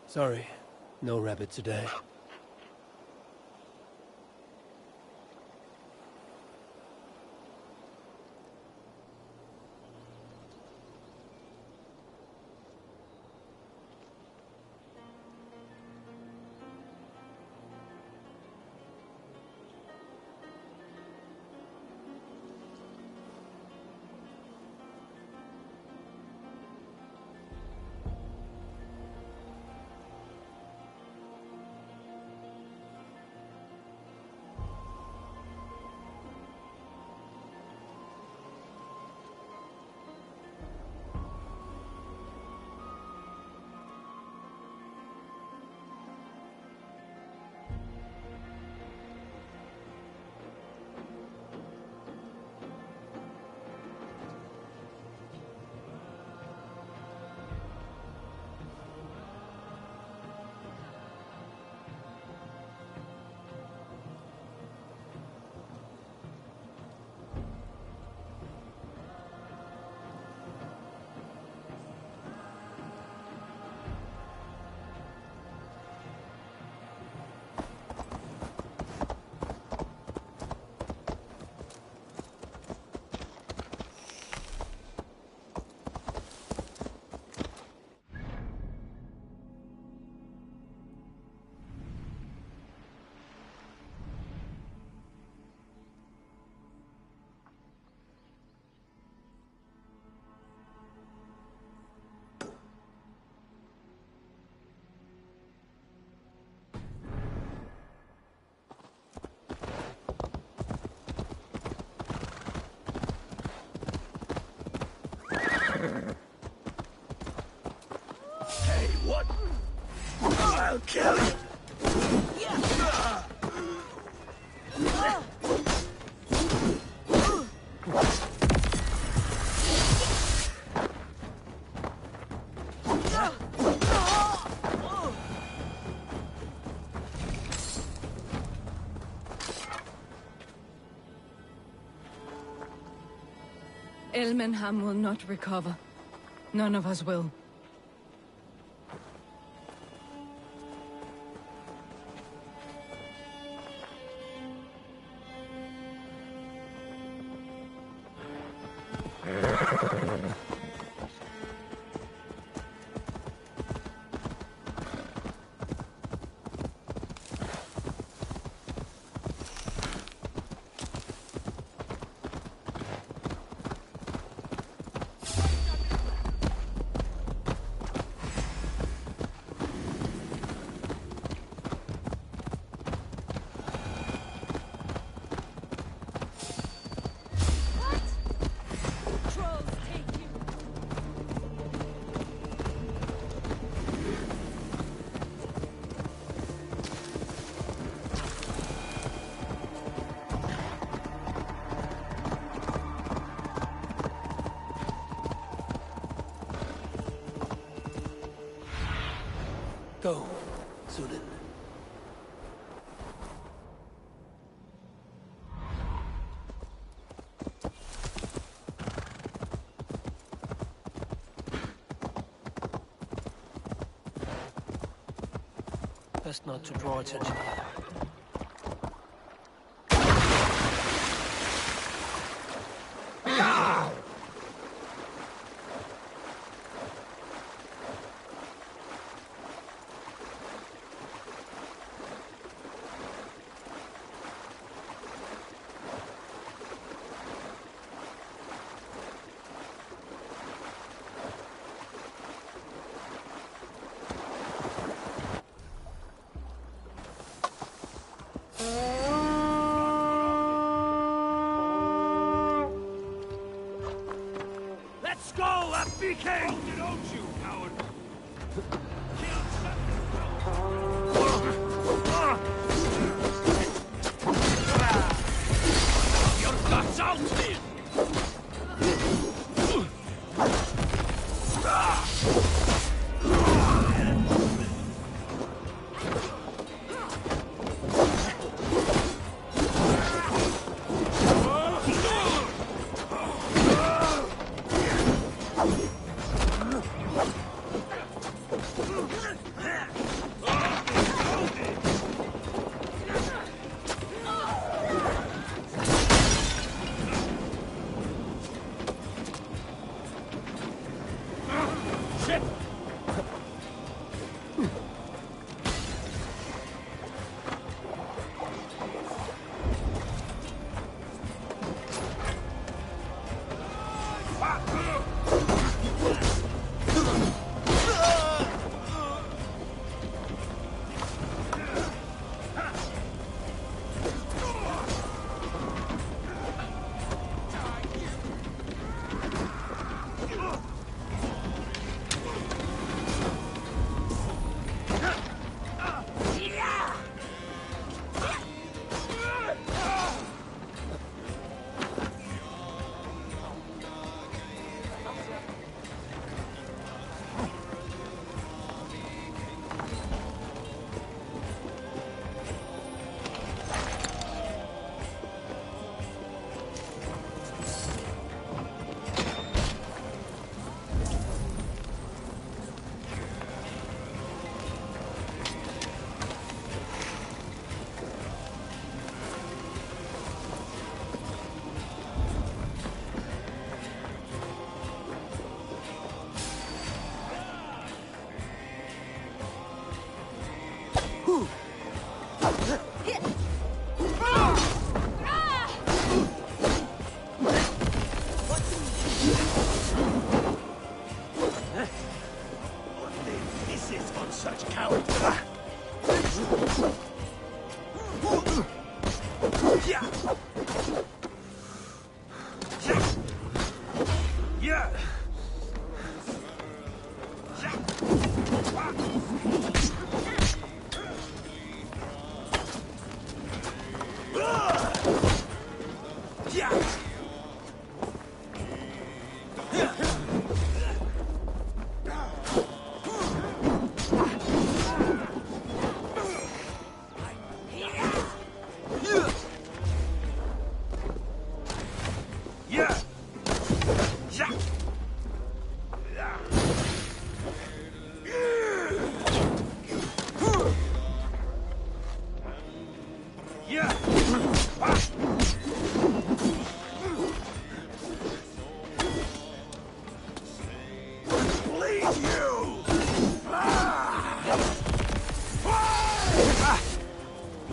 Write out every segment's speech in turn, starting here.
Sorry, no rabbit today. Hey, what? I'll kill you! Ilmenham will not recover. None of us will. Go, Sudan. Best not to draw attention here. Let's go, FBK! Don't you, coward! Your guts out, man!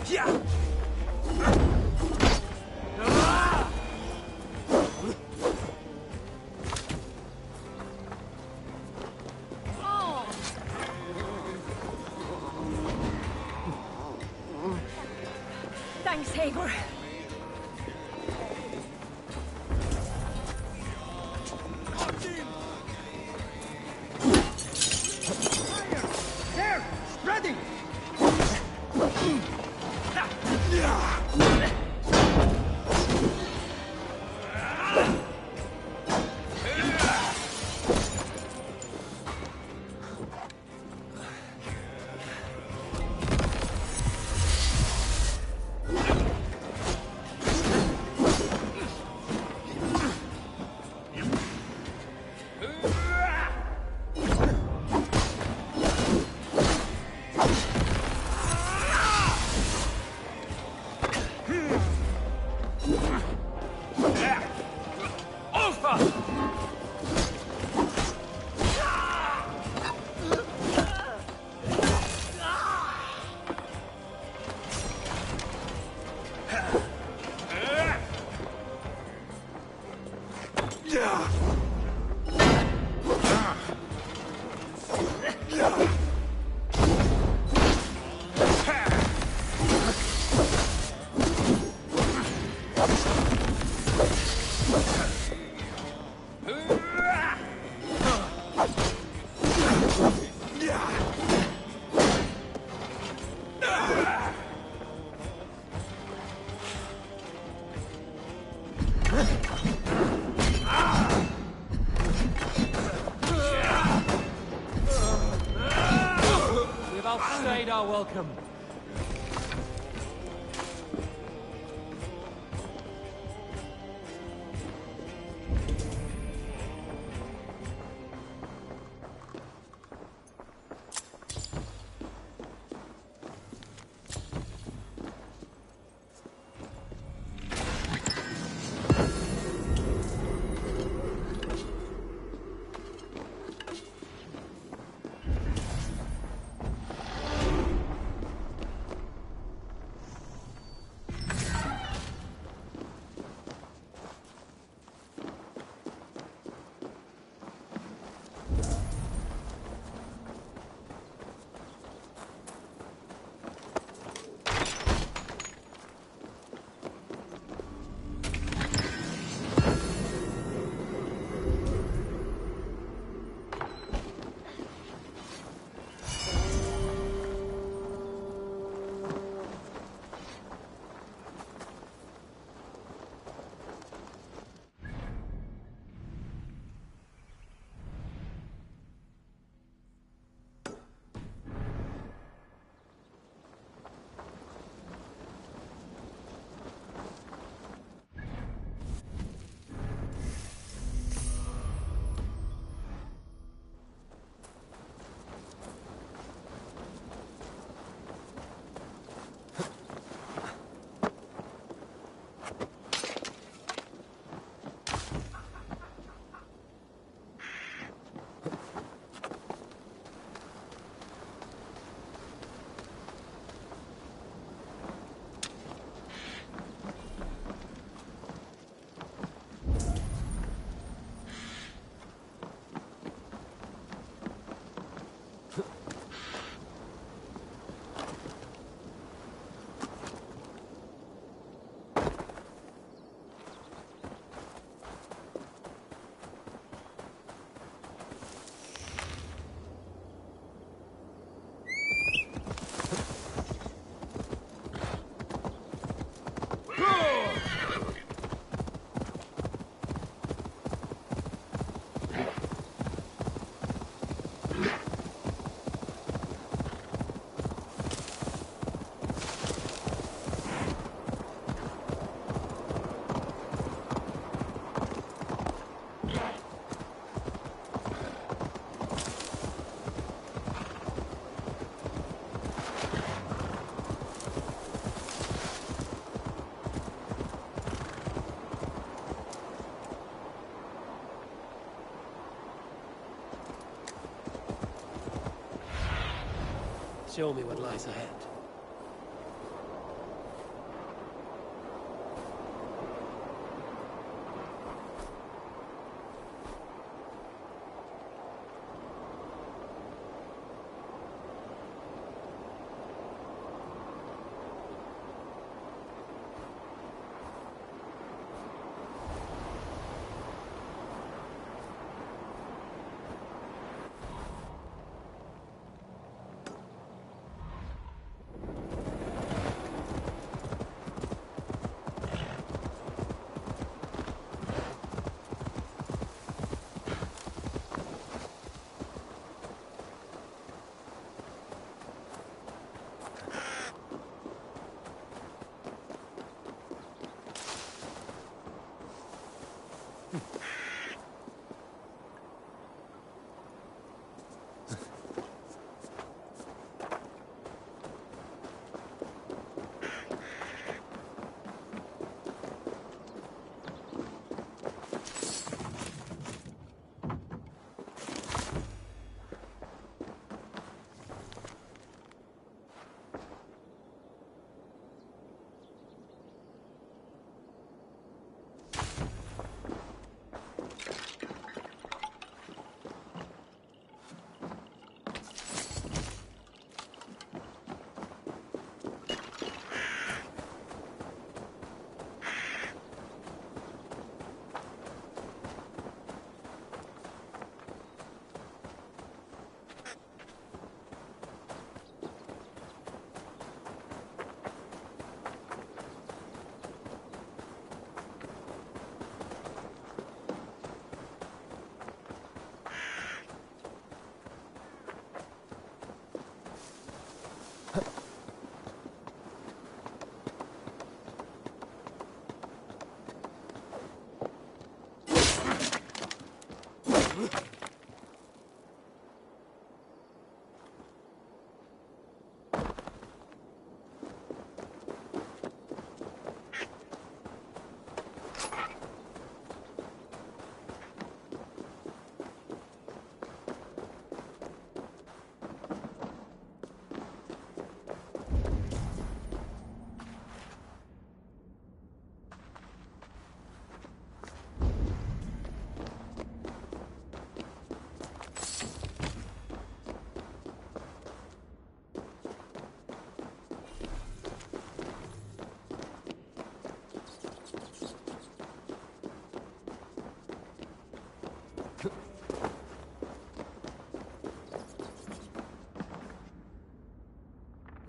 Yeah. Thanks, Eivor. There! Spreading! Outstayed our welcome. Show me what lies ahead.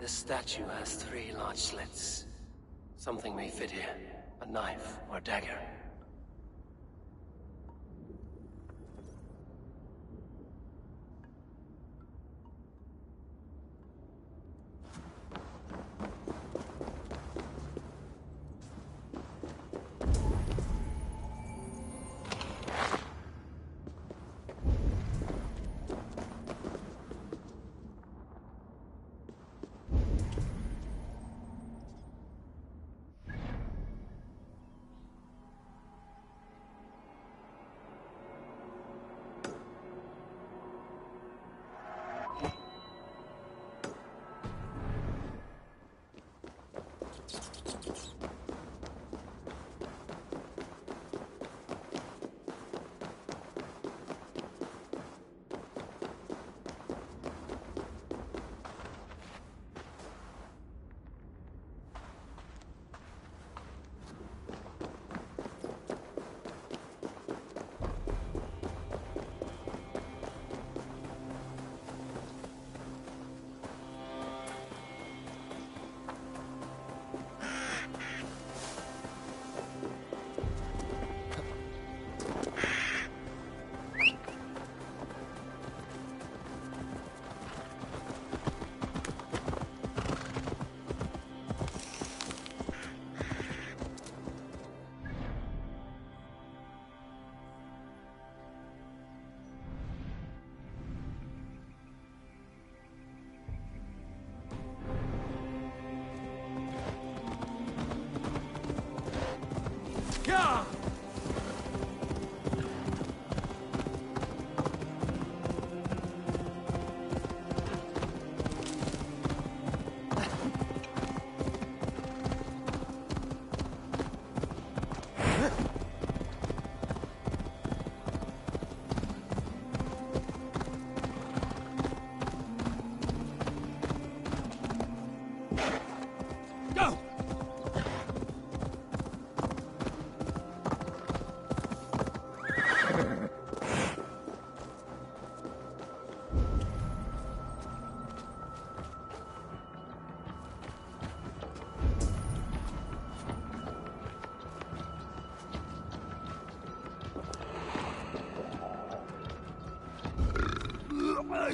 This statue has 3 large slits. Something may fit here. A knife or dagger.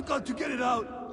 got to get it out.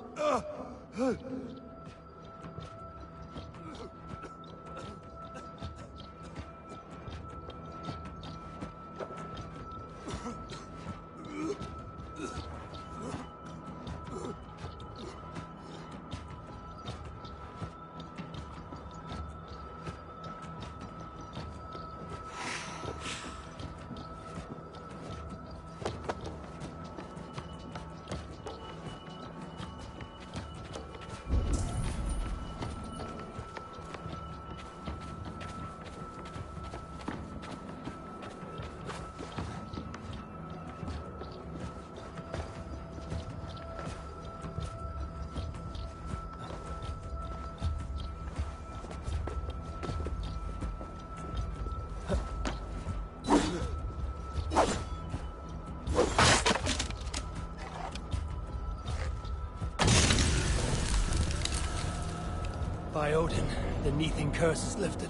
By Odin, the Neething curse is lifted.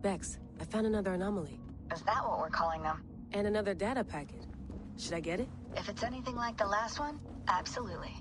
specs. I found another anomaly. Is that what we're calling them? And another data packet. Should I get it? If it's anything like the last one, absolutely.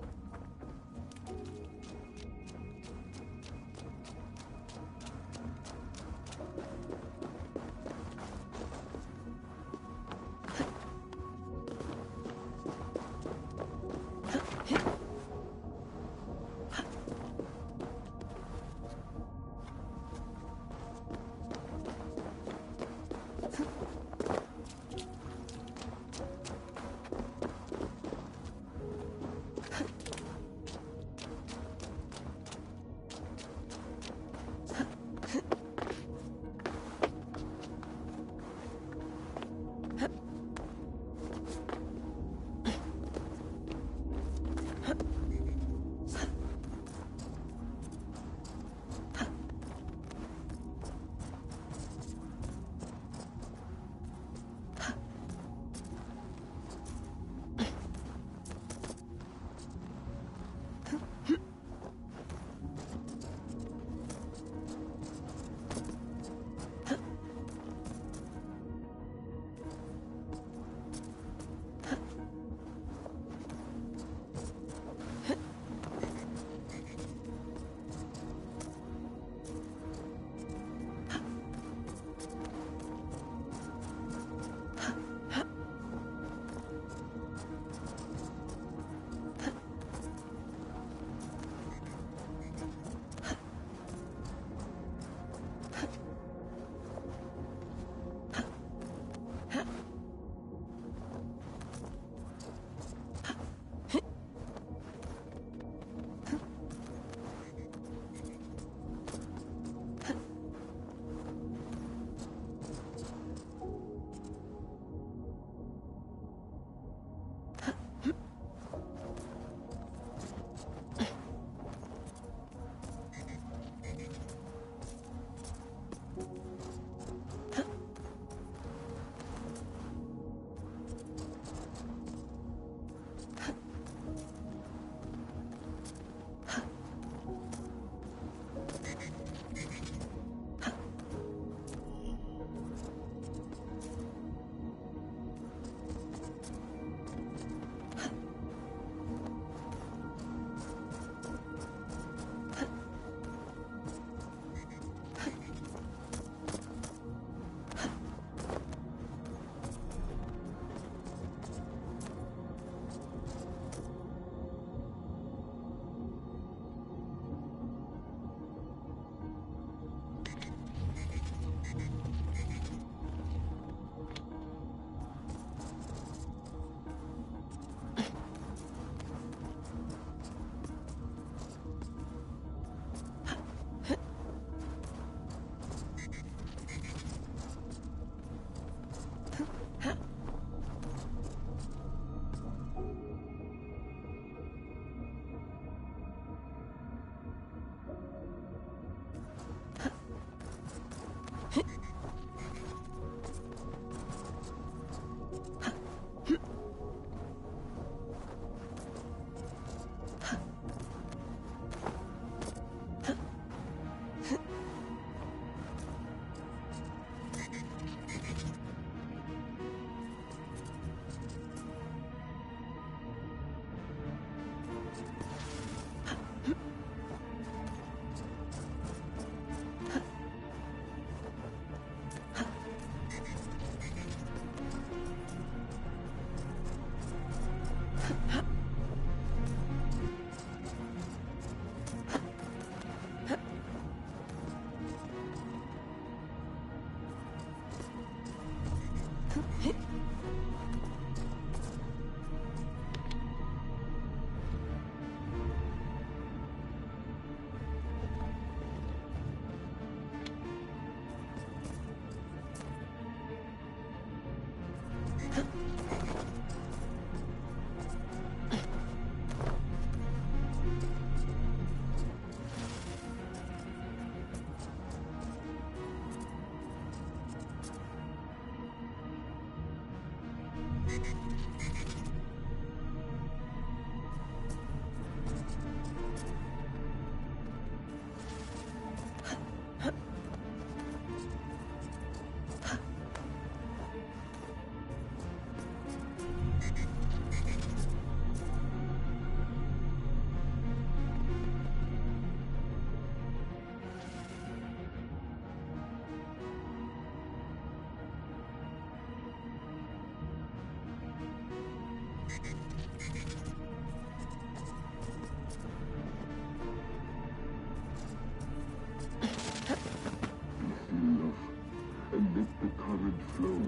And let the current flow.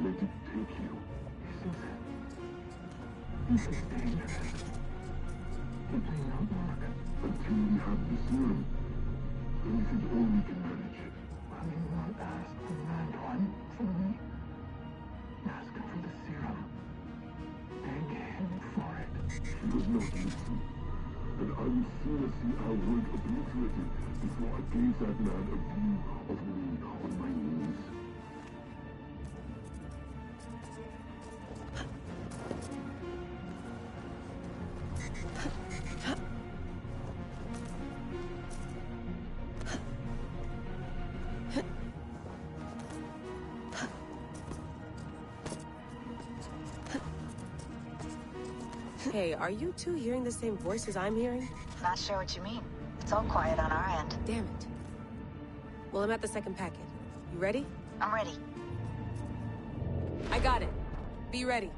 Let it take you. This is dangerous. It may not work. Until we have the serum. And this is all we can manage. Will you not ask the Mad One for me? Ask him for the serum. Beg him for it. He does not listen. And I will sooner see our word obliterated before I gave that man a view of me on my knees. Hey, are you two hearing the same voices I'm hearing? Not sure what you mean. It's all quiet on our end. Damn it. Well, I'm at the second packet. You ready? I'm ready. I got it. Be ready.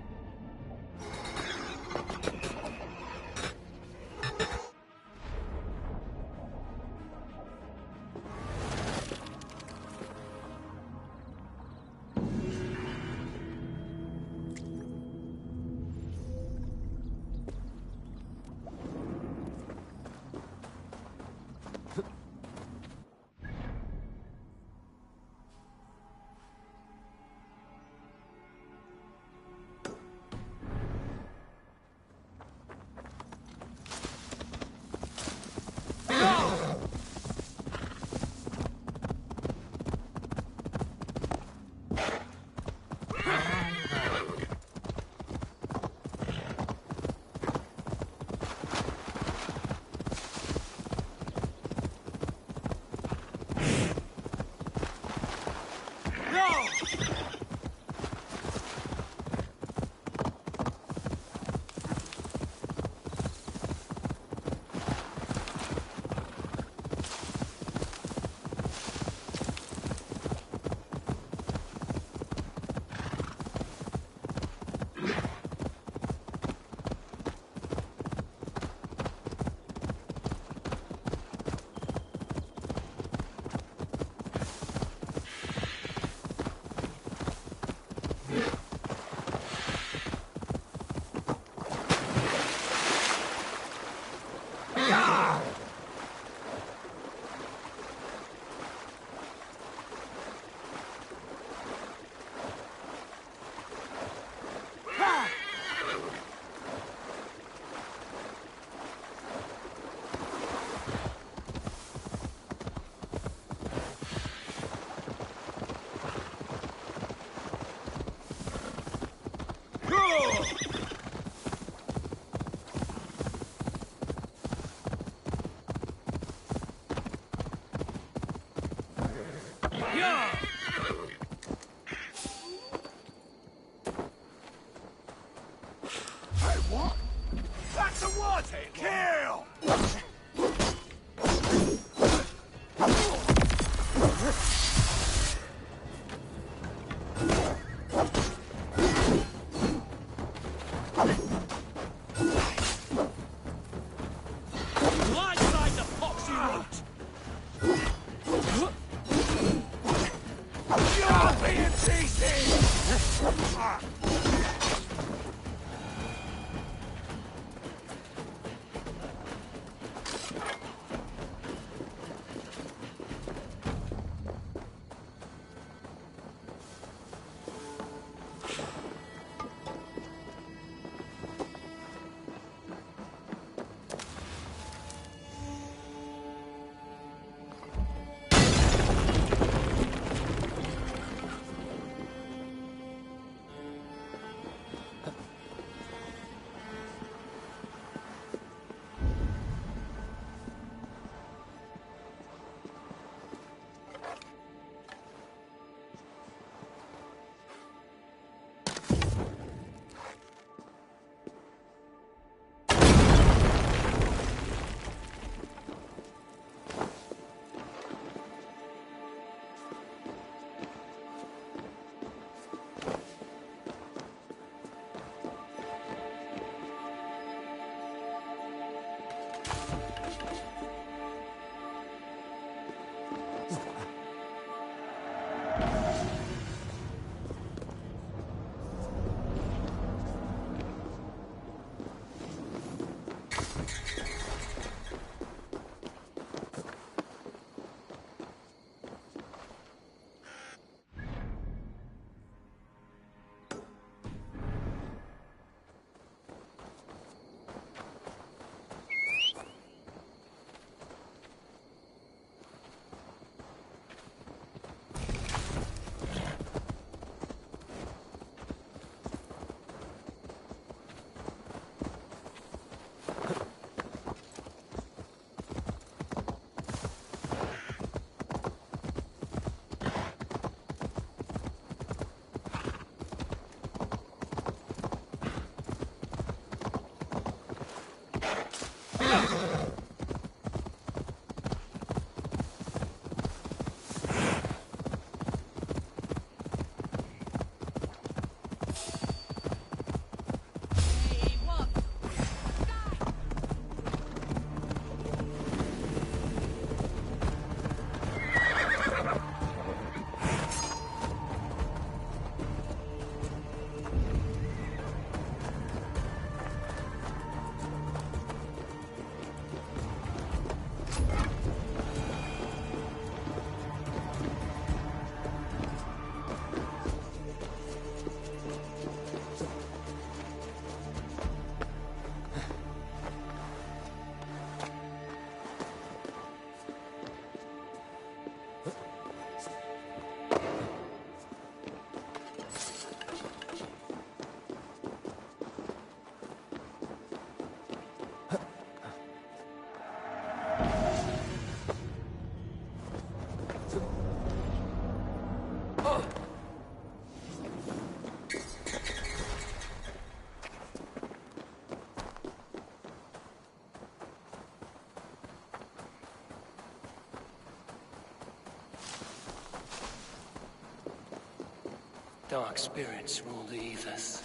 Dark spirits rule the ethers.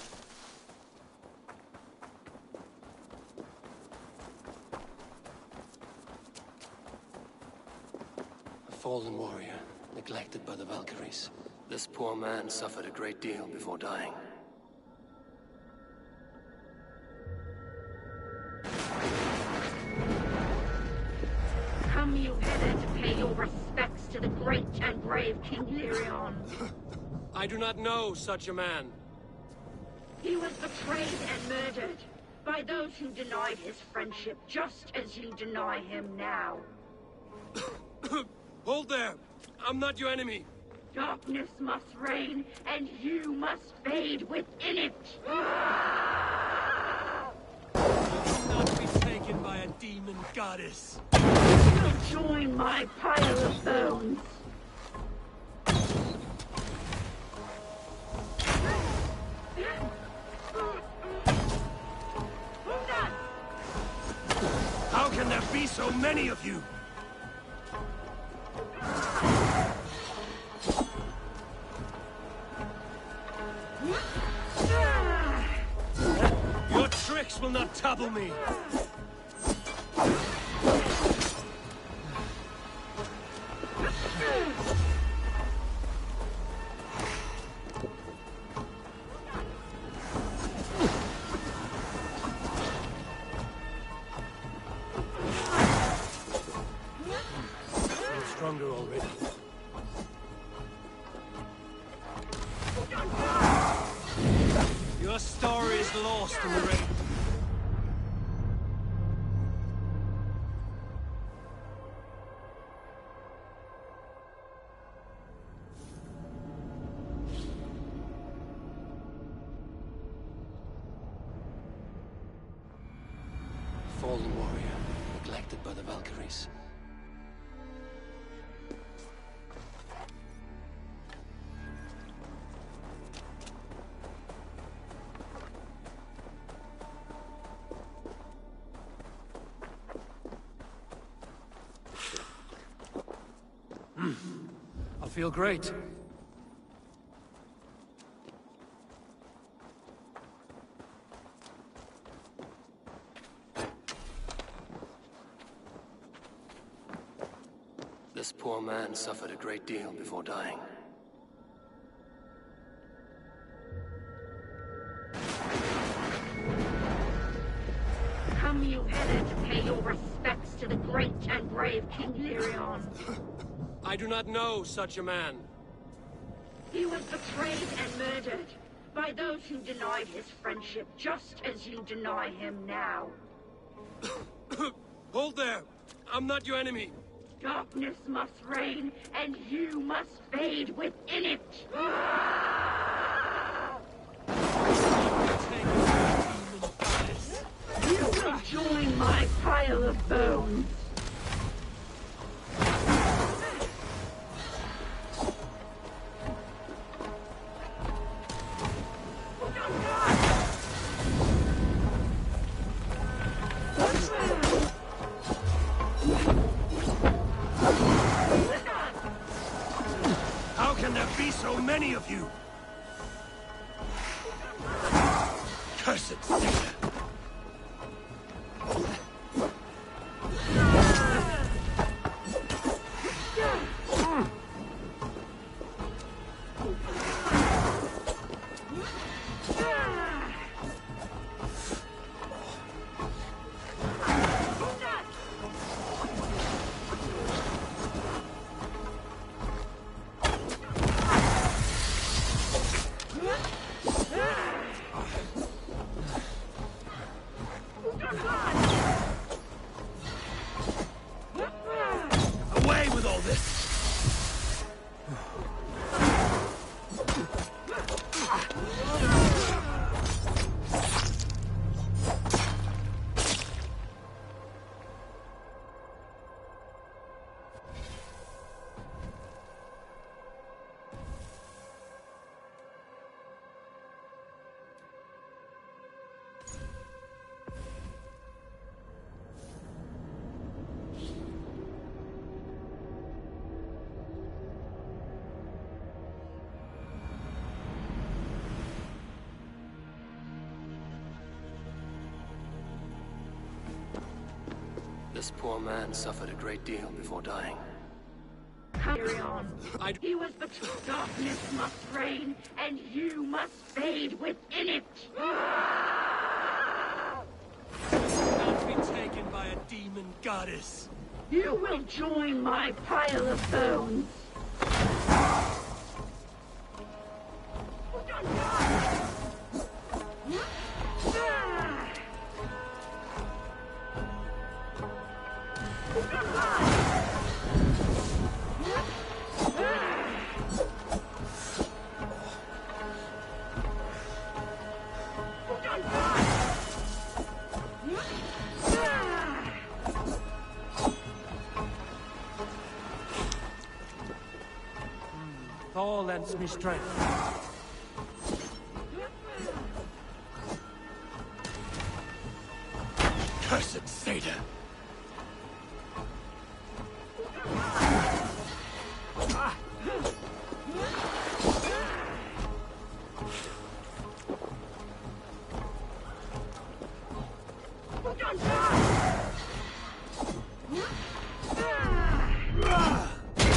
A fallen warrior, neglected by the Valkyries. This poor man suffered a great deal before dying. Come you hither to pay your respects to the great and brave King Lyrion. I do not know such a man. He was betrayed and murdered by those who denied his friendship, just as you deny him now. Hold there! I'm not your enemy! Darkness must reign, and you must fade within it! Do not be taken by a demon goddess. Join my pile of bones! How can there be so many of you? Your tricks will not trouble me. Stronger already. Your story is lost in the rain. Fallen warrior, neglected by the Valkyries. I feel great. This poor man suffered a great deal before dying. Come you hither to pay your respects to the great and brave King Lyrion. I do not know such a man. He was betrayed and murdered by those who denied his friendship, just as you deny him now. Hold there! I'm not your enemy! Darkness must reign, and you must fade within it! You will join my pile of bones! How can there be so many of you? Cursed sinner! poor man suffered a great deal before dying. Carry on. He was but darkness must reign, and you must fade within it. Not be taken by a demon goddess. You will join my pile of bones. Thor lends me strength. Cursed Seder!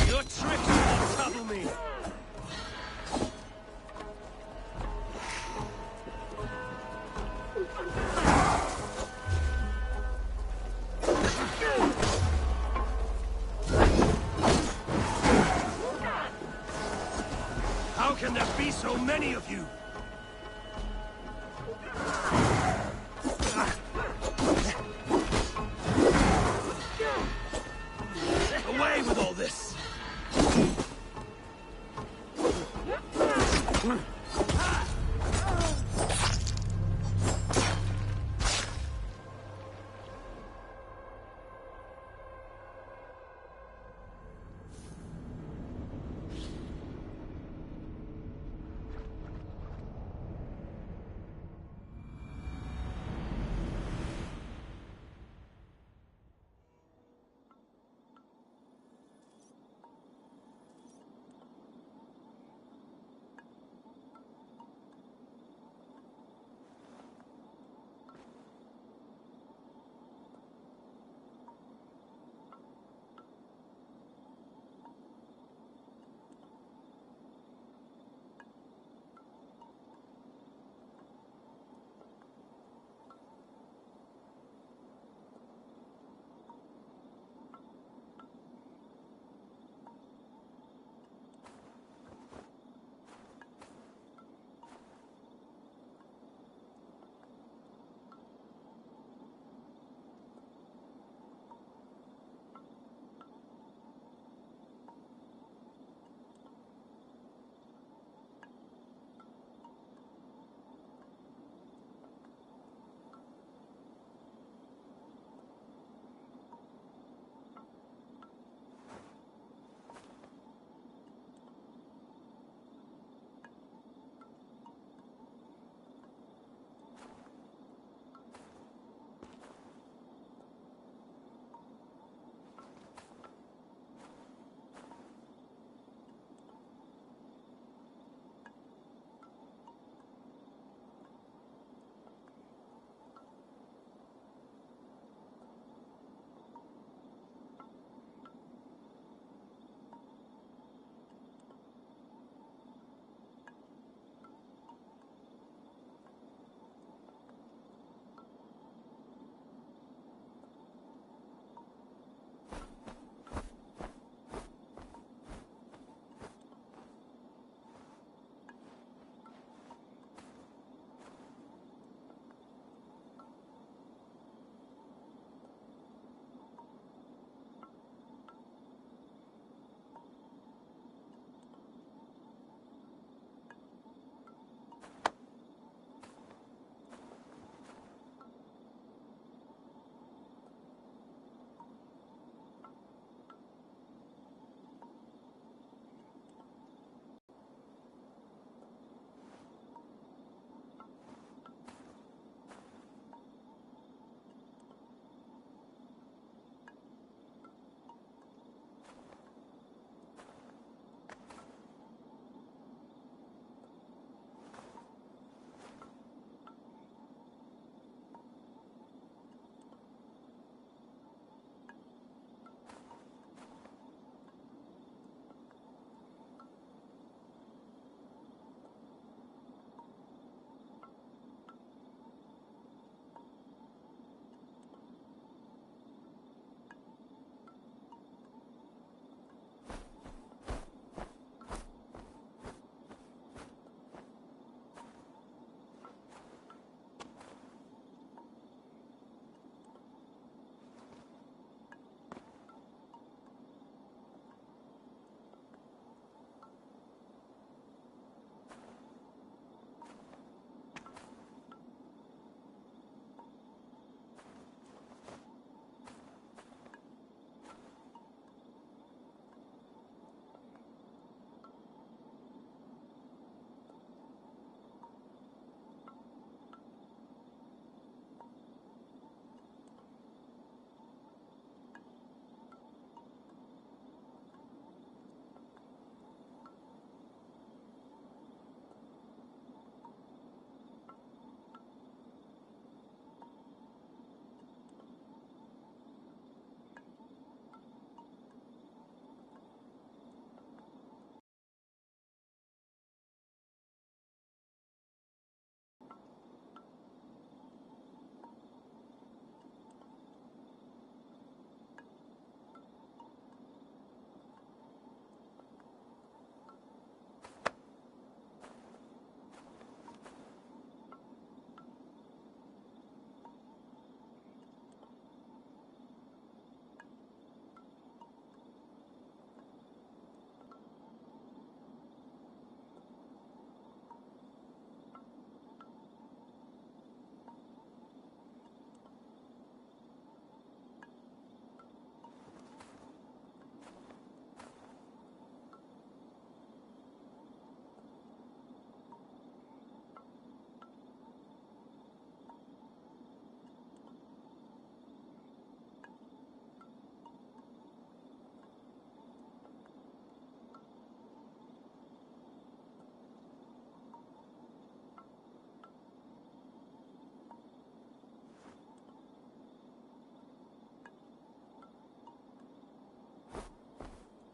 Your tricks will trouble me! How can there be so many of you? Away with all this!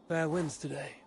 Fair winds today.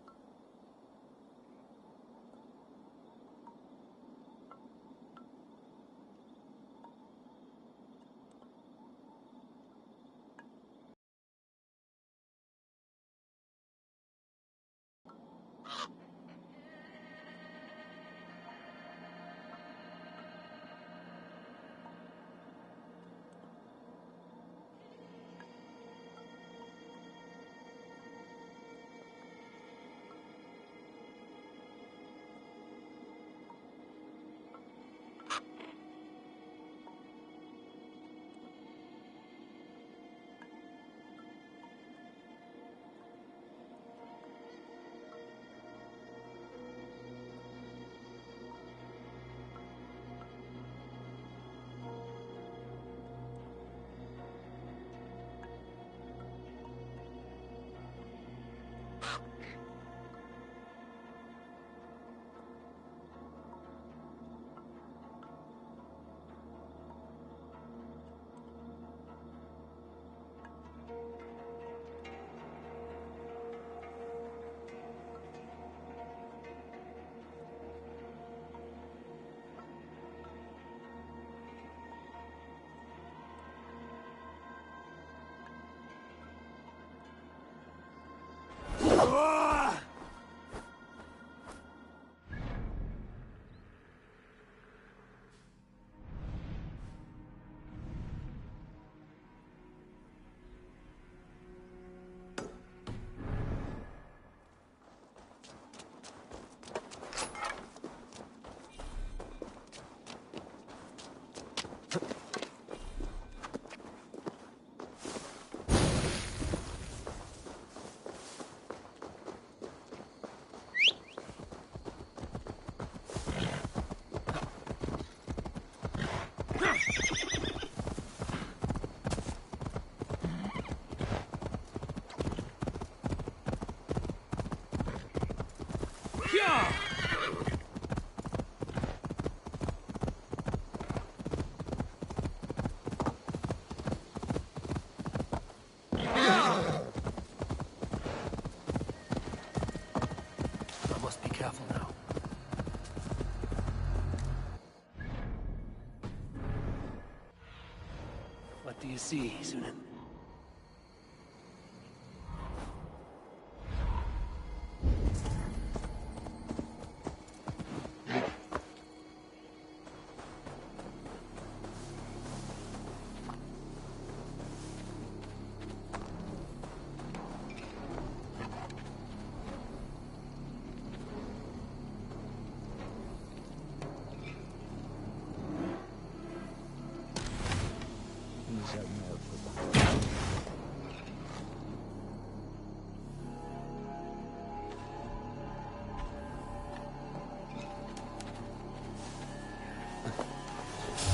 What do you see, Sunan?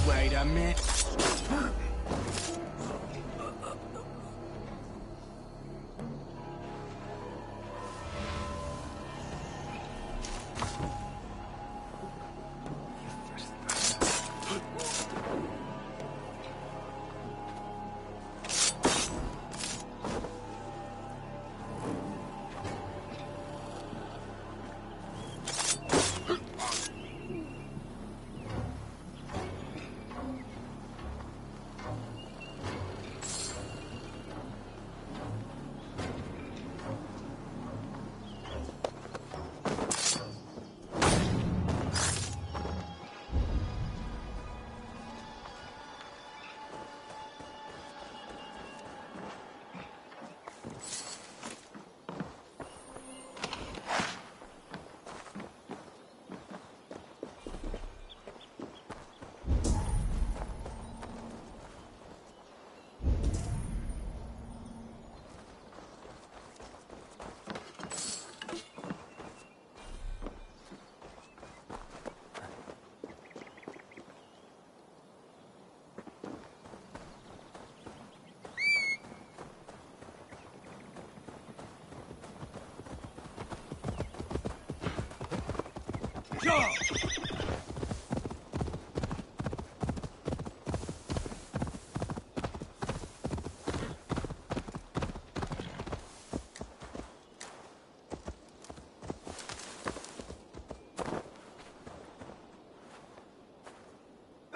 Wait a minute.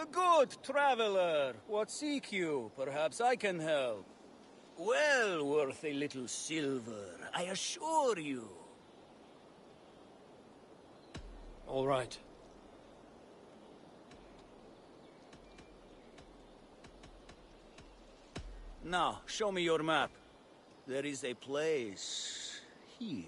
Good traveler, what seek you? Perhaps I can help. Well worth a little silver, I assure you. All right. Now, show me your map. There is a place here.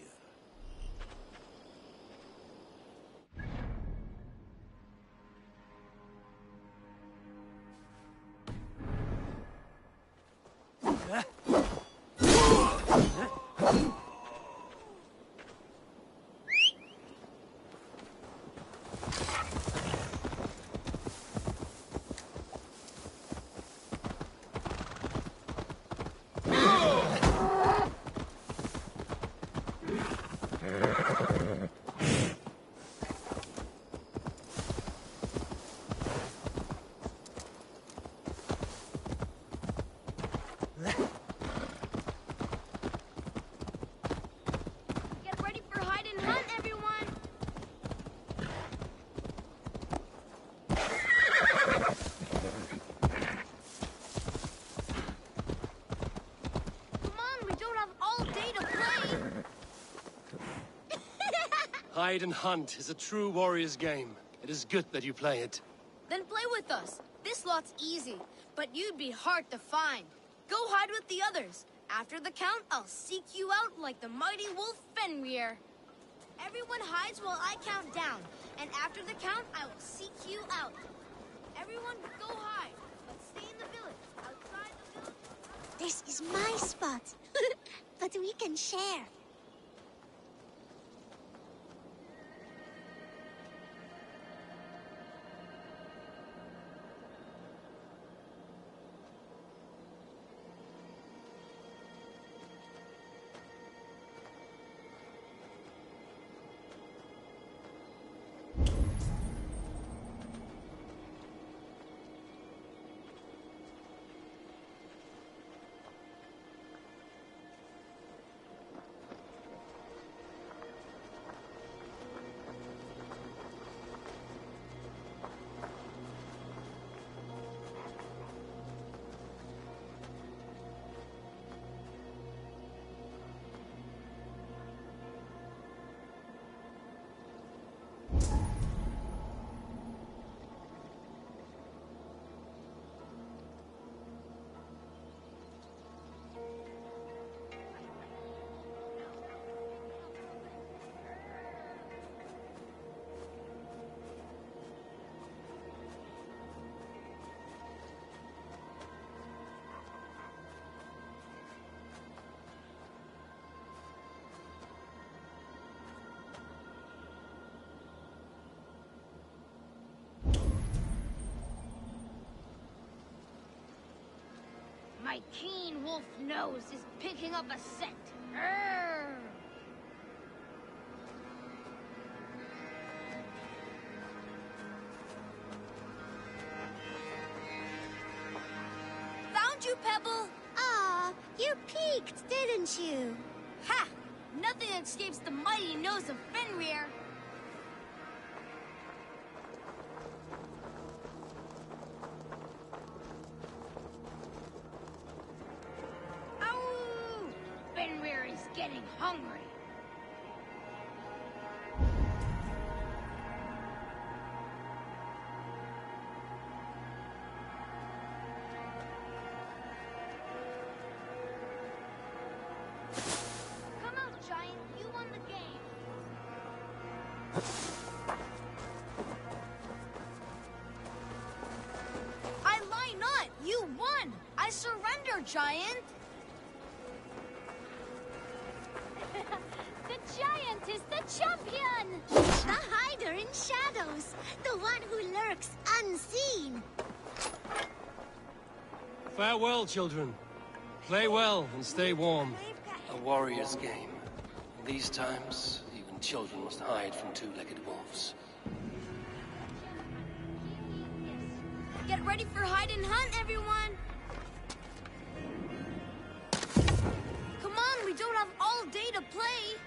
Hide and hunt is a true warrior's game. It is good that you play it. Then play with us. This lot's easy, but you'd be hard to find. Go hide with the others. After the count, I'll seek you out like the mighty wolf Fenrir. Everyone hides while I count down, and after the count, I will seek you out. Everyone go hide, but stay in the village, outside the village. This is my spot, but we can share. My keen wolf nose is picking up a scent. Urgh. Found you, Pebble! Ah, you peeked, didn't you? Ha! Nothing escapes the mighty nose of Fenrir. Fenrir is getting hungry. Come out, Giant. You won the game. I lie not. You won. I surrender, Giant. The giant is the champion! The hider in shadows! The one who lurks unseen! Farewell, children. Play well and stay warm. A warrior's game. In these times, even children must hide from two-legged wolves. Get ready for hide and hunt, everyone! Come on, we don't have all day to play!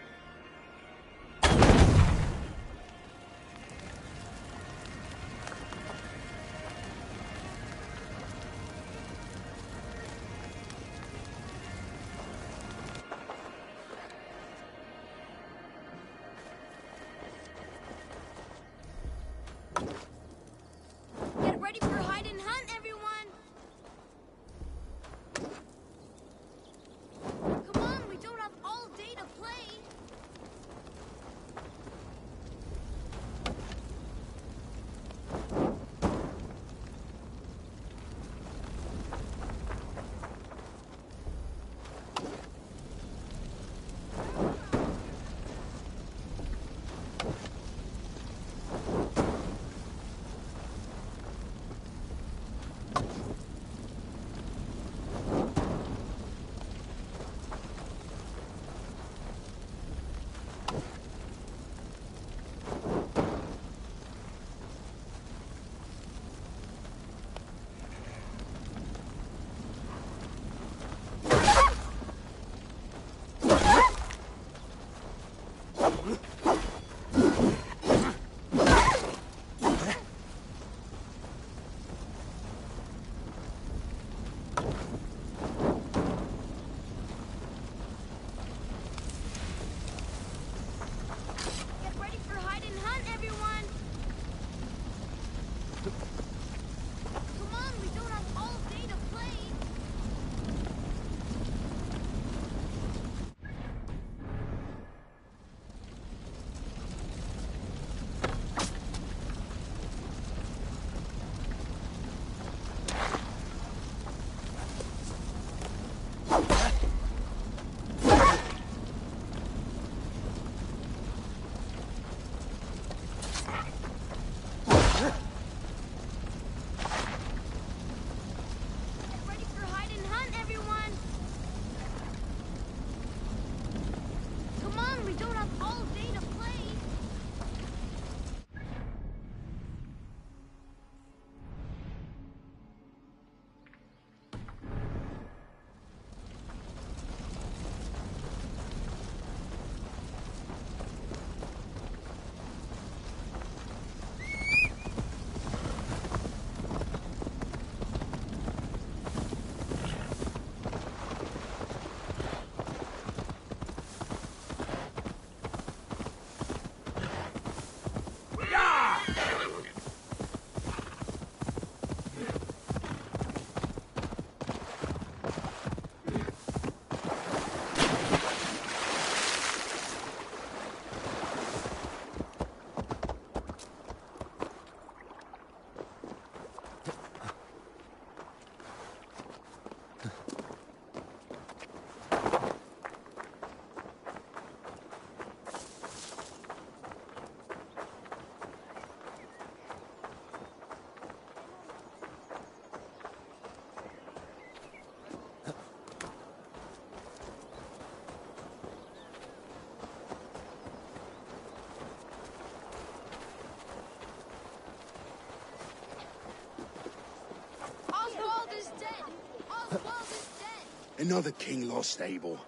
Another king lost, Eivor.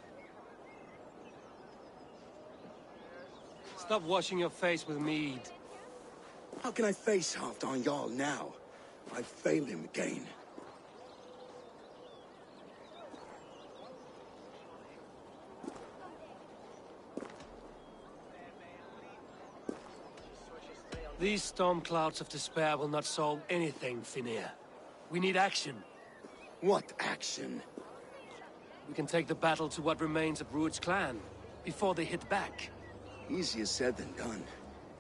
Stop washing your face with mead. How can I face Halfdan Jarl now? I failed him again. These storm clouds of despair will not solve anything, Finnir. We need action. What action? We can take the battle to what remains of Rued's clan, before they hit back. Easier said than done.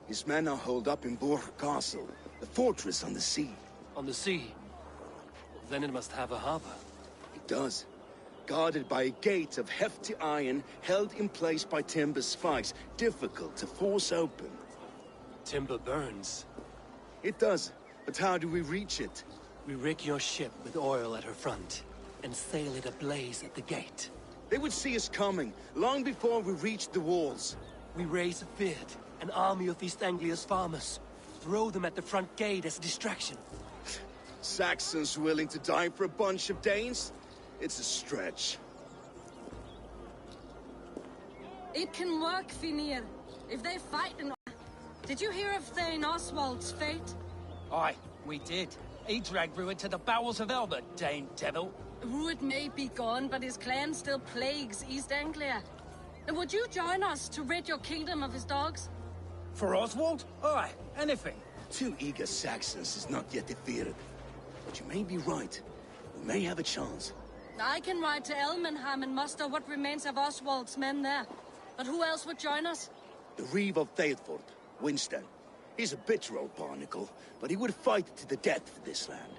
His men are holed up in Borg Castle, the fortress on the sea. On the sea? Then it must have a harbor. It does. Guarded by a gate of hefty iron, held in place by timber spikes, difficult to force open. Timber burns. It does, but how do we reach it? We rig your ship with oil at her front, and sail it ablaze at the gate. They would see us coming, long before we reached the walls. We raise a beard, an army of East Anglia's farmers. Throw them at the front gate as a distraction. Saxons willing to die for a bunch of Danes? It's a stretch. It can work, Finnir. If they fight and... Did you hear of Thane Oswald's fate? Aye, we did. He dragged Rued to the bowels of Elbert, Dane devil. Rued may be gone, but his clan still plagues East Anglia. And would you join us to rid your kingdom of his dogs? For Oswald? Aye, anything. 2 eager Saxons is not yet defeated. But you may be right. We may have a chance. I can ride to Elmenham and muster what remains of Oswald's men there. But who else would join us? The Reeve of Thetford, Winston. He's a bitter old barnacle, but he would fight to the death for this land.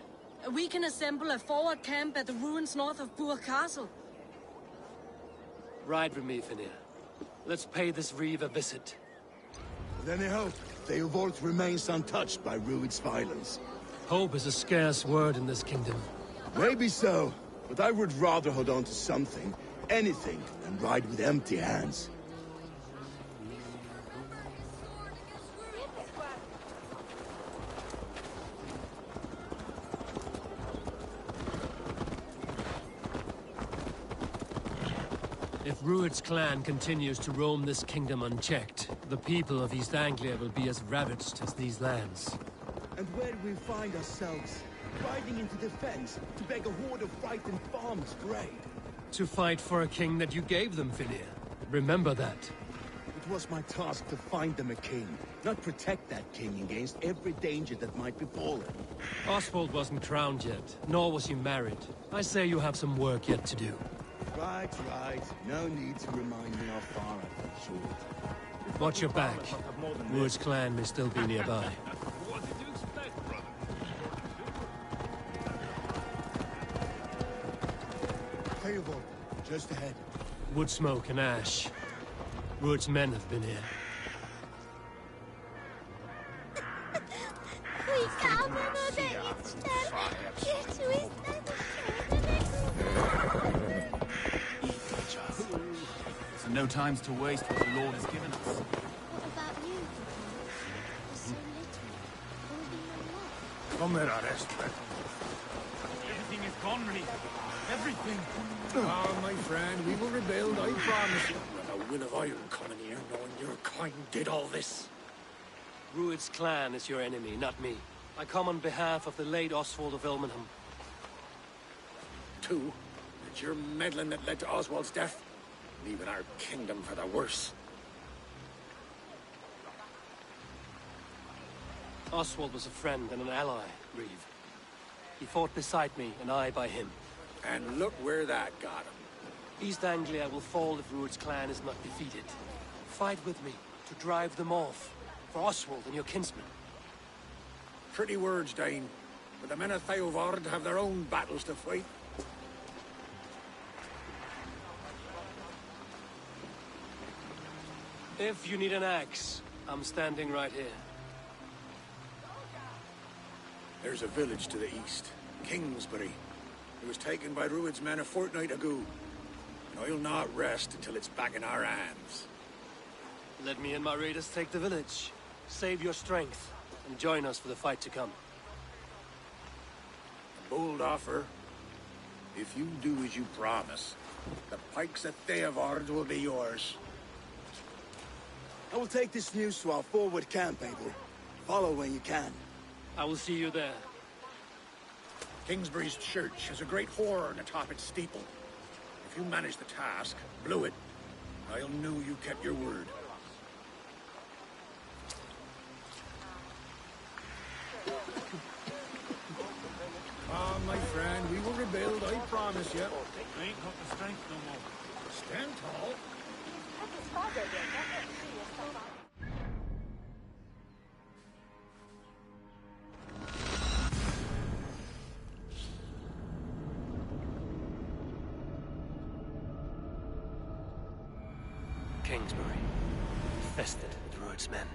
We can assemble a forward camp at the ruins north of Burg Castle. Ride with me, Finnir. Let's pay this Reeve a visit. With any hope, Eivor remains untouched by Rued's violence. Hope is a scarce word in this kingdom. Maybe so, but I would rather hold on to something, anything, than ride with empty hands. If If Rued's clan continues to roam this kingdom unchecked, the people of East Anglia will be as ravaged as these lands. And where do we find ourselves? Riding into defense to beg a horde of frightened farmers for aid. To fight for a king that you gave them, Finnir. Remember that. It was my task to find them a king, not protect that king against every danger that might befall him. Oswald wasn't crowned yet, nor was he married. I say you have some work yet to do. Right. No need to remind me how far I've got short. Watch your back. Rued's clan may still be nearby. What did you expect, brother? Eivor, just ahead. Wood smoke and ash. Rued's men have been here. So no times to waste what the Lord has given us. What about you, so little, holding your love? Come here, Arrest. Everything is gone, Reed. Everything. Ah, my friend, we will rebuild, I promise you. With a will of iron coming here, knowing your kind did all this. Rued's clan is your enemy, not me. I come on behalf of the late Oswald of Ilmenham. Two, it's your meddling that led to Oswald's death, leaving our kingdom for the worse. Oswald was a friend and an ally, Reeve. He fought beside me, and I by him. And look where that got him. East Anglia will fall if Rued's clan is not defeated. Fight with me to drive them off, for Oswald and your kinsmen. Pretty words, Dane. But the men of Theovard have their own battles to fight. If you need an axe, I'm standing right here. There's a village to the east, Kingsbury. It was taken by Rued's men a fortnight ago. And I'll not rest until it's back in our hands. Let me and my raiders take the village. Save your strength, and join us for the fight to come. A bold offer. If you do as you promise, the pikes of Theovard will be yours. I will take this news to our forward camp, Eivor. Follow when you can. I will see you there. Kingsbury's church has a great horn atop its steeple. If you manage the task, blew it, I'll know you kept your word. Ah, my friend, we will rebuild, I promise you. I ain't got the strength no more. Stand tall. Kingsbury, infested with Rued's men.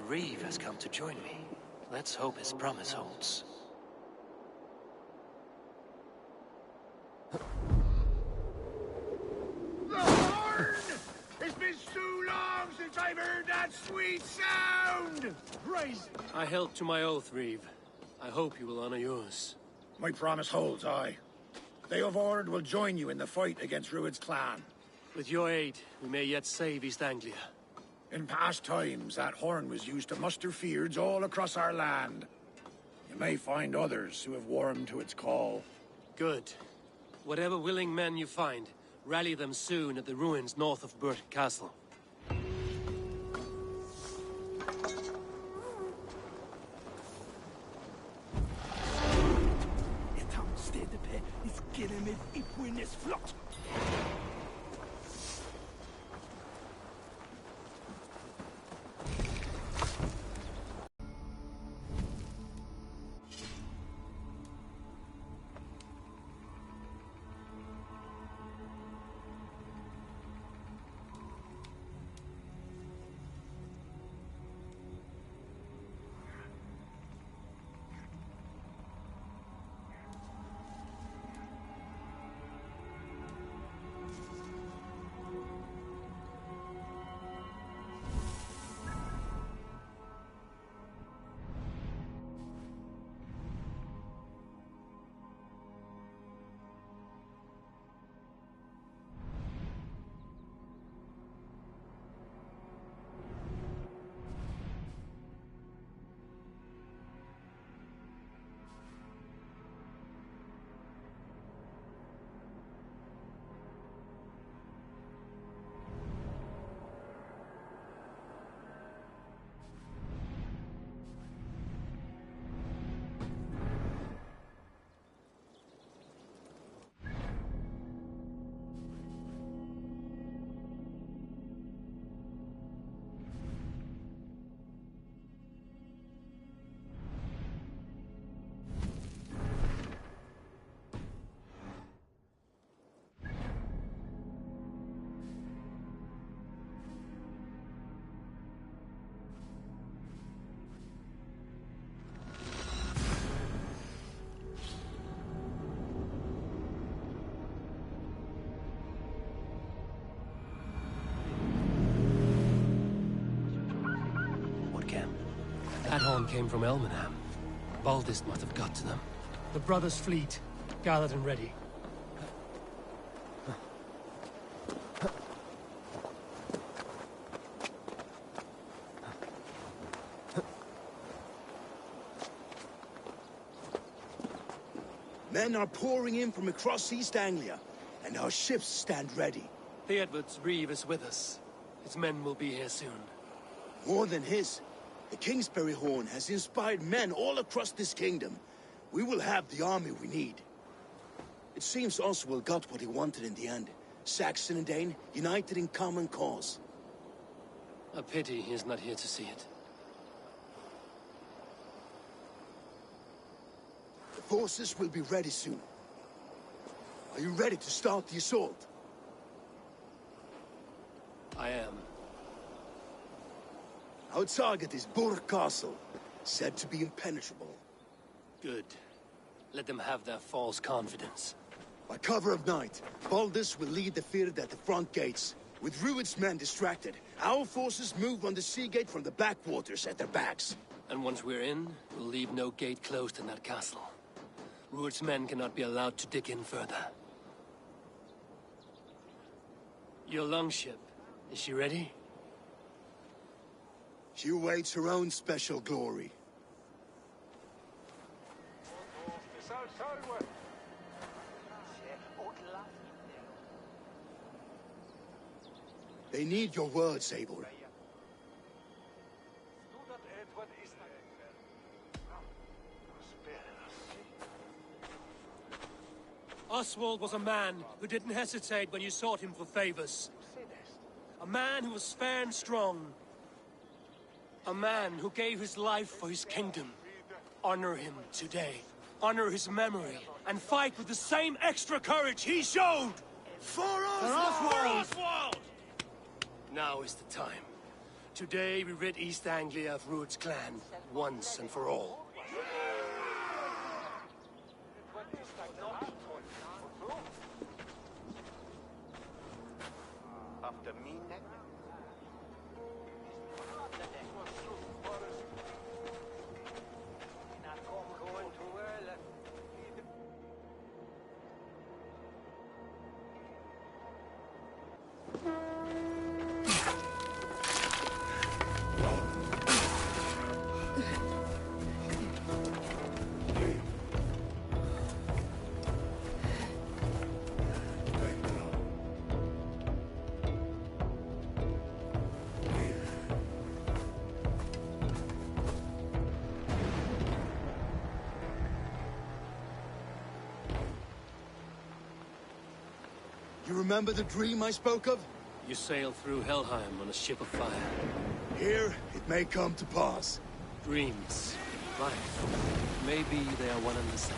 Reeve has come to join me. Let's hope his promise holds. The horn! It's been too long since I've heard that sweet sound! Praise! I held to my oath, Reeve. I hope you will honor yours. My promise holds, aye. Eivor will join you in the fight against Rued's clan. With your aid, we may yet save East Anglia. In past times, that horn was used to muster fyrds all across our land. You may find others who have warmed to its call. Good. Whatever willing men you find, rally them soon at the ruins north of Burton Castle. spawn came from Elmenham. Baldist must have got to them. The brothers' fleet, gathered and ready. Men are pouring in from across East Anglia, and our ships stand ready. Theodward's reeve is with us. His men will be here soon. More than his, the Kingsbury Horn has inspired men all across this kingdom. We will have the army we need. It seems Oswald got what he wanted in the end. Saxon and Dane united in common cause. A pity he is not here to see it. The forces will be ready soon. Are you ready to start the assault? I am. Our target is Burg Castle, said to be impenetrable. Good. Let them have their false confidence. By cover of night, Baldus will lead the field at the front gates. With Rued's men distracted, our forces move on the sea gate from the backwaters at their backs. And once we're in, we'll leave no gate closed in that castle. Rued's men cannot be allowed to dig in further. Your longship, is she ready? She awaits her own special glory. They need your words, Eivor. Oswald was a man who didn't hesitate when you sought him for favors. A man who was fair and strong. A man who gave his life for his kingdom. Honor him today. Honor his memory. And fight with the same extra courage he showed! For Oswald! Now is the time. Today we rid East Anglia of Rued's clan, once and for all. You remember the dream I spoke of? You sail through Helheim on a ship of fire. Here, it may come to pass. Dreams. Life. Maybe they are one and the same.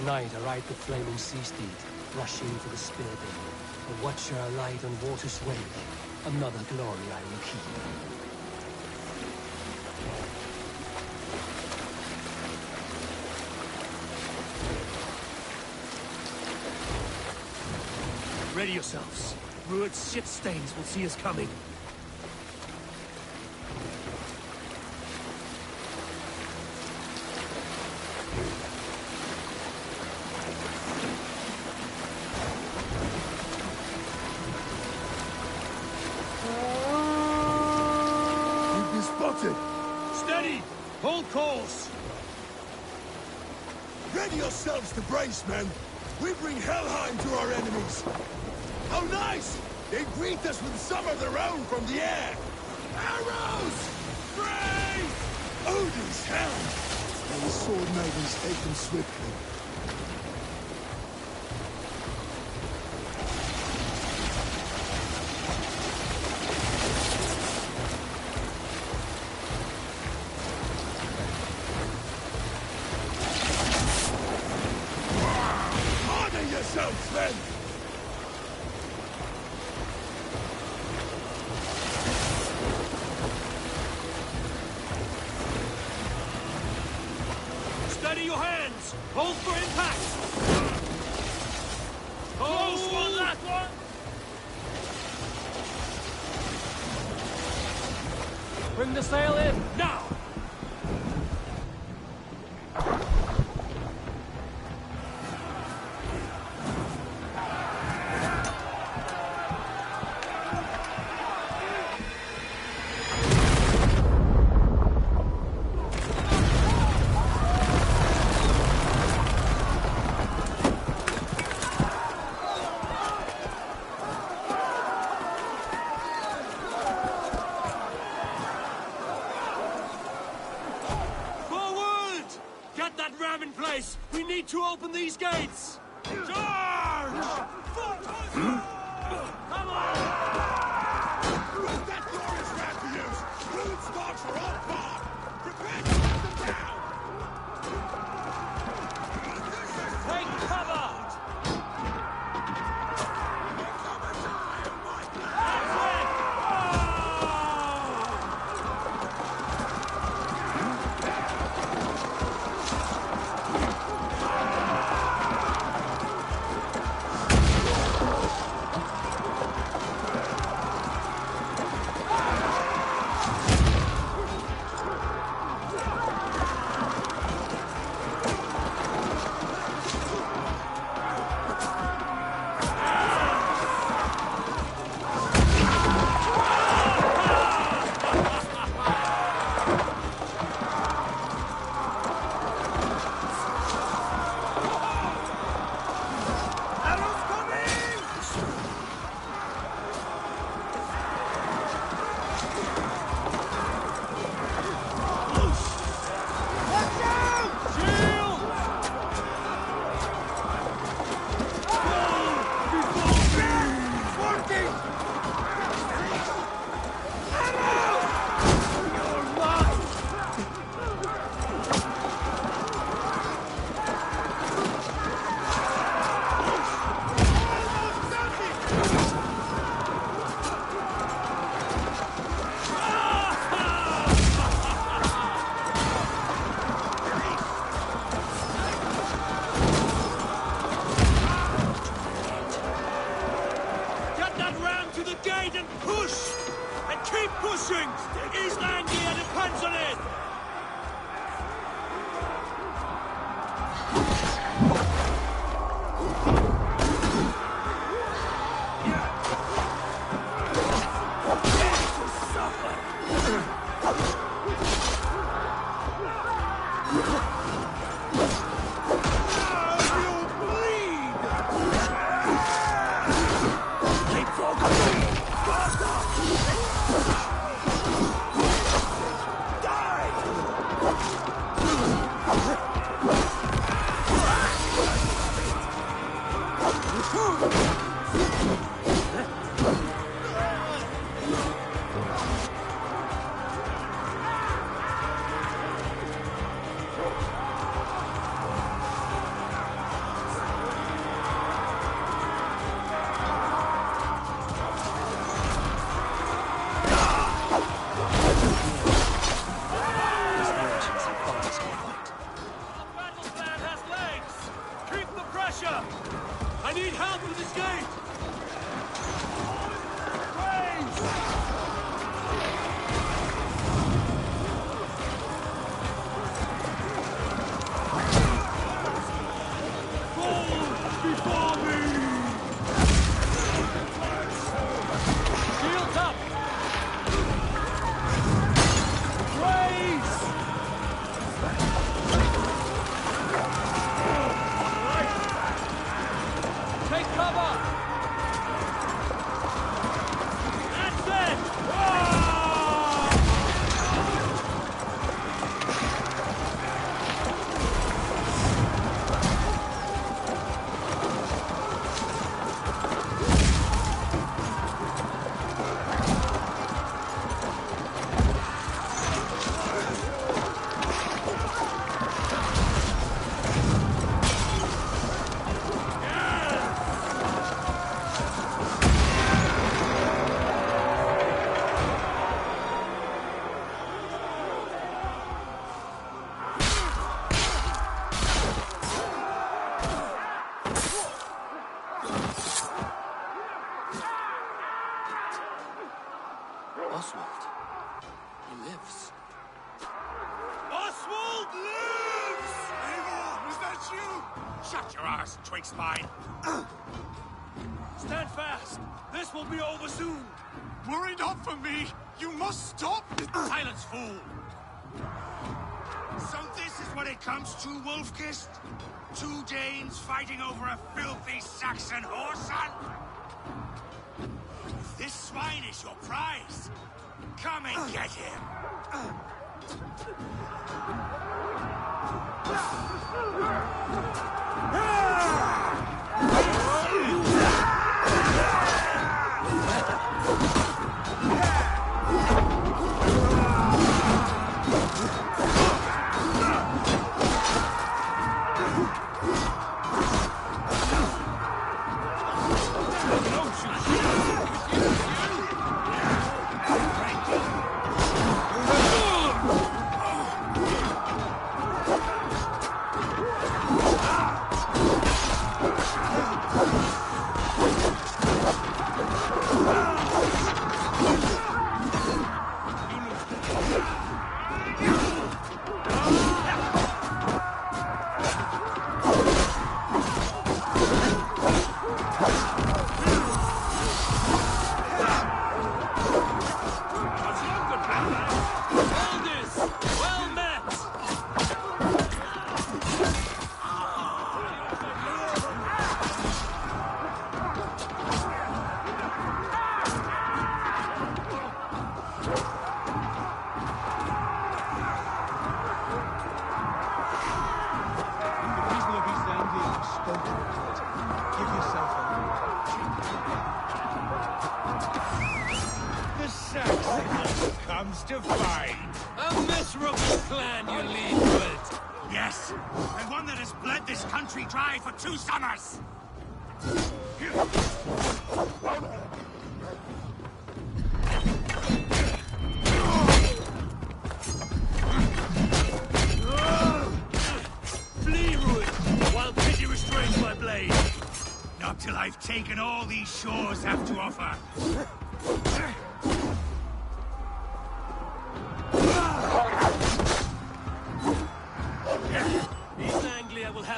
Tonight I ride the flaming sea steed, rushing for the spear beam. A watcher alight on water's wake. Another glory I will keep. Ready yourselves. Rued's shit stains will see us coming. Steady! Hold course! Ready yourselves to brace, men! We bring Helheim to our enemies! How nice! They greet us with some of their own from the air! Arrows! Brace! Odin's helm! And the sword maidens take them swiftly. Steady your hands! Hold for impact! Close one, that one! Bring the sail in! Now! We need to open these gates! Charge! Come on! Who's that glorious rat to use? Food stocks are all gone! Prepare to let them down! Take cover! lives! Oswald lives! Eivor, is that you? Shut your arse, twig spine. Stand fast! This will be over soon! Worry not for me! You must stop! Silence, fool! So this is what it comes to, Wolfkist? 2 Danes fighting over a filthy Saxon whoreson? If this swine is your prize, come and get him! To fight. A miserable clan you lead with. Yes, and one that has bled this country dry for 2 summers. Flee, ruin, while pity restrains my blade. Not till I've taken all these shores have to offer.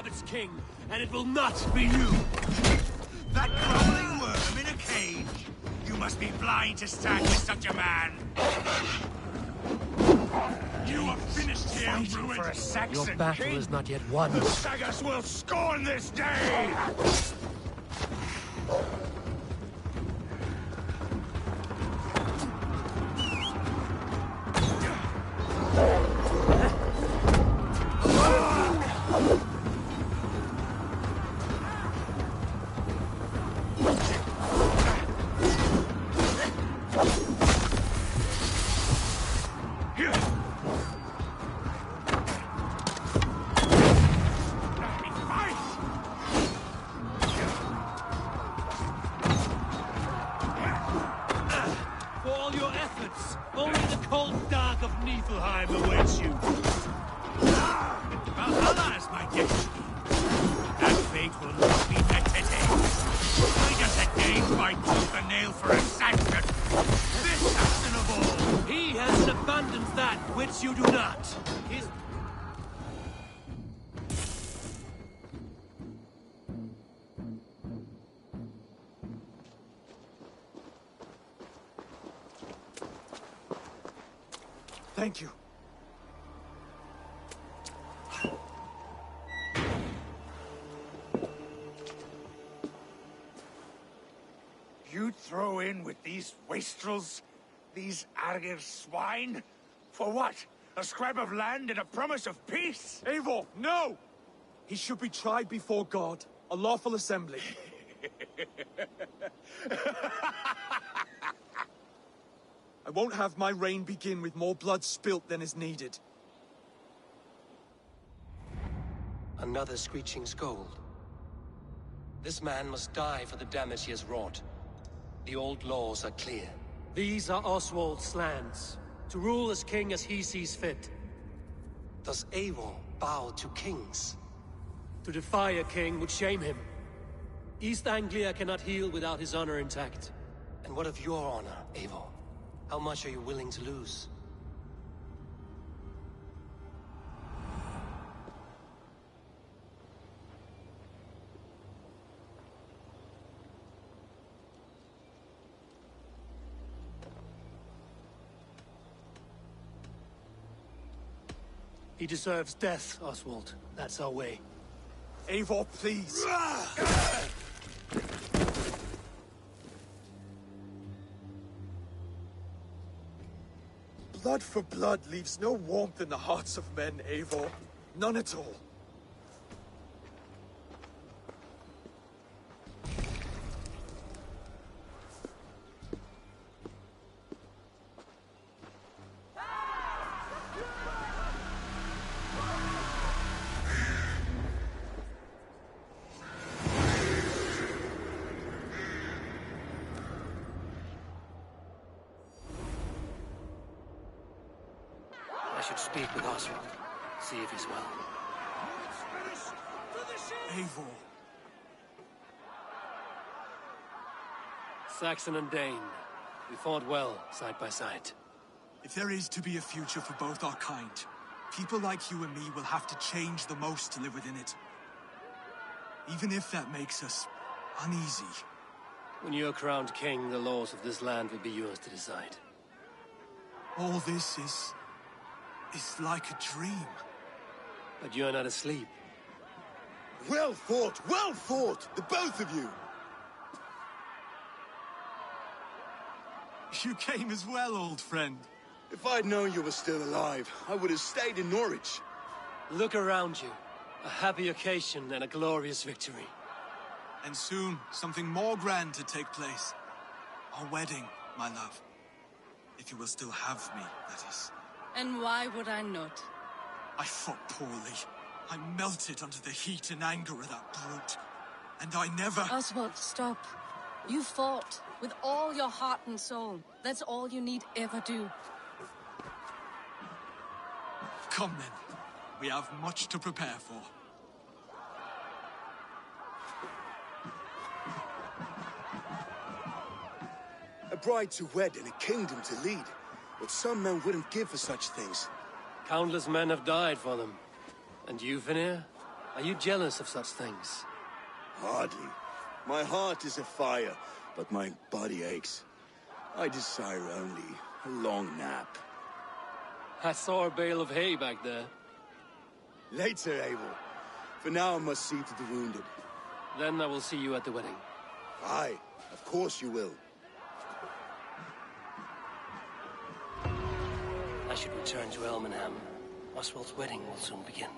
Its king, and it will not be you. That crawling worm in a cage. You must be blind to stand with such a man. You are finished here, ruined for a Saxon Your battle king. is not yet won. The Sagas will scorn this day. Valhalla is my destiny. That fate will not be met today. I just had Danes by tooth and nail for a Saxon. This Saxon of all. He has in abundance that which you do not. His... Thank you. You throw in with these wastrels? These arger swine? For what? A scrap of land and a promise of peace? Eivor, no! He should be tried before God, a lawful assembly. I won't have my reign begin with more blood spilt than is needed. Another screeching scold. This man must die for the damage he has wrought. The old laws are clear. These are Oswald's lands, to rule as king as he sees fit. Does Eivor bow to kings? To defy a king would shame him. East Anglia cannot heal without his honor intact. And what of your honor, Eivor? How much are you willing to lose? He deserves death, Oswald. That's our way. Eivor, please. Blood for blood leaves no warmth in the hearts of men, Eivor. None at all. I should speak with Oswald. See if he's well. Eivor. Saxon and Dane. We fought well, side by side. If there is to be a future for both our kind, people like you and me will have to change the most to live within it. Even if that makes us uneasy. When you're crowned king, the laws of this land will be yours to decide. All this is like a dream. But you're not asleep. Well fought, the both of you! You came as well, old friend. If I'd known you were still alive, I would have stayed in Norwich. Look around you. A happy occasion and a glorious victory. And soon, something more grand to take place. Our wedding, my love. If you will still have me, that is. And why would I not? I fought poorly. I melted under the heat and anger of that brute. And I never... Oswald, stop. You fought with all your heart and soul. That's all you need ever do. Come then. We have much to prepare for. A bride to wed and a kingdom to lead. What some men wouldn't give for such things. Countless men have died for them. And you, Vanir? Are you jealous of such things? Hardly. My heart is afire, but my body aches. I desire only a long nap. I saw a bale of hay back there. Later, Eivor. For now, I must see to the wounded. Then I will see you at the wedding. Aye, of course you will. I should return to Elmenham. Oswald's wedding will soon begin.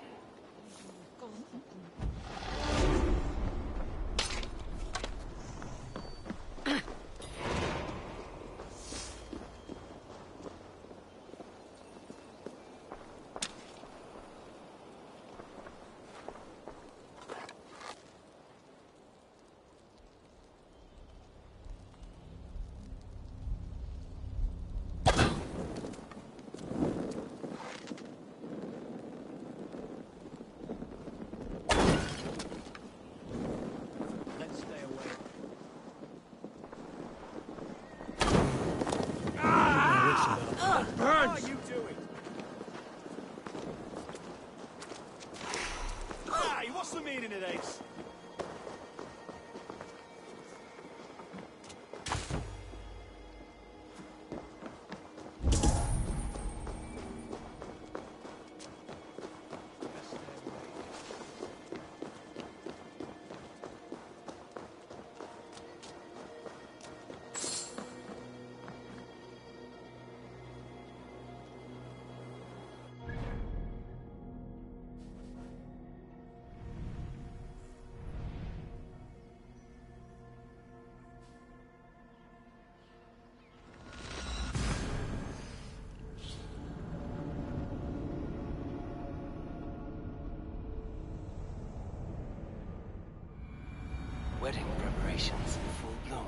Wedding preparations in full bloom.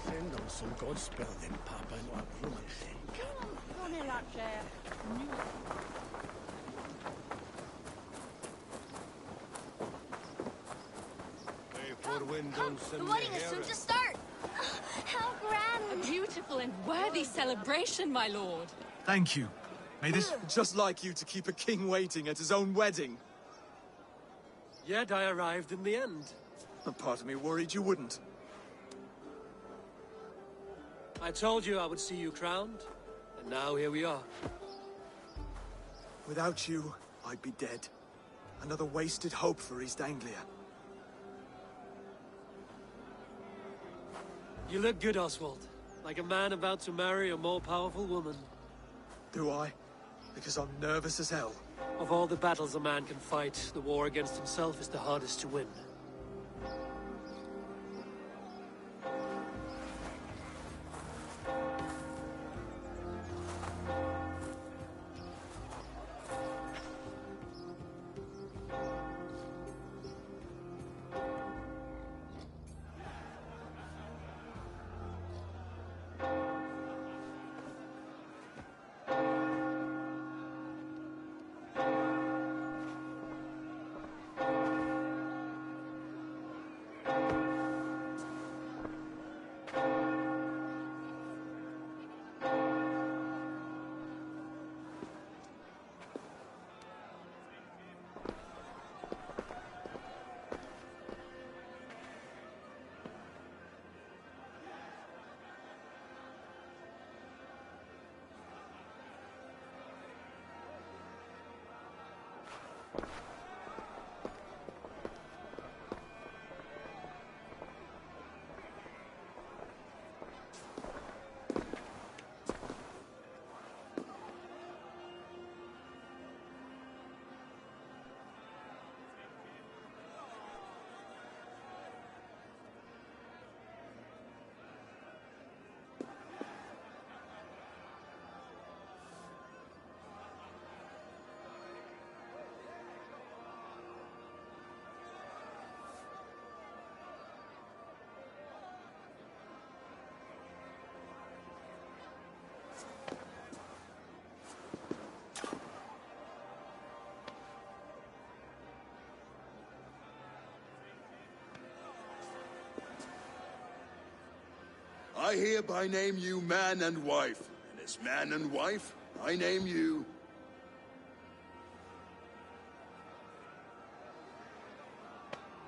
Send on some Godspell then, Papa, and I'll run think. Come here, that chair. The wedding is soon to start. How grand! A beautiful and worthy celebration, my lord. Thank you. May this... Just like you to keep a king waiting at his own wedding. Yet I arrived in the end. A part of me worried you wouldn't. I told you I would see you crowned, and now here we are. Without you, I'd be dead. Another wasted hope for East Anglia. You look good, Oswald. Like a man about to marry a more powerful woman. Do I? Because I'm nervous as hell. Of all the battles a man can fight, the war against himself is the hardest to win. I hereby name you man and wife, and as man and wife, I name you...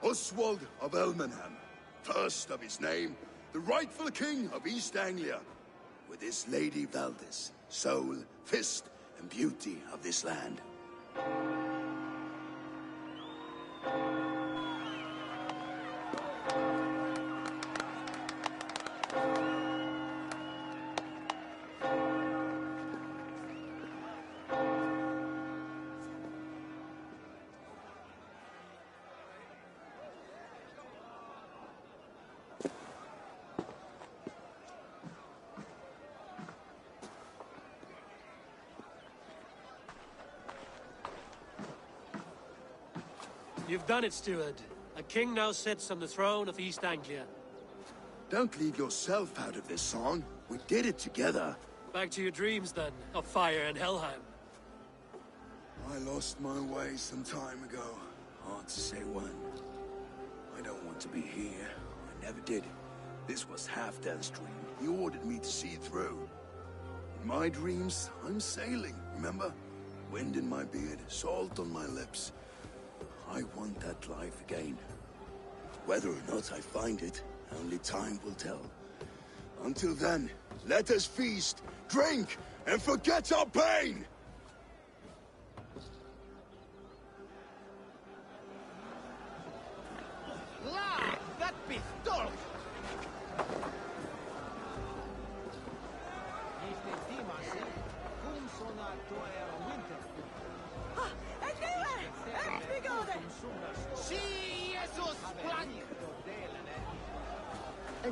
Oswald of Elmenham, first of his name, the rightful king of East Anglia, with his Lady Valdis, soul, fist, and beauty of this land. You've done it, steward. A king now sits on the throne of East Anglia. Don't leave yourself out of this song. We did it together. Back to your dreams, then, of fire and Helheim. I lost my way some time ago. Hard to say when. I don't want to be here. I never did. This was Halfdan's dream. He ordered me to see it through. In my dreams, I'm sailing, remember? Wind in my beard, salt on my lips. I want that life again. Whether or not I find it, only time will tell. Until then, let us feast, drink, and forget our pain! La! That pistol! A day.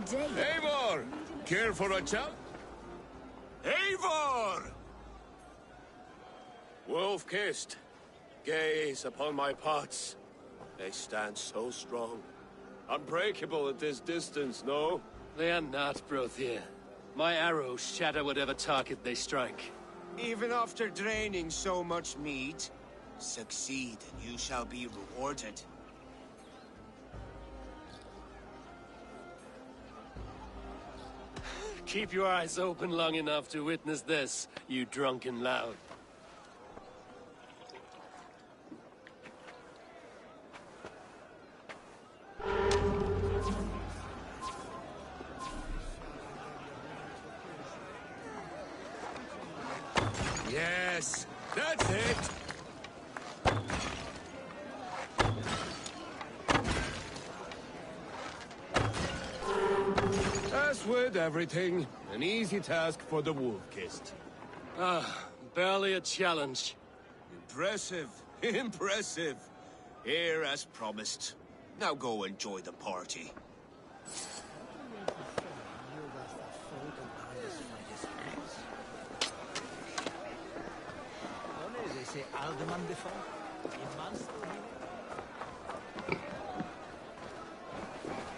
Eivor! Care for a chat? Eivor! Wolf-kissed, gaze upon my parts. They stand so strong. Unbreakable at this distance, no? They are not, Brothier. My arrows shatter whatever target they strike. Even after draining so much meat, succeed and you shall be rewarded. Keep your eyes open long enough to witness this, you drunken lout. Yes, that's it. As with everything, an easy task for the wolf-kissed. Barely a challenge. Impressive. Impressive. Here as promised. Now go enjoy the party.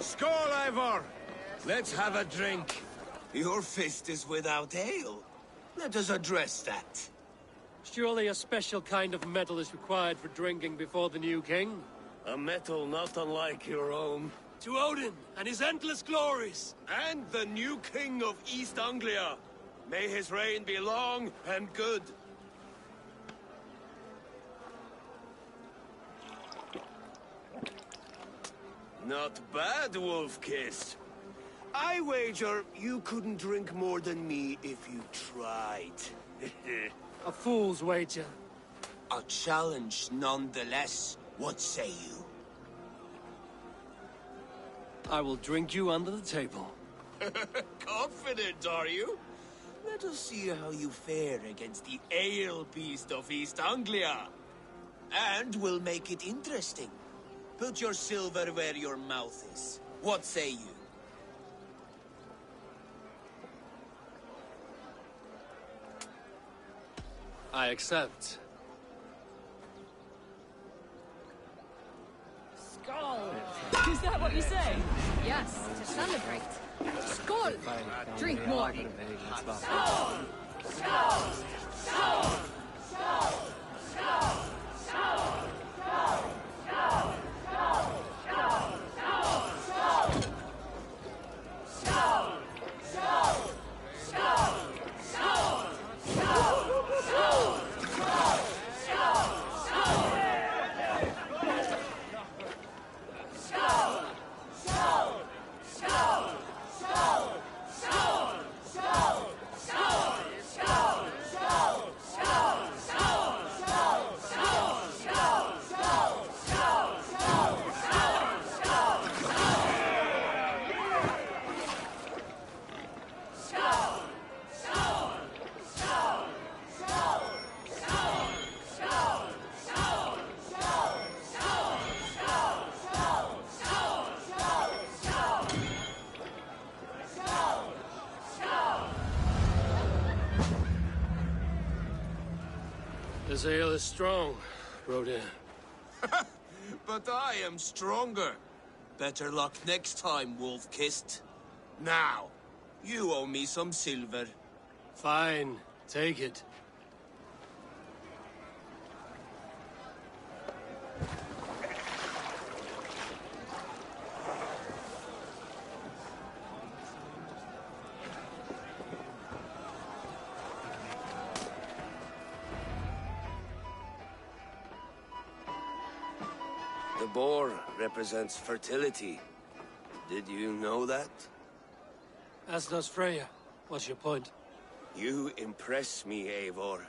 Skål, Eivor! Let's have a drink. Your fist is without ale. Let us address that. Surely a special kind of metal is required for drinking before the new king? A metal not unlike your own. To Odin and his endless glories! And the new king of East Anglia. May his reign be long and good. Not bad, Wolf-Kiss. I wager you couldn't drink more than me if you tried. A fool's wager. A challenge nonetheless. What say you? I will drink you under the table. Confident, are you? Let us see how you fare against the ale beast of East Anglia. And we'll make it interesting. Put your silver where your mouth is. What say you? I accept. Skål! Is that what you say? Yes, to celebrate. Skål! Drink more. Skål! Skål! Skål! Skål! Skål! This ale is strong, Brodir. But I am stronger. Better luck next time, Wolf-Kissed. Now, you owe me some silver. Fine, take it. The boar represents fertility. Did you know that? As does Freya. What's your point? You impress me, Eivor.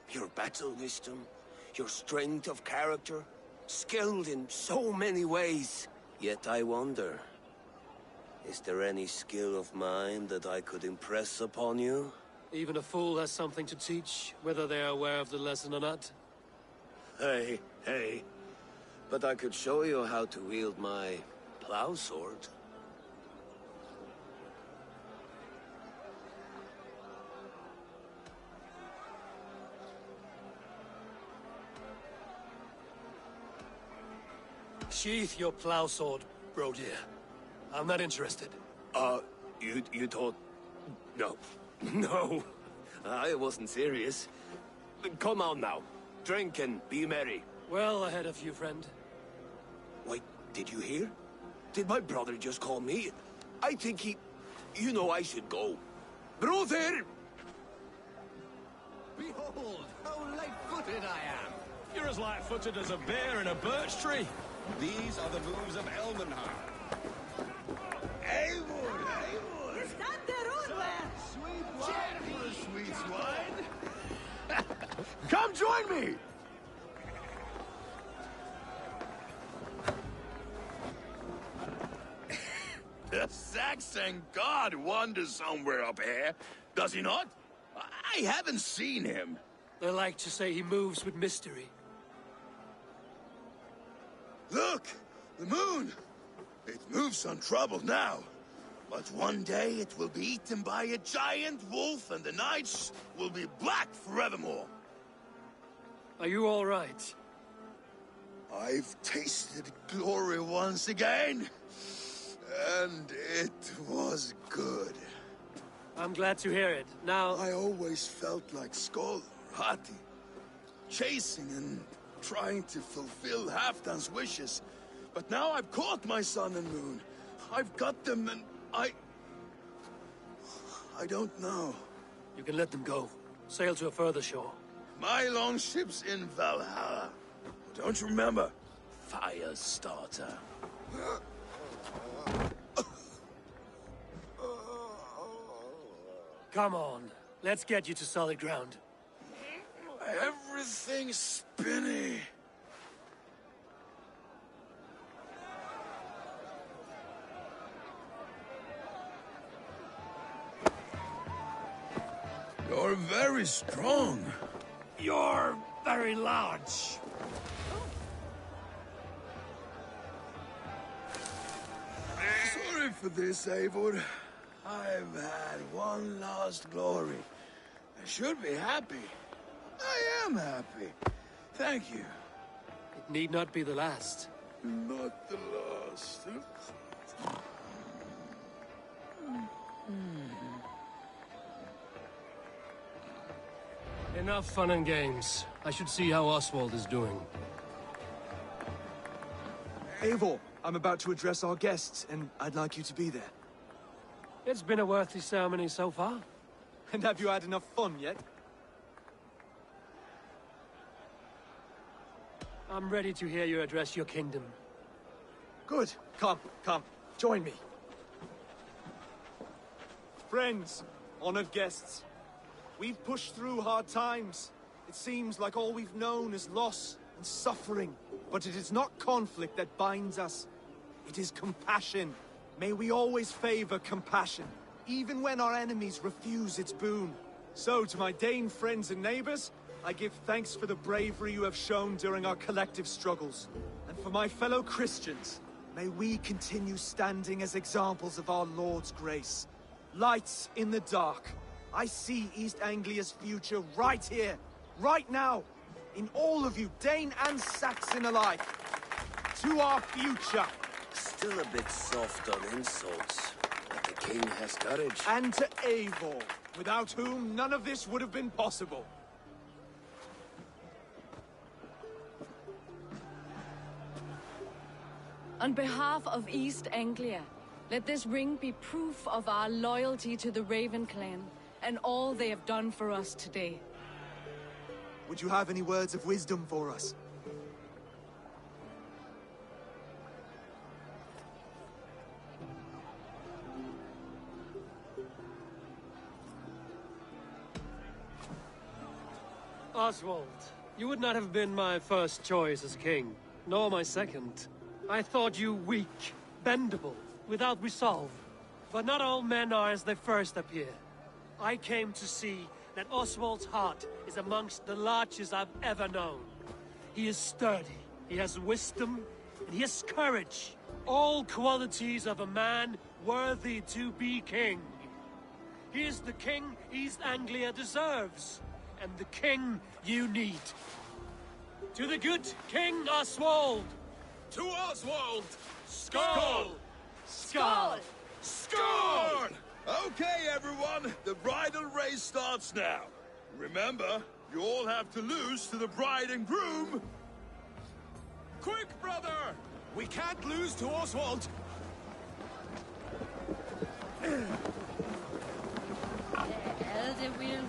Your battle wisdom, your strength of character, skilled in so many ways. Yet I wonder, is there any skill of mine that I could impress upon you? Even a fool has something to teach, whether they are aware of the lesson or not. Hey. But I could show you how to wield my plow sword. Sheath your plow sword, Brodir. I'm not interested. You thought... No. No. I wasn't serious. Come on now. Drink and be merry. Well ahead of you, friend. Wait, did you hear? Did my brother just call me? I think he... You know I should go. Brother! Behold, how light-footed I am. You're as light-footed as a bear in a birch tree. These are the moves of Elmenhar. Eivor! Is that the road? Sweet wine for a sweet swine. Come join me! The Saxon god wanders somewhere up here, does he not? I haven't seen him. They like to say he moves with mystery. Look! The moon! It moves untroubled now. But one day it will be eaten by a giant wolf and the nights will be black forevermore. Are you all right? I've tasted glory once again. And it was good. I'm glad to hear it. Now... I always felt like Skull or Hati. Chasing and trying to fulfill Halfdan's wishes. But now I've caught my sun and moon. I've got them and I don't know. You can let them go. Sail to a further shore. My longship's in Valhalla. Don't you remember? Fire starter. Come on. Let's get you to solid ground. Everything's spinny. You're very strong. You're very large. Sorry for this, Eivor. I've had one last glory. I should be happy. I am happy. Thank you. It need not be the last. Not the last. Enough fun and games. I should see how Oswald is doing. Eivor, I'm about to address our guests, and I'd like you to be there. It's been a worthy ceremony so far. And have you had enough fun yet? I'm ready to hear you address your kingdom. Good. Come. Join me. Friends, honored guests, we've pushed through hard times. It seems like all we've known is loss and suffering. But it is not conflict that binds us. It is compassion. May we always favor compassion, even when our enemies refuse its boon. So, to my Dane friends and neighbors, I give thanks for the bravery you have shown during our collective struggles. And for my fellow Christians, may we continue standing as examples of our Lord's grace. Lights in the dark. I see East Anglia's future right here, right now, in all of you, Dane and Saxon alike. To our future. Still a bit soft on insults, but the king has courage. And to Eivor, without whom none of this would have been possible. On behalf of East Anglia, let this ring be proof of our loyalty to the Raven clan and all they have done for us today. Would you have any words of wisdom for us? Oswald, you would not have been my first choice as king, nor my second. I thought you weak, bendable, without resolve. But not all men are as they first appear. I came to see that Oswald's heart is amongst the largest I've ever known. He is sturdy, he has wisdom, and he has courage. All qualities of a man worthy to be king. He is the king East Anglia deserves, and the king you need. To the good King Oswald! To Oswald! Skull! Skull! Skull! Okay, everyone, the bridal race starts now. Remember, you all have to lose to the bride and groom. Quick, brother! We can't lose to Oswald! They will.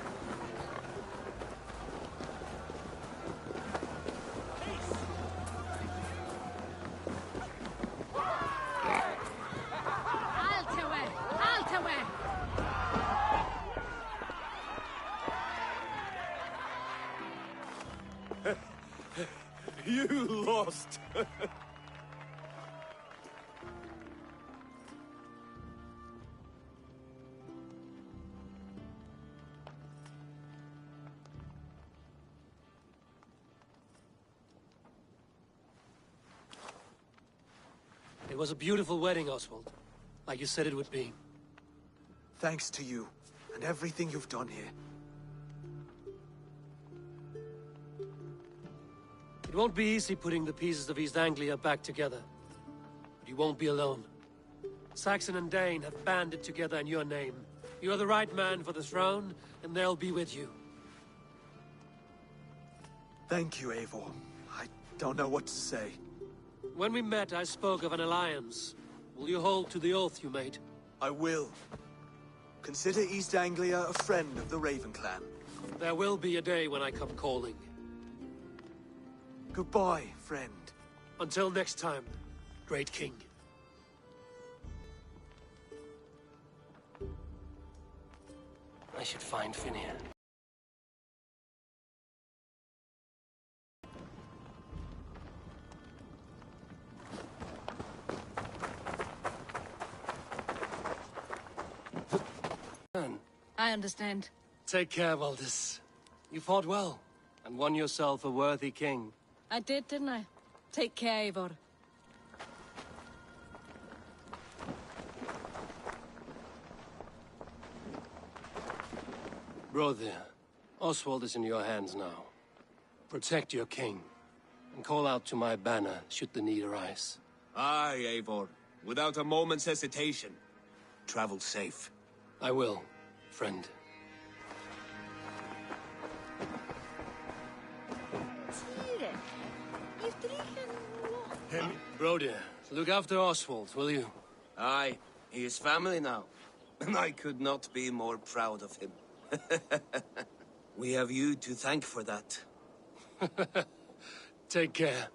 You lost! It was a beautiful wedding, Oswald. Like you said it would be. Thanks to you, and everything you've done here. It won't be easy putting the pieces of East Anglia back together. But you won't be alone. Saxon and Dane have banded together in your name. You're the right man for the throne, and they'll be with you. Thank you, Eivor. I don't know what to say. When we met, I spoke of an alliance. Will you hold to the oath you made? I will. Consider East Anglia a friend of the Raven clan. There will be a day when I come calling. Goodbye, friend. Until next time, great king. I should find Finnear. I understand. Take care, Valdis. You fought well, and won yourself a worthy king. I did, didn't I? Take care, Eivor. Brother, Oswald is in your hands now. Protect your king, and call out to my banner should the need arise. Aye, Eivor. Without a moment's hesitation. Travel safe. I will, friend. Broder, look after Oswald, will you? Aye, he is family now. And I could not be more proud of him. We have you to thank for that. Take care.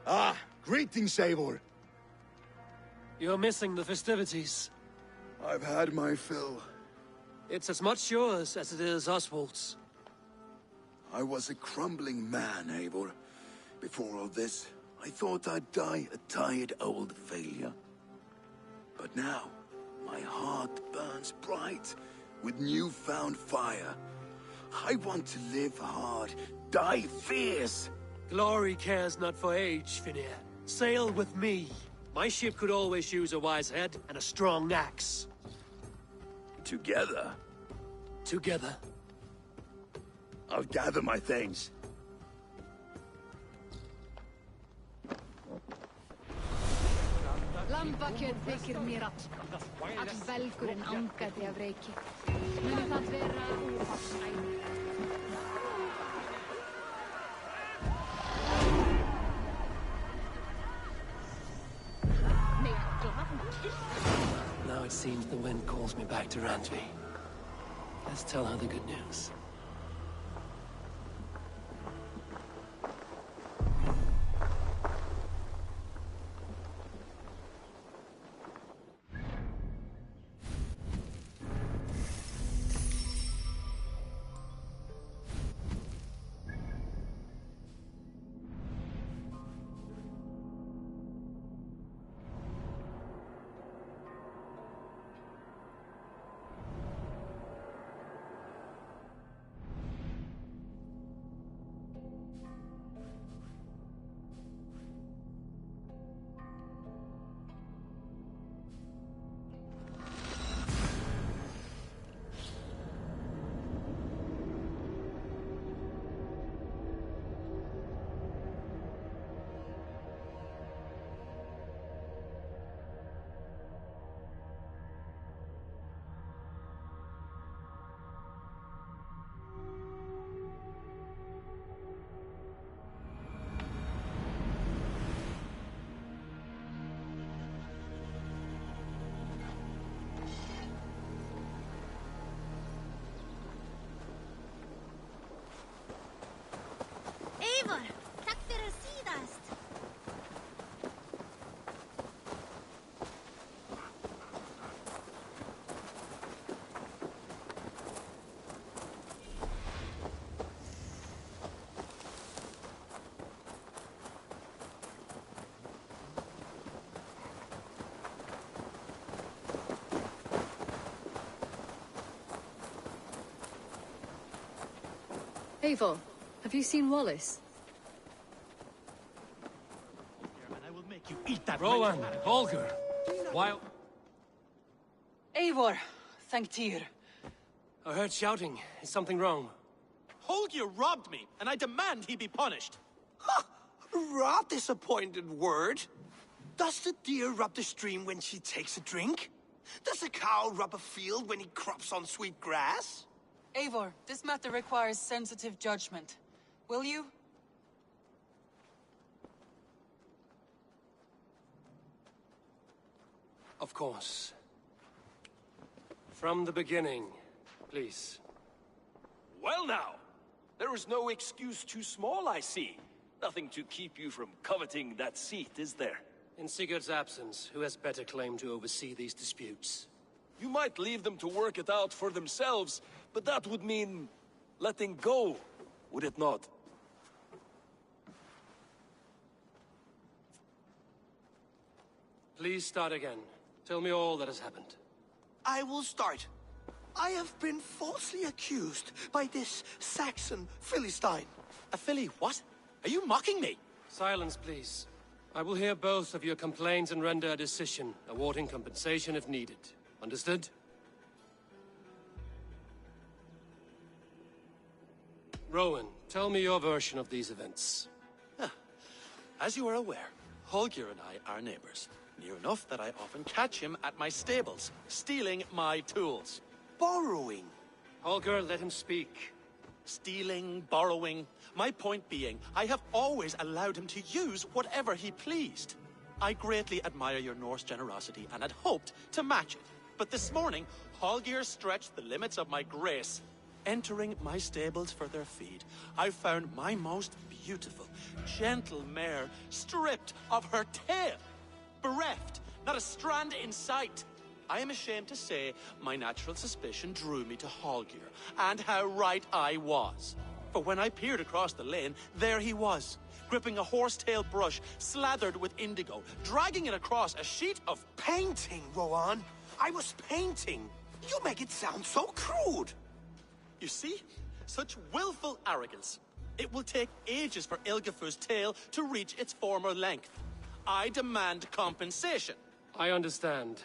Ah, greetings, Eivor. You're missing the festivities. I've had my fill. It's as much yours as it is Oswald's. I was a crumbling man, Eivor. Before all this, I thought I'd die a tired old failure. But now, my heart burns bright with newfound fire. I want to live hard, die fierce. Glory cares not for age, Finnear. Sail with me. My ship could always use a wise head and a strong axe. Together? Together. I'll gather my things. Lambakjöt þykir mér all velgurinn angaði af reiki. Muni það vera úrfarsæði. Now it seems the wind calls me back to Randvi. Let's tell her the good news. Eivor, have you seen Wallace? I will make you eat that. Rowan, Holger, while... Eivor, thank Tyr. I heard shouting. Is something wrong? Holger robbed me, and I demand he be punished. Raw disappointed word. Does the deer rub the stream when she takes a drink? Does a cow rub a field when he crops on sweet grass? Eivor, this matter requires sensitive judgment. Will you? Of course. From the beginning, please. Well now, there is no excuse too small, I see. Nothing to keep you from coveting that seat, is there? In Sigurd's absence, who has better claim to oversee these disputes? You might leave them to work it out for themselves, but that would mean letting go, would it not? Please start again. Tell me all that has happened. I will start. I have been falsely accused by this Saxon Philistine. A Philly what? Are you mocking me? Silence, please. I will hear both of your complaints and render a decision, awarding compensation if needed. Understood? Rowan, tell me your version of these events. As you are aware, Holger and I are neighbors. Near enough that I often catch him at my stables, stealing my tools. Borrowing. Holger, let him speak. Stealing, borrowing. My point being, I have always allowed him to use whatever he pleased. I greatly admire your Norse generosity and had hoped to match it. But this morning, Holger stretched the limits of my grace. Entering my stables for their feed, I found my most beautiful, gentle mare stripped of her tail. Bereft, not a strand in sight. I am ashamed to say my natural suspicion drew me to Holger, and how right I was. For when I peered across the lane, there he was, gripping a horsetail brush slathered with indigo, dragging it across a sheet of painting, Rowan. I was painting. You make it sound so crude. You see? Such willful arrogance. It will take ages for Ilgafur's tail to reach its former length. I demand compensation. I understand.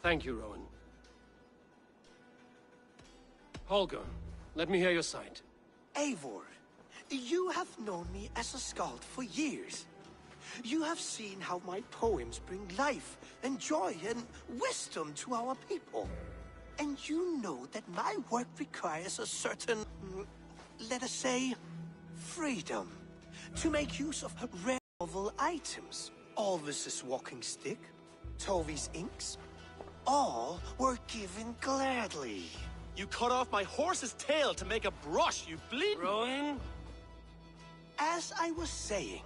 Thank you, Rowan. Holger, let me hear your side. Eivor, you have known me as a skald for years. You have seen how my poems bring life and joy and wisdom to our people. And you know that my work requires a certain, let us say, freedom. To make use of rare novel items. Alvis's walking stick, Tovi's inks, all were given gladly. You cut off my horse's tail to make a brush, you bleed. Rowan? As I was saying,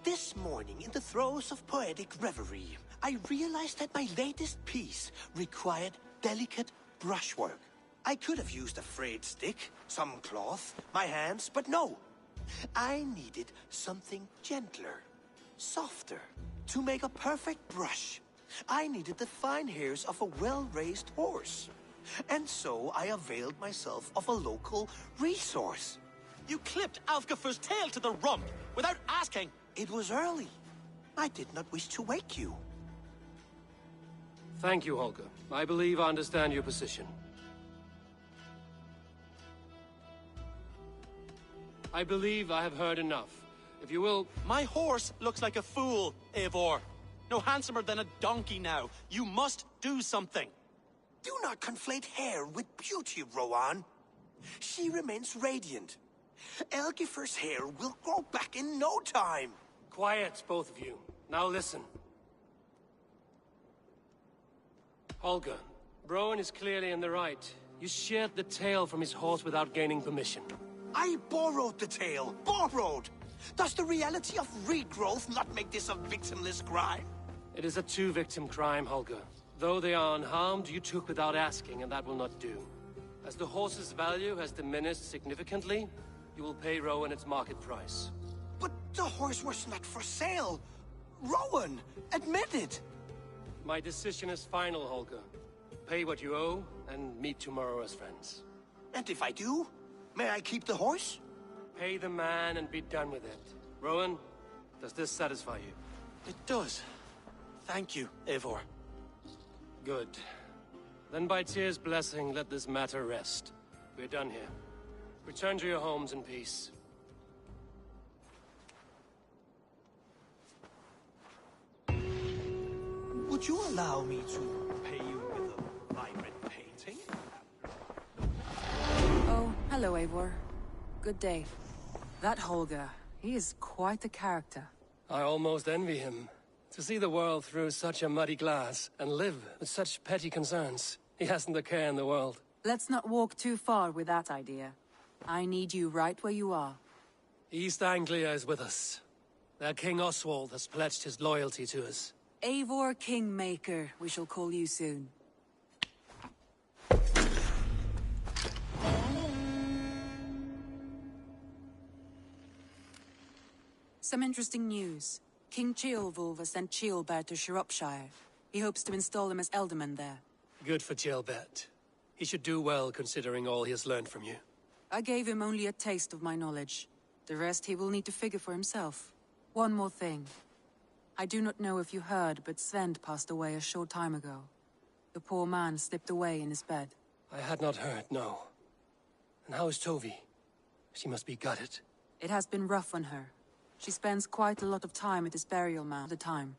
this morning in the throes of poetic reverie, I realized that my latest piece required delicate brushwork. I could have used a frayed stick, some cloth, my hands, but no. I needed something gentler, softer. To make a perfect brush, I needed the fine hairs of a well-raised horse. And so I availed myself of a local resource. You clipped Alfgafur's tail to the rump without asking. It was early. I did not wish to wake you. Thank you, Holger. I believe I understand your position. I believe I have heard enough. If you will... My horse looks like a fool, Eivor. No handsomer than a donkey now. You must do something. Do not conflate hair with beauty, Rowan. She remains radiant. Elgifur's hair will grow back in no time. Quiet, both of you. Now listen. Holger, Rowan is clearly in the right. You sheared the tail from his horse without gaining permission. I borrowed the tail. Borrowed! Does the reality of regrowth not make this a victimless crime? It is a two-victim crime, Holger. Though they are unharmed, you took without asking, and that will not do. As the horse's value has diminished significantly, you will pay Rowan its market price. But the horse was not for sale. Rowan, admit it. My decision is final, Holger. Pay what you owe, and meet tomorrow as friends. And if I do, may I keep the horse? Pay the man and be done with it. Rowan, does this satisfy you? It does. Thank you, Eivor. Good. Then by Tyr's blessing, let this matter rest. We're done here. Return to your homes in peace. Would you allow me to pay you with a vibrant painting? Oh, hello, Eivor. Good day. That Holger, he is quite the character. I almost envy him. To see the world through such a muddy glass, and live with such petty concerns. He hasn't a care in the world. Let's not walk too far with that idea. I need you right where you are. East Anglia is with us. Their King Oswald has pledged his loyalty to us. Eivor Kingmaker, we shall call you soon. Some interesting news. King Ceolwulf has sent Ceolbert to Shropshire. He hopes to install him as Elderman there. Good for Ceolbert. He should do well considering all he has learned from you. I gave him only a taste of my knowledge. The rest he will need to figure for himself. One more thing. I do not know if you heard, but Sven passed away a short time ago. The poor man slipped away in his bed. I had not heard, no. And how is Tovi? She must be gutted. It has been rough on her. She spends quite a lot of time at his burial mound at the time.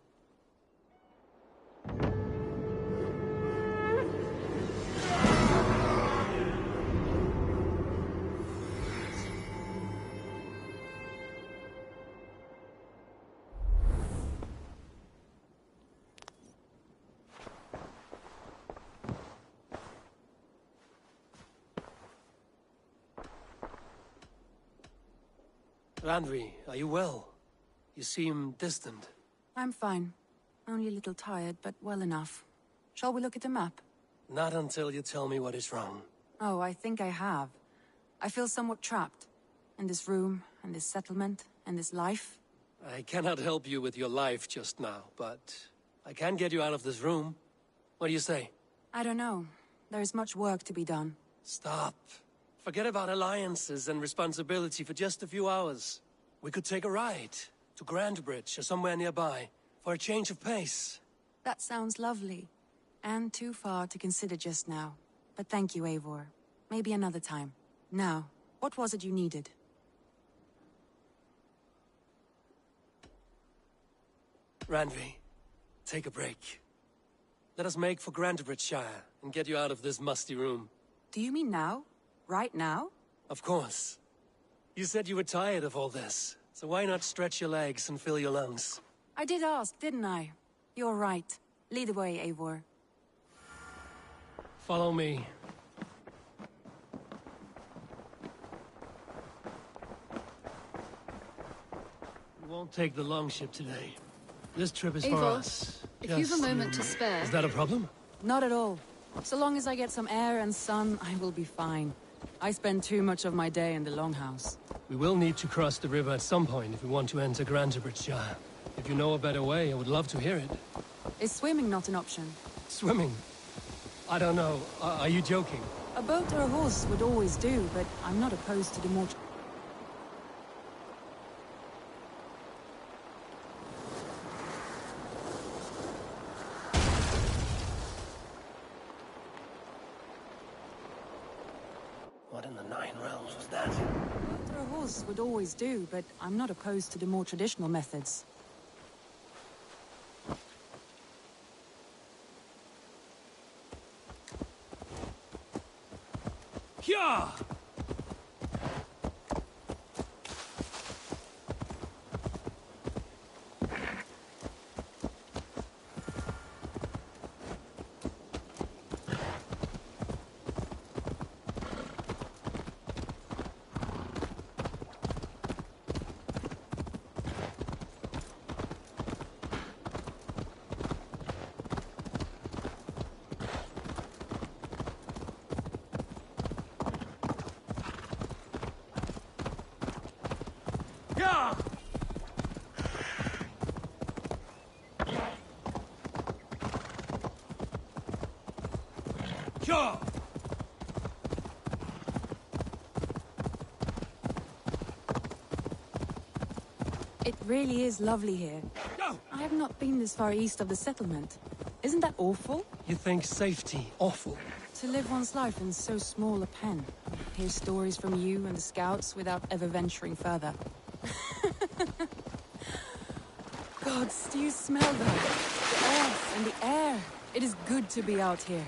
Randvi, are you well? You seem distant. I'm fine. Only a little tired, but well enough. Shall we look at the map? Not until you tell me what is wrong. Oh, I think I have. I feel somewhat trapped. In this room, and this settlement, and this life. I cannot help you with your life just now, but I can get you out of this room. What do you say? I don't know. There is much work to be done. Stop. Forget about alliances and responsibility for just a few hours. We could take a ride to Grandbridge or somewhere nearby for a change of pace. That sounds lovely. And too far to consider just now. But thank you, Eivor. Maybe another time. Now, what was it you needed? Randvi, take a break. Let us make for Grandbridgeshire and get you out of this musty room. Do you mean now? Right now? Of course. You said you were tired of all this, so why not stretch your legs and fill your lungs? I did ask, didn't I? You're right. Lead the way, Eivor. Follow me. We won't take the longship today. This trip is for Eivor, us. if you've a moment to spare... Is that a problem? Not at all. So long as I get some air and sun, I will be fine. I spend too much of my day in the longhouse. We will need to cross the river at some point if we want to enter Grandbridgeshire. If you know a better way, I would love to hear it. Is swimming not an option? Swimming? I don't know. Are you joking? A boat or a horse would always do, but I'm not opposed to the more... What in the Nine Realms was that? A boat or a horse would always do, but I'm not opposed to the more traditional methods. Yeah! It really is lovely here. I have not been this far east of the settlement. Isn't that awful? You think safety awful? To live one's life in so small a pen. Hear stories from you and the scouts without ever venturing further. Gods, do you smell that? The earth and the air. It is good to be out here.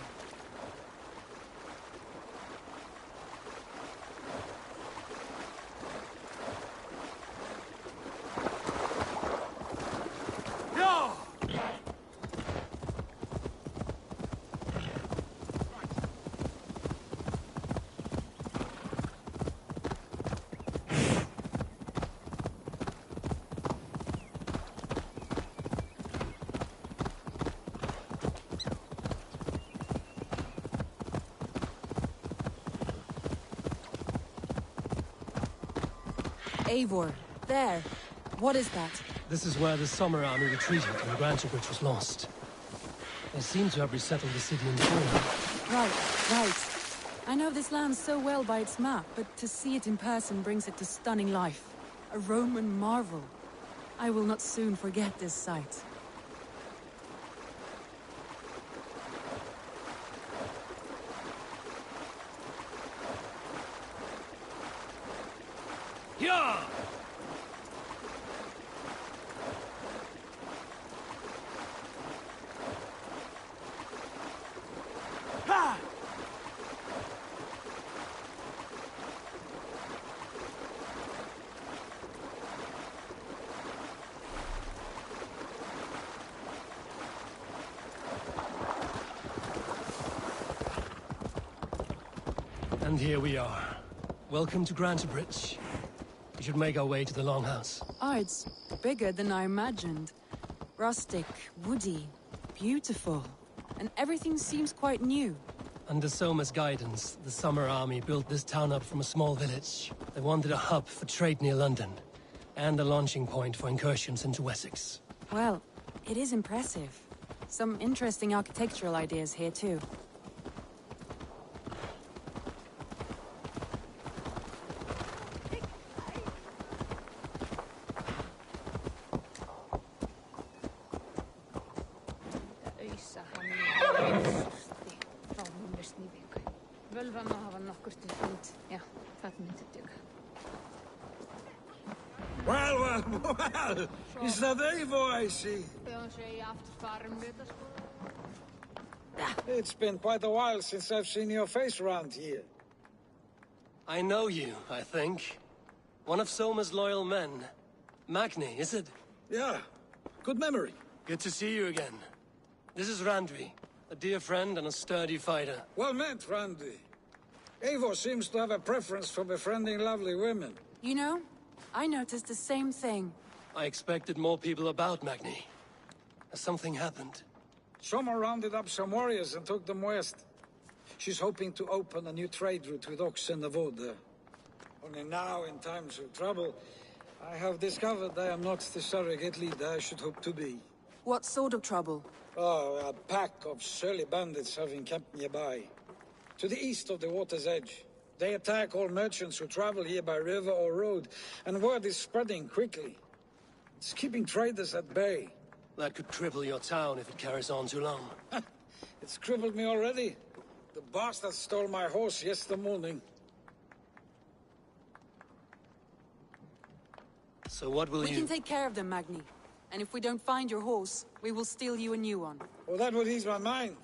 Eivor, there. What is that? This is where the Summer Army retreated when Grantebridge was lost. They seem to have resettled the city in full. Right. I know this land so well by its map, but to see it in person brings it to stunning life. A Roman marvel. I will not soon forget this sight. Yeah! Ha! And here we are. Welcome to Grantebridge. We should make our way to the Longhouse. Ah, it's bigger than I imagined. Rustic, woody, beautiful. And everything seems quite new. Under Soma's guidance, the Summer Army built this town up from a small village. They wanted a hub for trade near London, and a launching point for incursions into Wessex. Well, it is impressive. Some interesting architectural ideas here too. Well, is that Eivor I see? It's been quite a while since I've seen your face around here. I know you, I think. One of Soma's loyal men. Magni, is it? Yeah, good memory. Good to see you again. This is Randvi, a dear friend and a sturdy fighter. Well met, Randvi. Eivor seems to have a preference for befriending lovely women. You know, I noticed the same thing. I expected more people about Magni. Has something happened? Soma rounded up some warriors and took them west. She's hoping to open a new trade route with Ox and the Wood. Only now, in times of trouble, I have discovered I am not the surrogate leader I should hope to be. What sort of trouble? Oh, a pack of surly bandits have encamped nearby. To the east of the water's edge. They attack all merchants who travel here by river or road, and word is spreading quickly. It's keeping traders at bay. That could cripple your town if it carries on too long. It's crippled me already. The bastard stole my horse yesterday morning. So what will We can take care of them, Magni. And if we don't find your horse, we will steal you a new one. Well, that would ease my mind.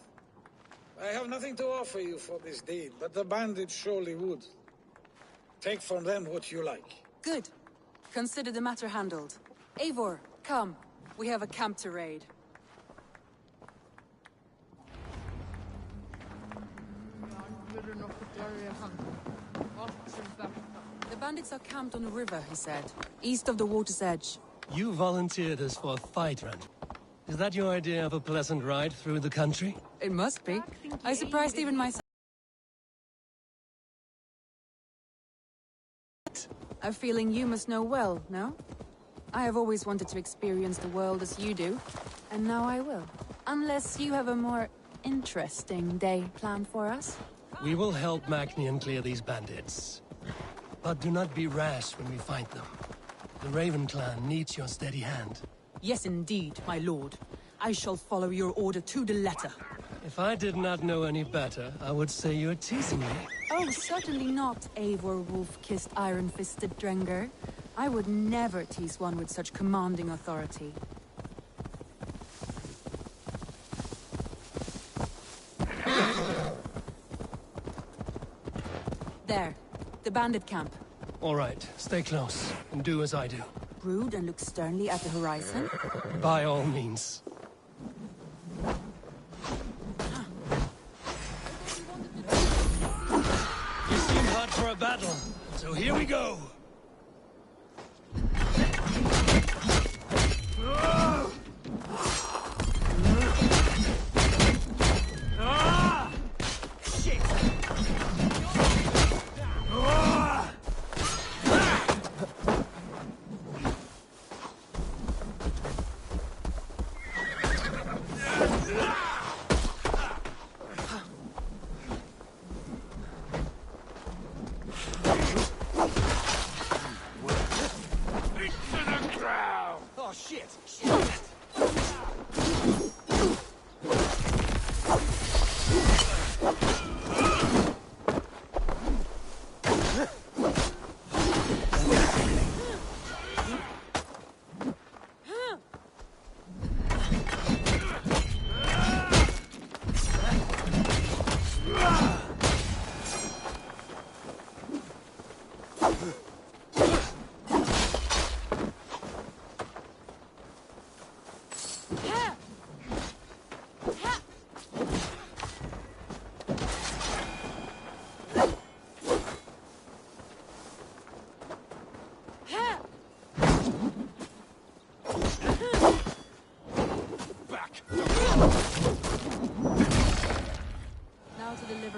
I have nothing to offer you for this deed, but the bandits surely would. Take from them what you like. Good. Consider the matter handled. Eivor, come. We have a camp to raid. The bandits are camped on a river, he said. East of the water's edge. You volunteered us for a fight, Rand. Is that your idea of a pleasant ride through the country? It must be. I surprised even myself. A feeling you must know well, no? I have always wanted to experience the world as you do, and now I will. Unless you have a more interesting day planned for us. We will help Magni clear these bandits. But do not be rash when we find them. The Raven clan needs your steady hand. Yes, indeed, my lord. I shall follow your order to the letter. If I did not know any better, I would say you're teasing me. Oh, certainly not, Eivor wolf-kissed iron-fisted Drenger. I would never tease one with such commanding authority. There, the bandit camp. All right, stay close, and do as I do. Brood and look sternly at the horizon? By all means. You seem hot for a battle, so here we go!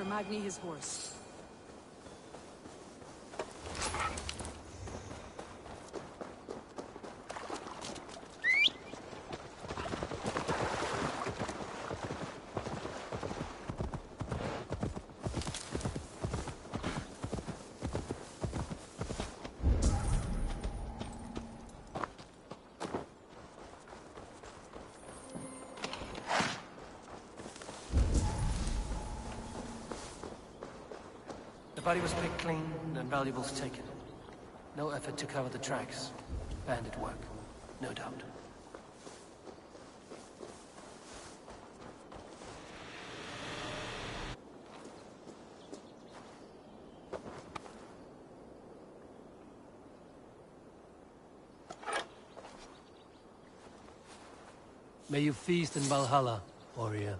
Magni his horse. The body was picked clean and valuables taken. No effort to cover the tracks. Bandit work, no doubt. May you feast in Valhalla, warrior.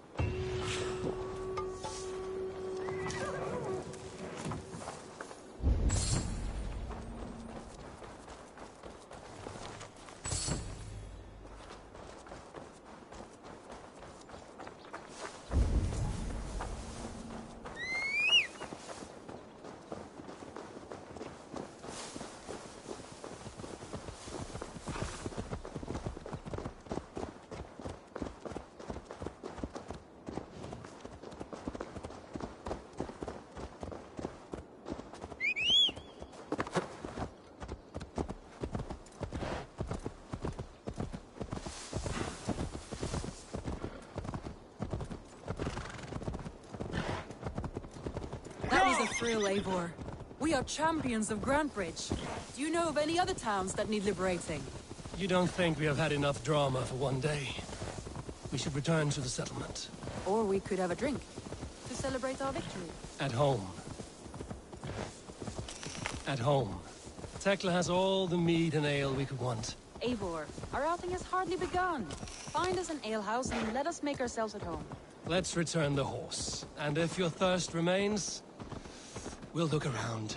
That was a thrill, Eivor. We are champions of Grantbridge. Do you know of any other towns that need liberating? You don't think we have had enough drama for one day? We should return to the settlement. Or we could have a drink to celebrate our victory. At home. At home. Tekla has all the mead and ale we could want. Eivor, our outing has hardly begun. Find us an alehouse and let us make ourselves at home. Let's return the horse. And if your thirst remains, we'll look around.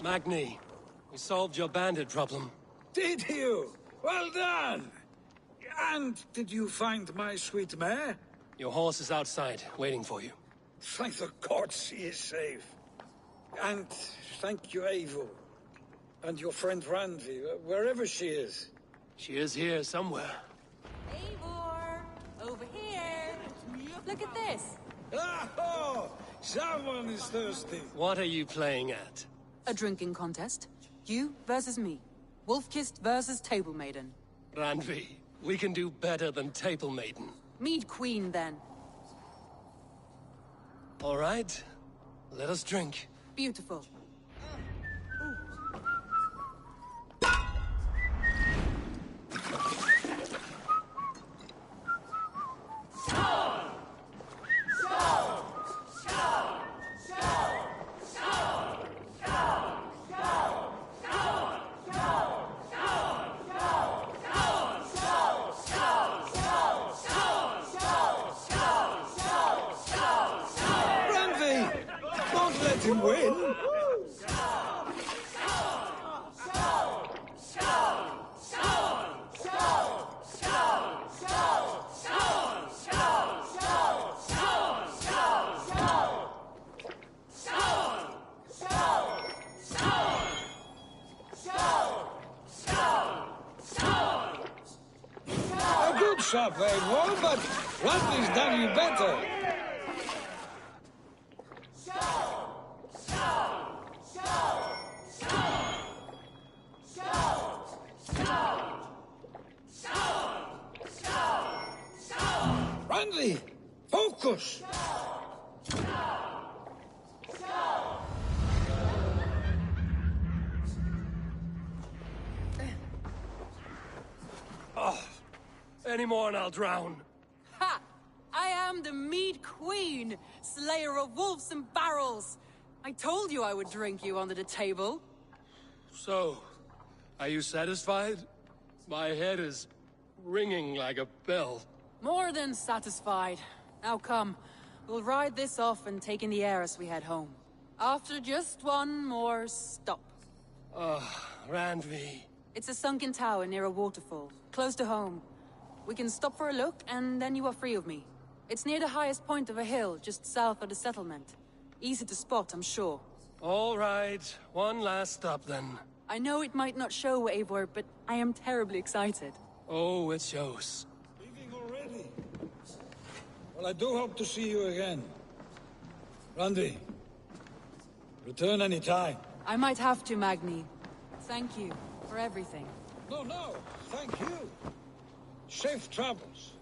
Magni, we solved your bandit problem. Did you? Well done! And did you find my sweet mare? Your horse is outside, waiting for you. Thank the gods she is safe. And thank you, Eivor. And your friend Randvi, wherever she is. She is here somewhere. Eivor! Over here! Look at this! Oh! Someone is thirsty! What are you playing at? A drinking contest. You versus me. Wolf-kissed versus Table Maiden. Randvi, we can do better than Table Maiden. Mead Queen, then. All right. Let us drink. Beautiful. Win? A good shot, Eivor, but Randvi's done you better. Randvi, focus! Oh, any more and I'll drown. Ha! I am the Mead Queen, slayer of wolves and barrels. I told you I would drink you under the table. So, are you satisfied? My head is ringing like a bell. More than satisfied. Now come, we'll ride this off and take in the air as we head home. After just one more stop. Randvi. It's a sunken tower near a waterfall, close to home. We can stop for a look, and then you are free of me. It's near the highest point of a hill, just south of the settlement. Easy to spot, I'm sure. All right, one last stop then. I know it might not show, Eivor, but I am terribly excited. Oh, it shows. Leaving already? Well, I do hope to see you again. Randvi, return any time. I might have to, Magni. Thank you for everything. No, thank you. Safe travels.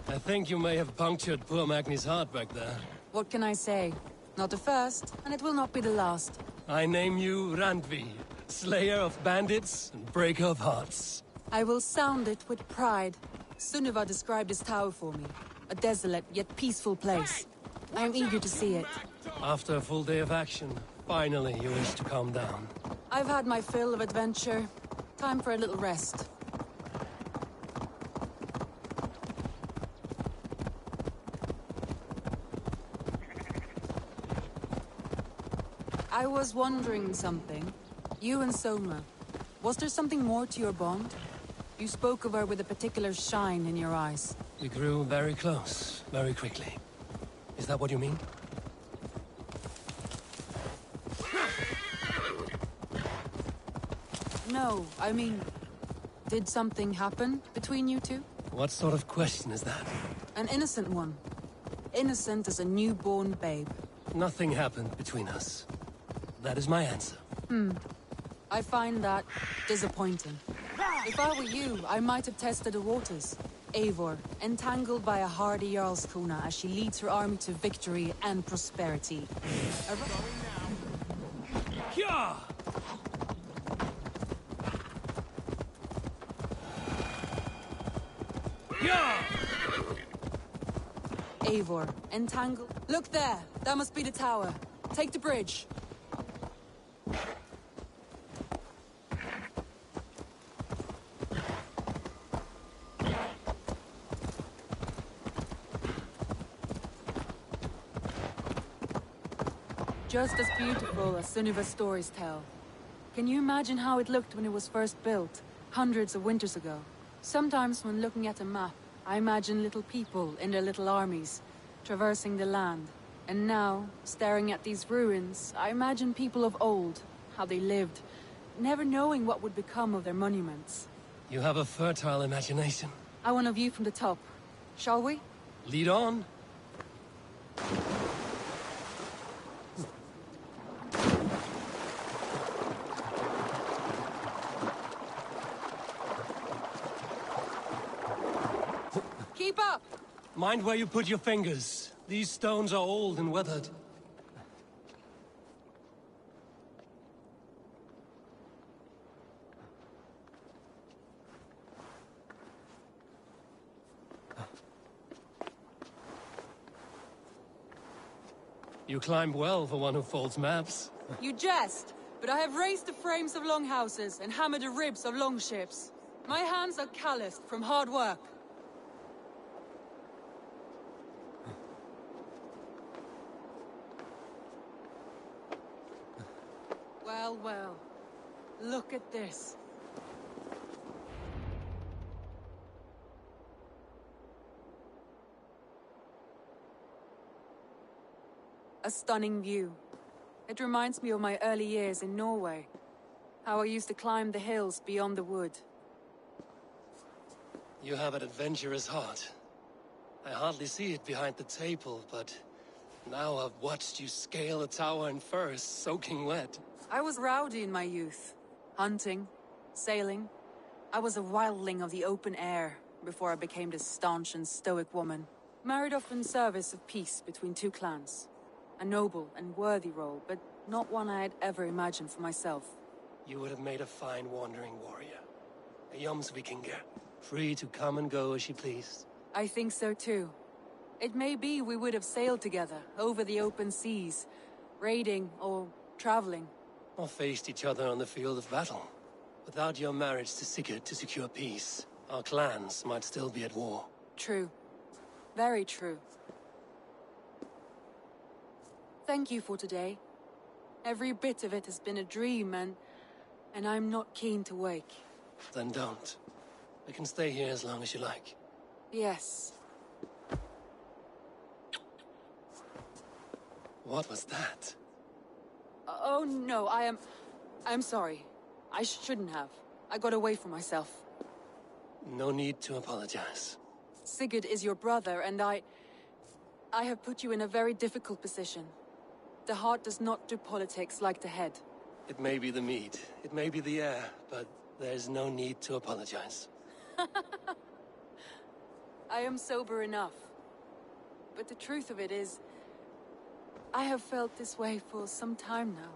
I think you may have punctured poor Magni's heart back there. What can I say? Not the first, and it will not be the last. I name you Randvi, slayer of bandits and breaker of hearts. I will sound it with pride. Sunniva described this tower for me. A desolate yet peaceful place. I am eager to see it. After a full day of action, finally you wish to calm down. I've had my fill of adventure. Time for a little rest. I was wondering something. You and Soma. Was there something more to your bond? You spoke of her with a particular shine in your eyes. We grew very close, very quickly. Is that what you mean? No, I mean... Did something happen between you two? What sort of question is that? An innocent one. Innocent as a newborn babe. Nothing happened between us. That is my answer. I find that disappointing. If I were you, I might have tested the waters. Eivor, entangled by a hardy Jarlskona as she leads her army to victory and prosperity. Yeah! Yeah! Eivor, entangled... Look there! That must be the tower. Take the bridge. just as beautiful as Sunniva's stories tell. Can you imagine how it looked when it was first built, hundreds of winters ago? Sometimes when looking at a map, I imagine little people in their little armies, traversing the land. And now, staring at these ruins, I imagine people of old, how they lived, never knowing what would become of their monuments. You have a fertile imagination. I want a view from the top. Shall we? Lead on. Keep up! Mind where you put your fingers. These stones are old and weathered. You climbed well for one who folds maps. You jest, but I have raised the frames of longhouses and hammered the ribs of longships. My hands are calloused from hard work. Well, well. Look at this. A stunning view. It reminds me of my early years in Norway. How I used to climb the hills beyond the wood. You have an adventurous heart. I hardly see it behind the table, but now I've watched you scale a tower in furs, soaking wet. I was rowdy in my youth. Hunting, sailing. I was a wildling of the open air before I became this staunch and stoic woman. Married off in service of peace between two clans. A noble and worthy role, but not one I had ever imagined for myself. You would have made a fine wandering warrior. A Jomsvikinger, free to come and go as you pleased. I think so too. It may be we would have sailed together, over the open seas, raiding or traveling. Or faced each other on the field of battle. Without your marriage to SAJJAD to secure peace, our clans might still be at war. True. Very true. Thank you for today. Every bit of it has been a dream, and I'm not keen to wake. Then don't. We can stay here as long as you like. Yes. What was that? Oh no, I'm sorry. I shouldn't have. I got away from myself. No need to apologize. Sigurd is your brother, and I have put you in a very difficult position. The heart does not do politics like the head. It may be the meat, it may be the air, but there's no need to apologize. I am sober enough. But the truth of it is, I have felt this way for some time now.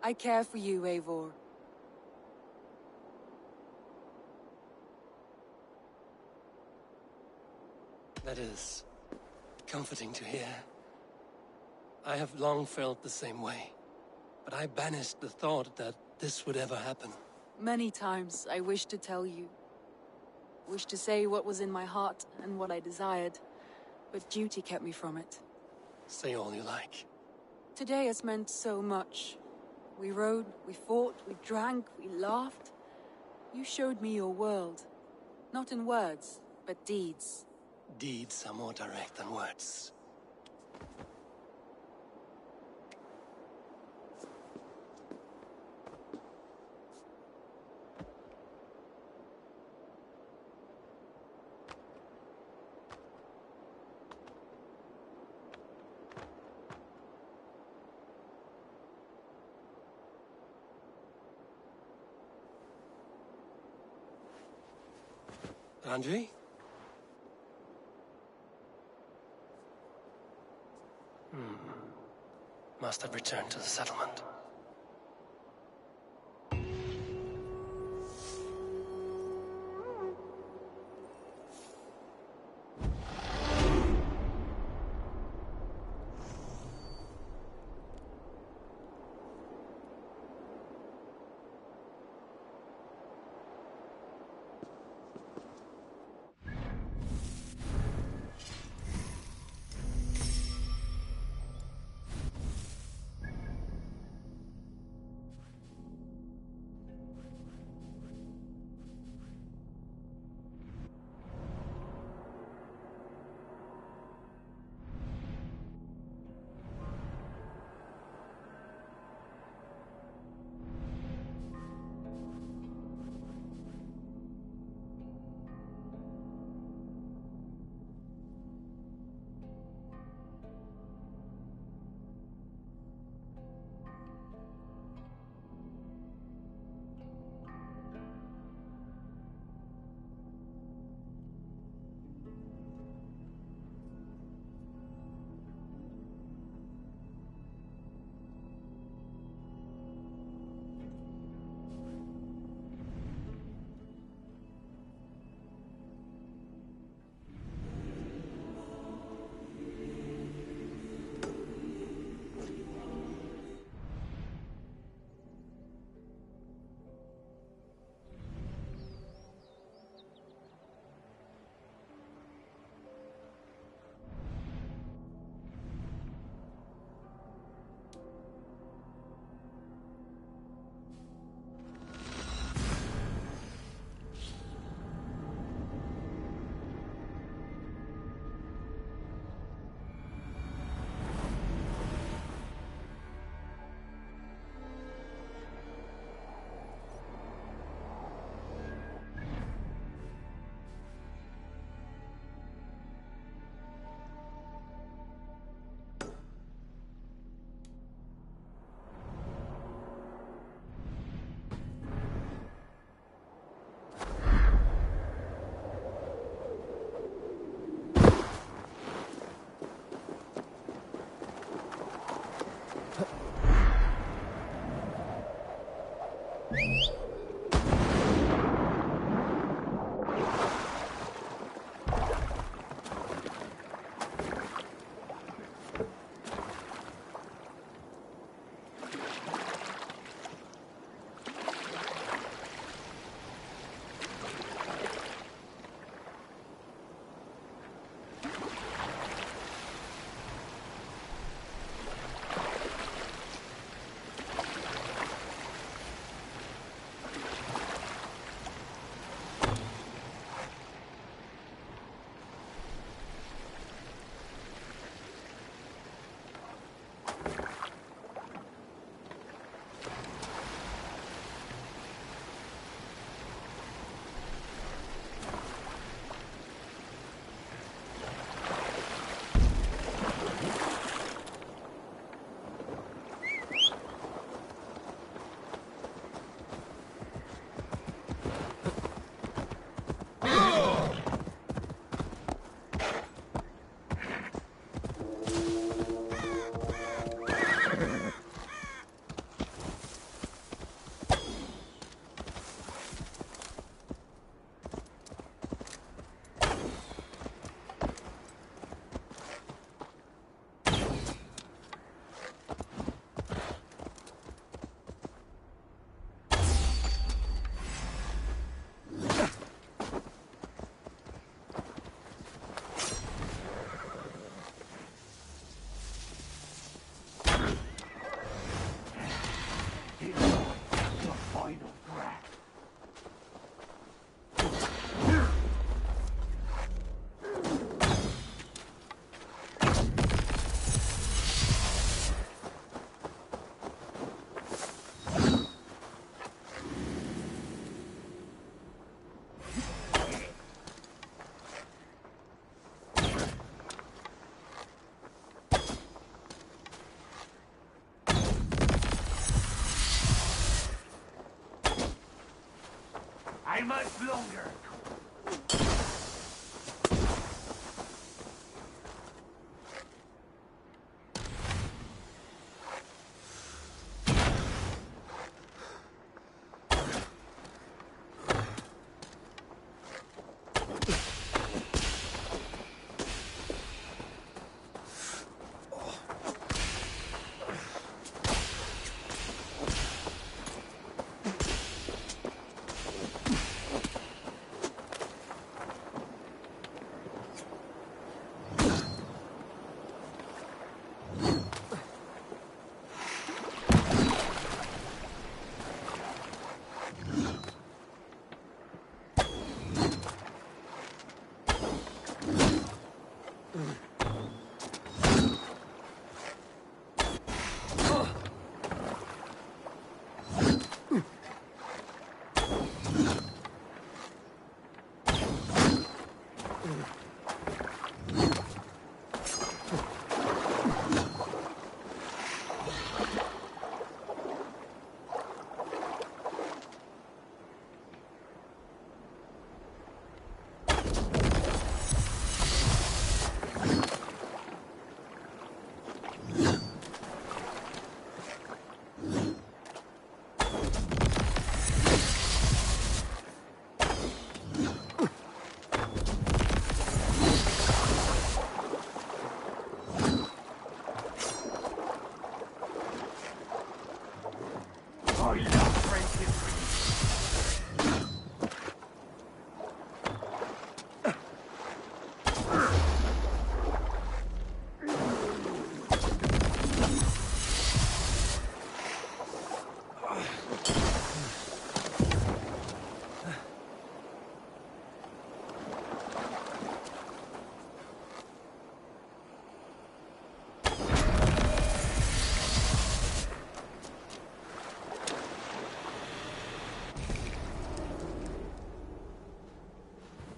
I care for you, Eivor. That is comforting to hear. I have long felt the same way, but I banished the thought that this would ever happen. Many times I wished to tell you. Wished to say what was in my heart and what I desired, but duty kept me from it. Say all you like. Today has meant so much. We rode, we fought, we drank, we laughed. You showed me your world. Not in words, but deeds. Deeds are more direct than words. Andrei? Must have returned to the settlement. much longer.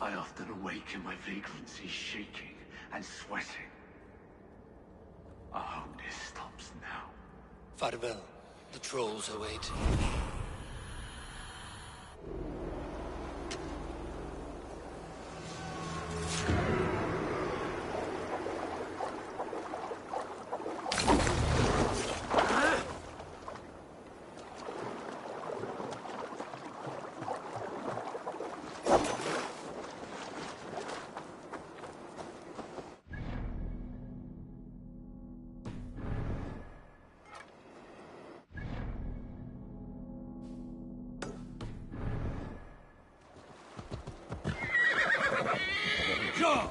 I often awaken my vagrancy shaking and sweating. I hope this stops now. Farewell. The trolls await. Go!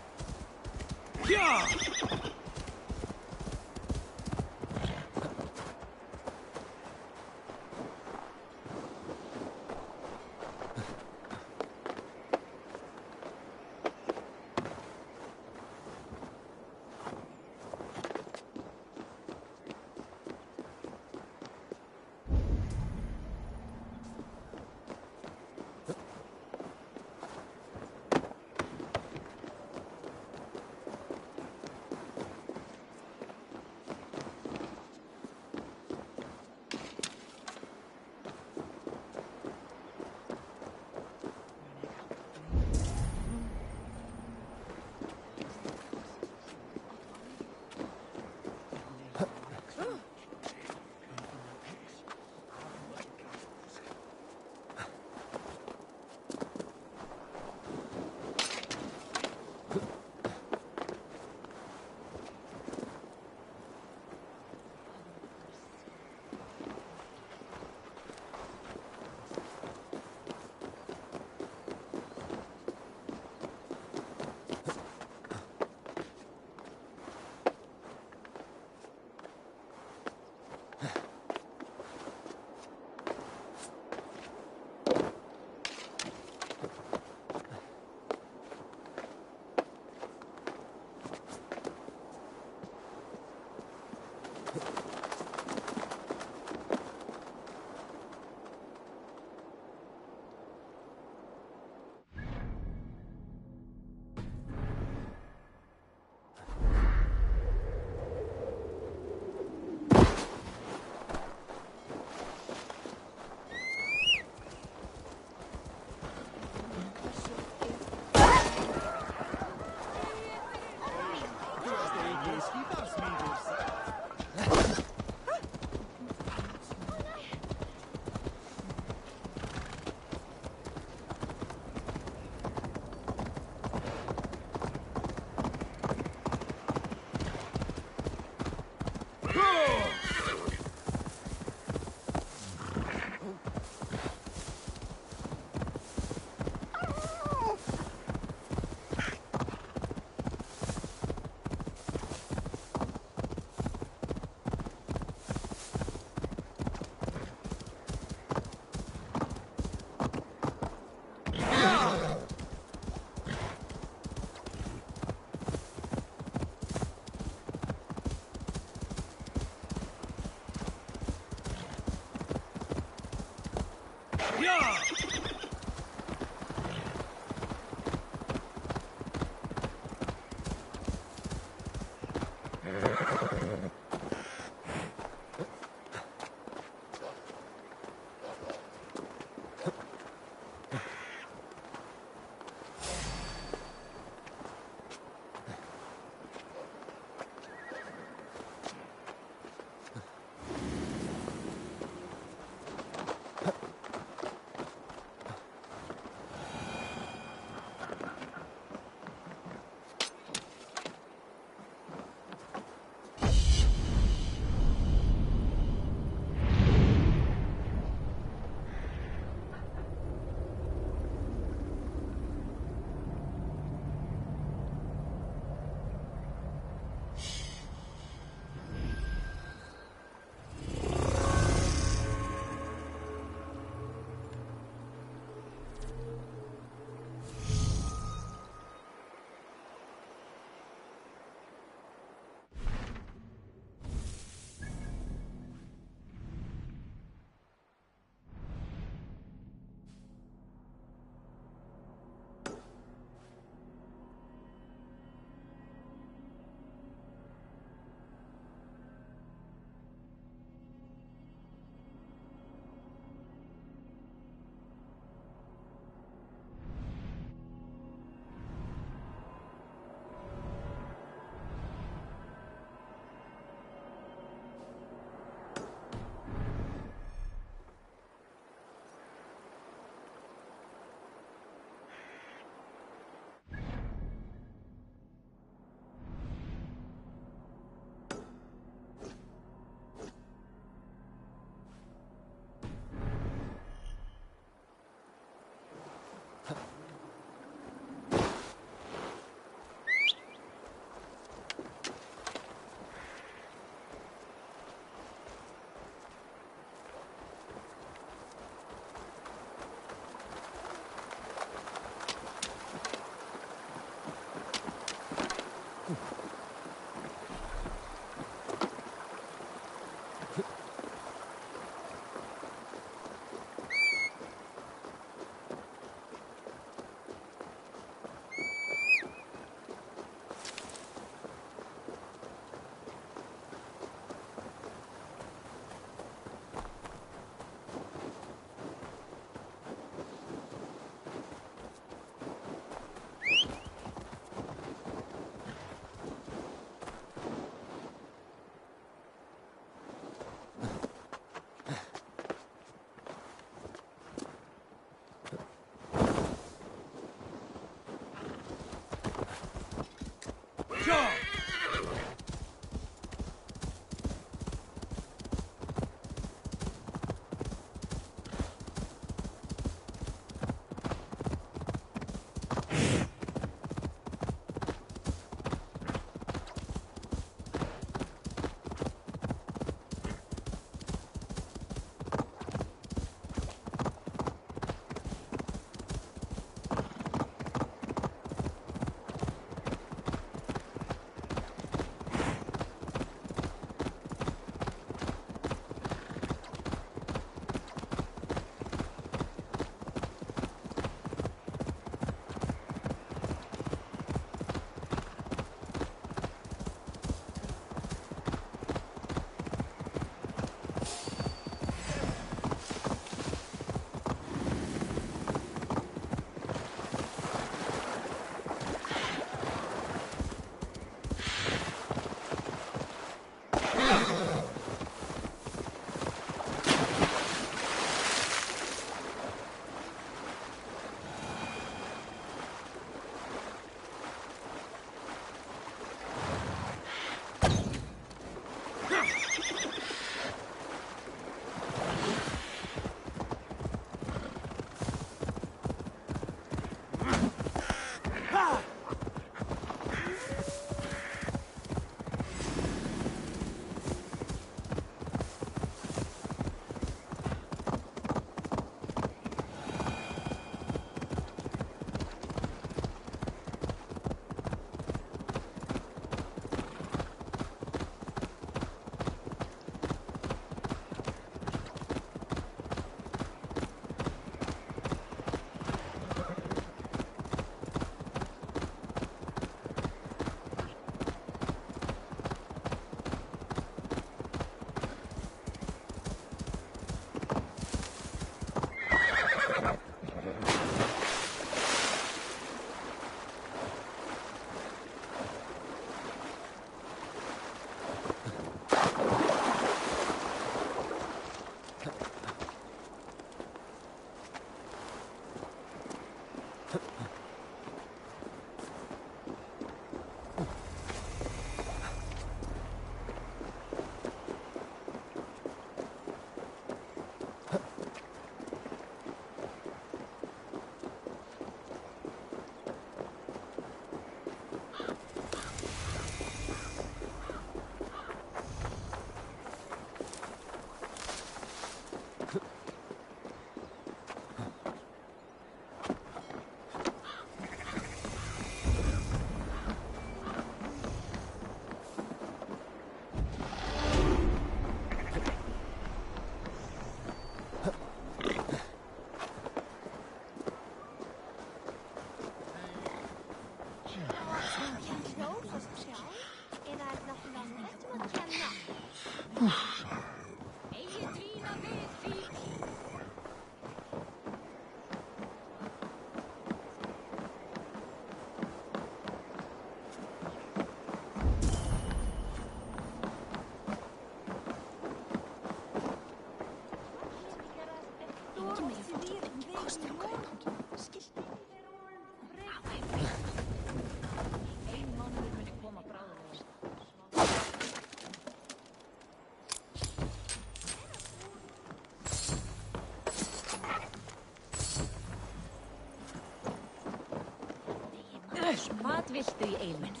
Wat viltu í eilum?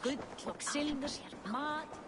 Gull og silfur, mat.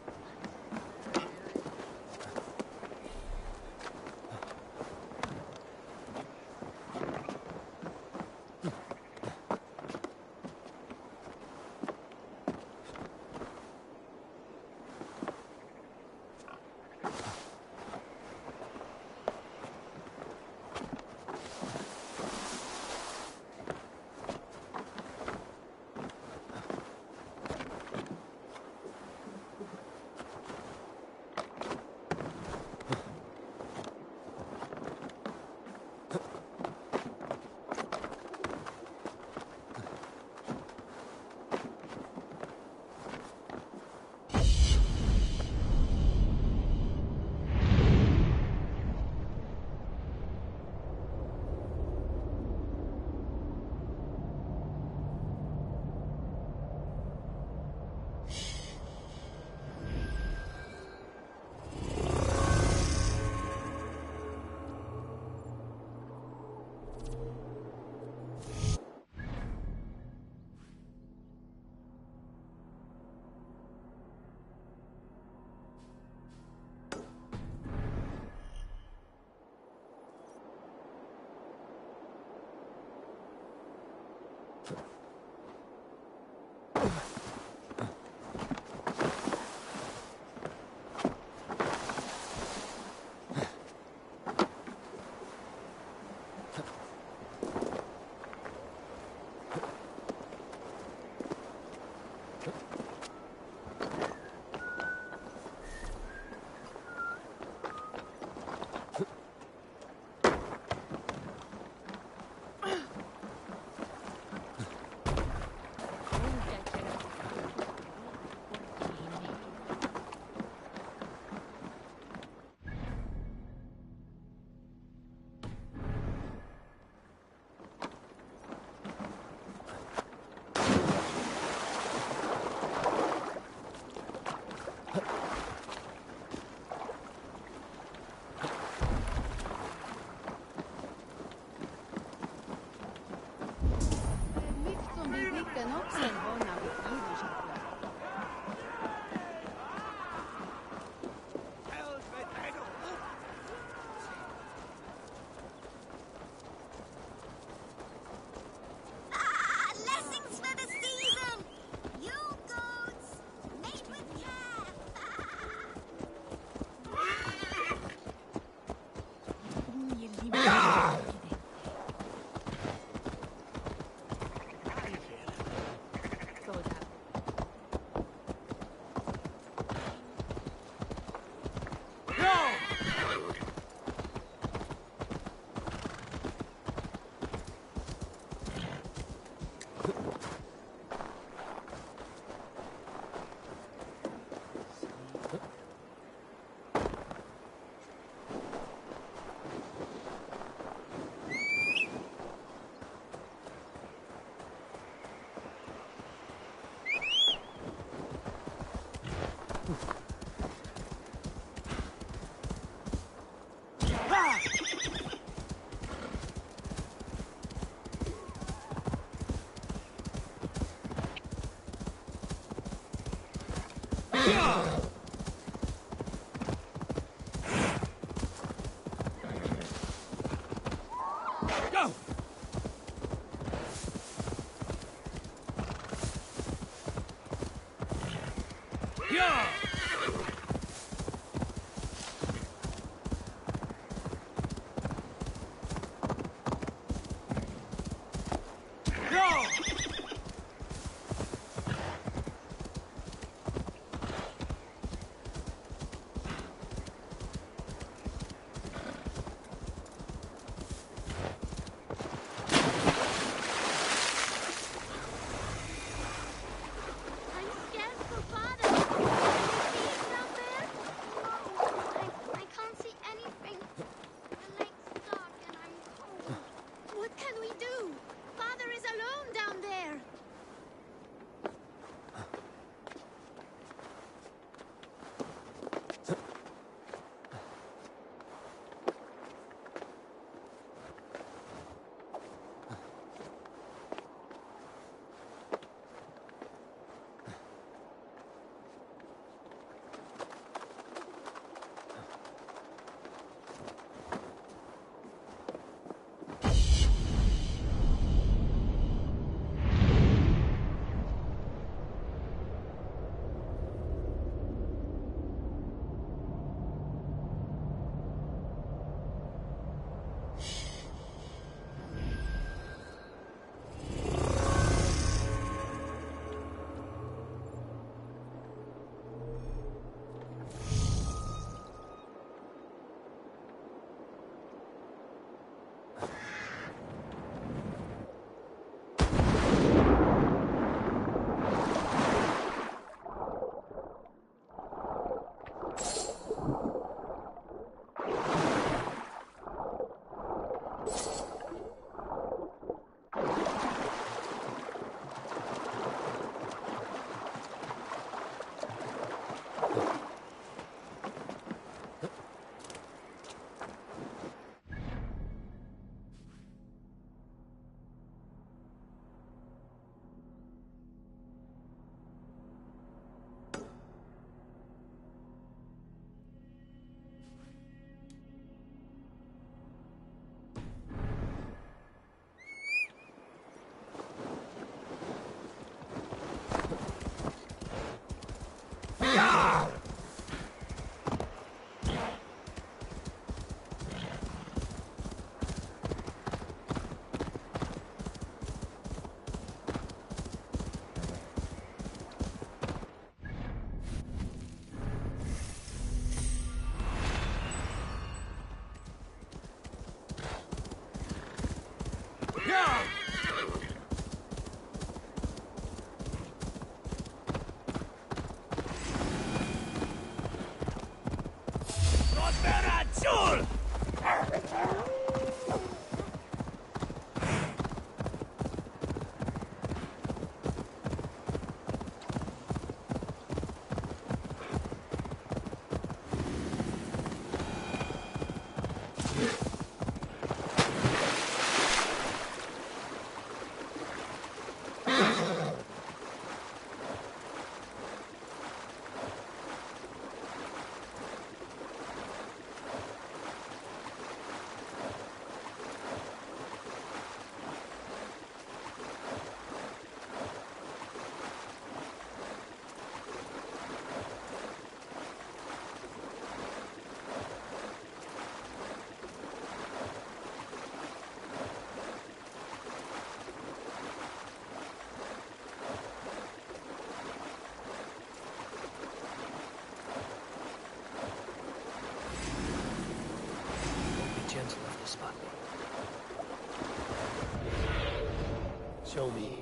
Show me.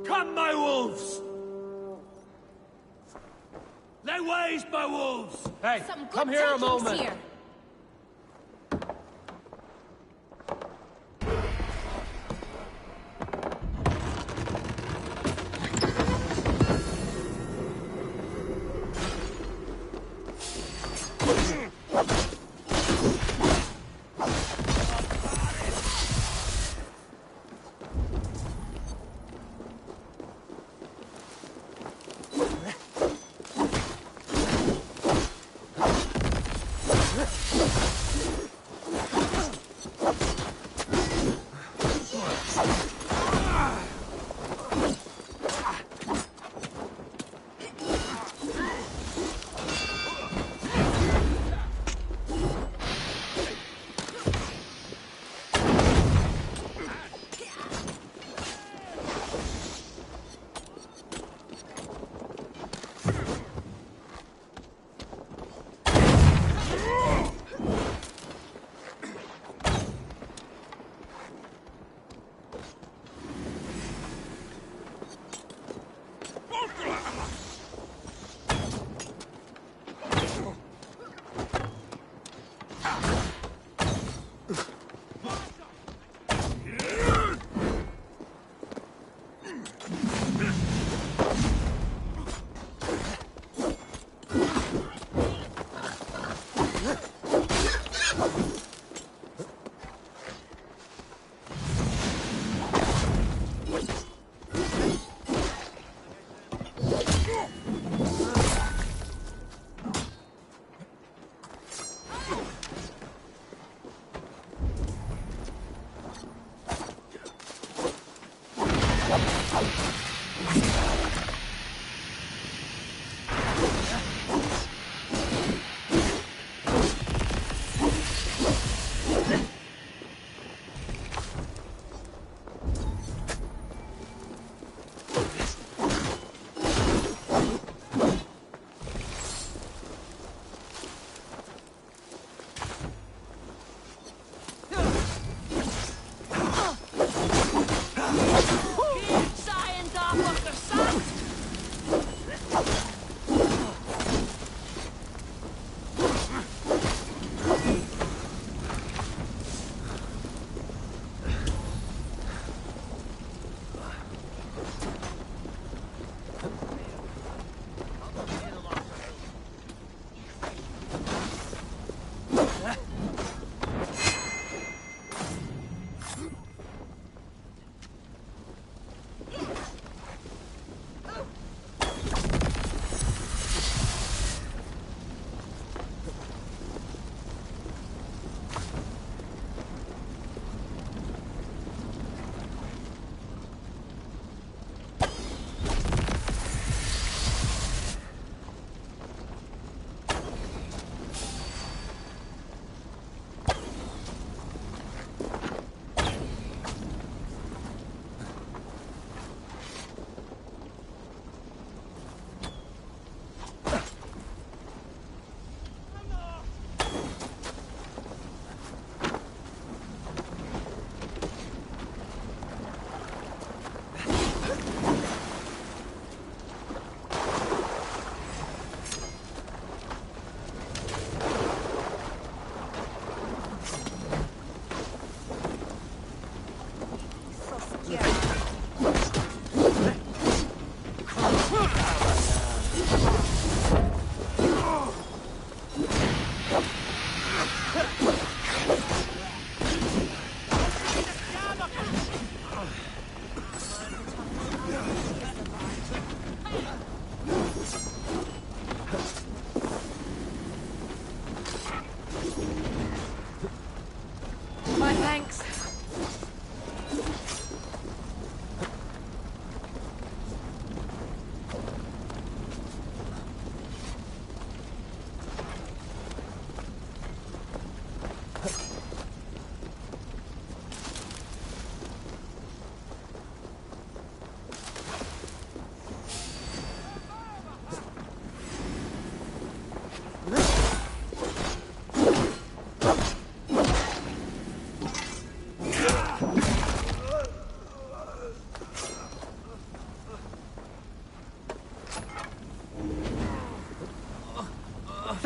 Come, my wolves! Lay waste, my wolves! Hey, come here a moment. Here.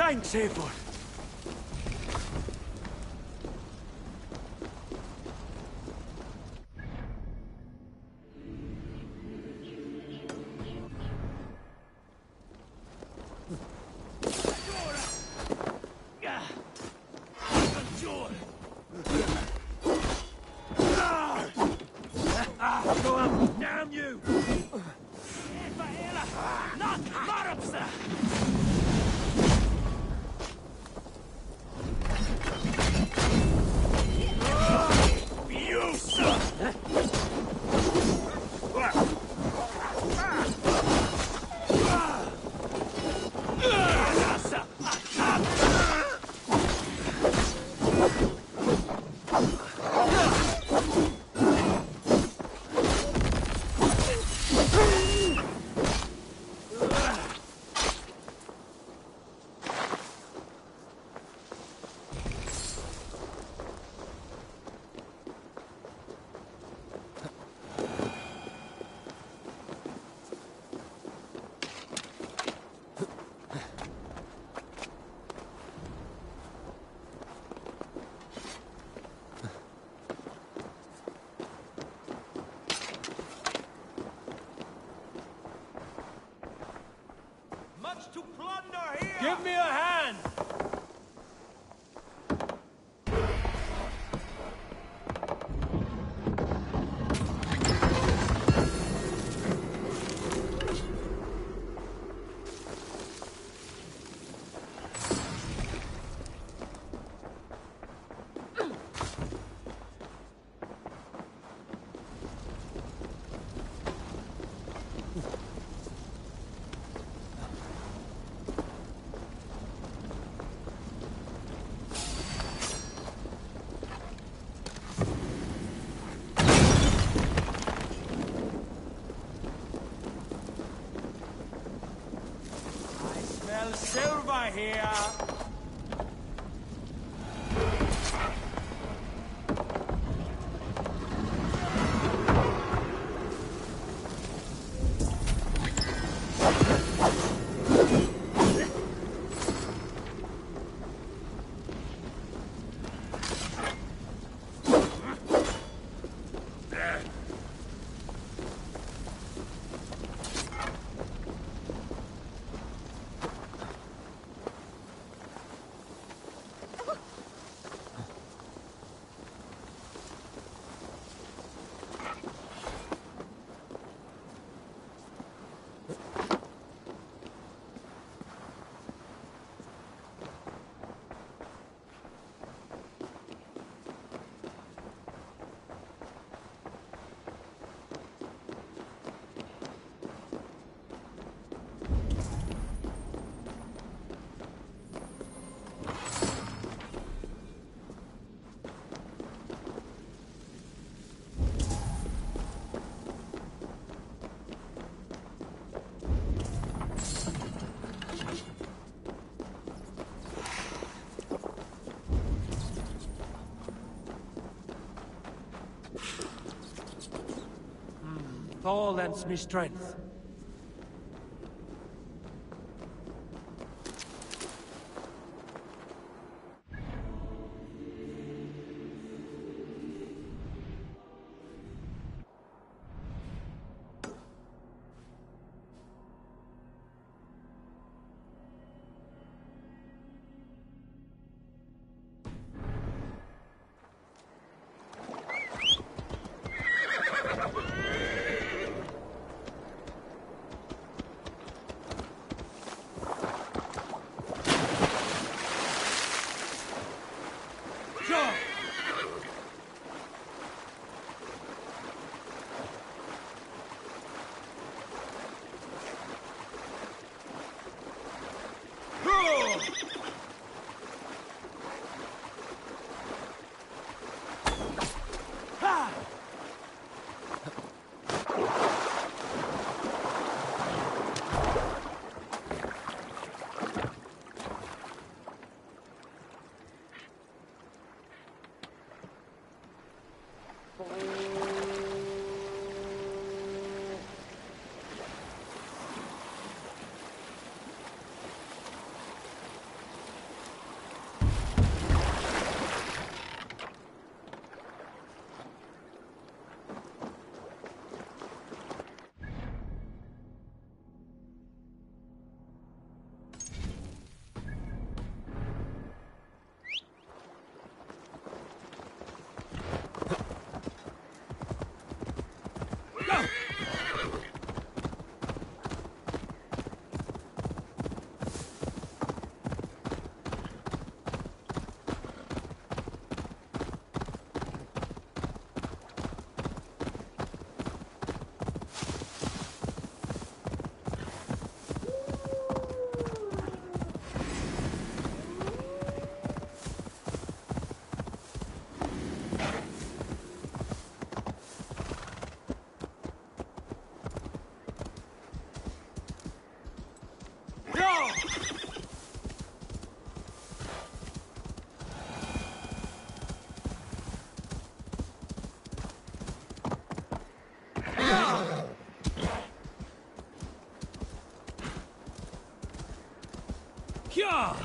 Thanks, Eivor. Go up! Damn you! You suck! here! Thor lends me strength. Kya!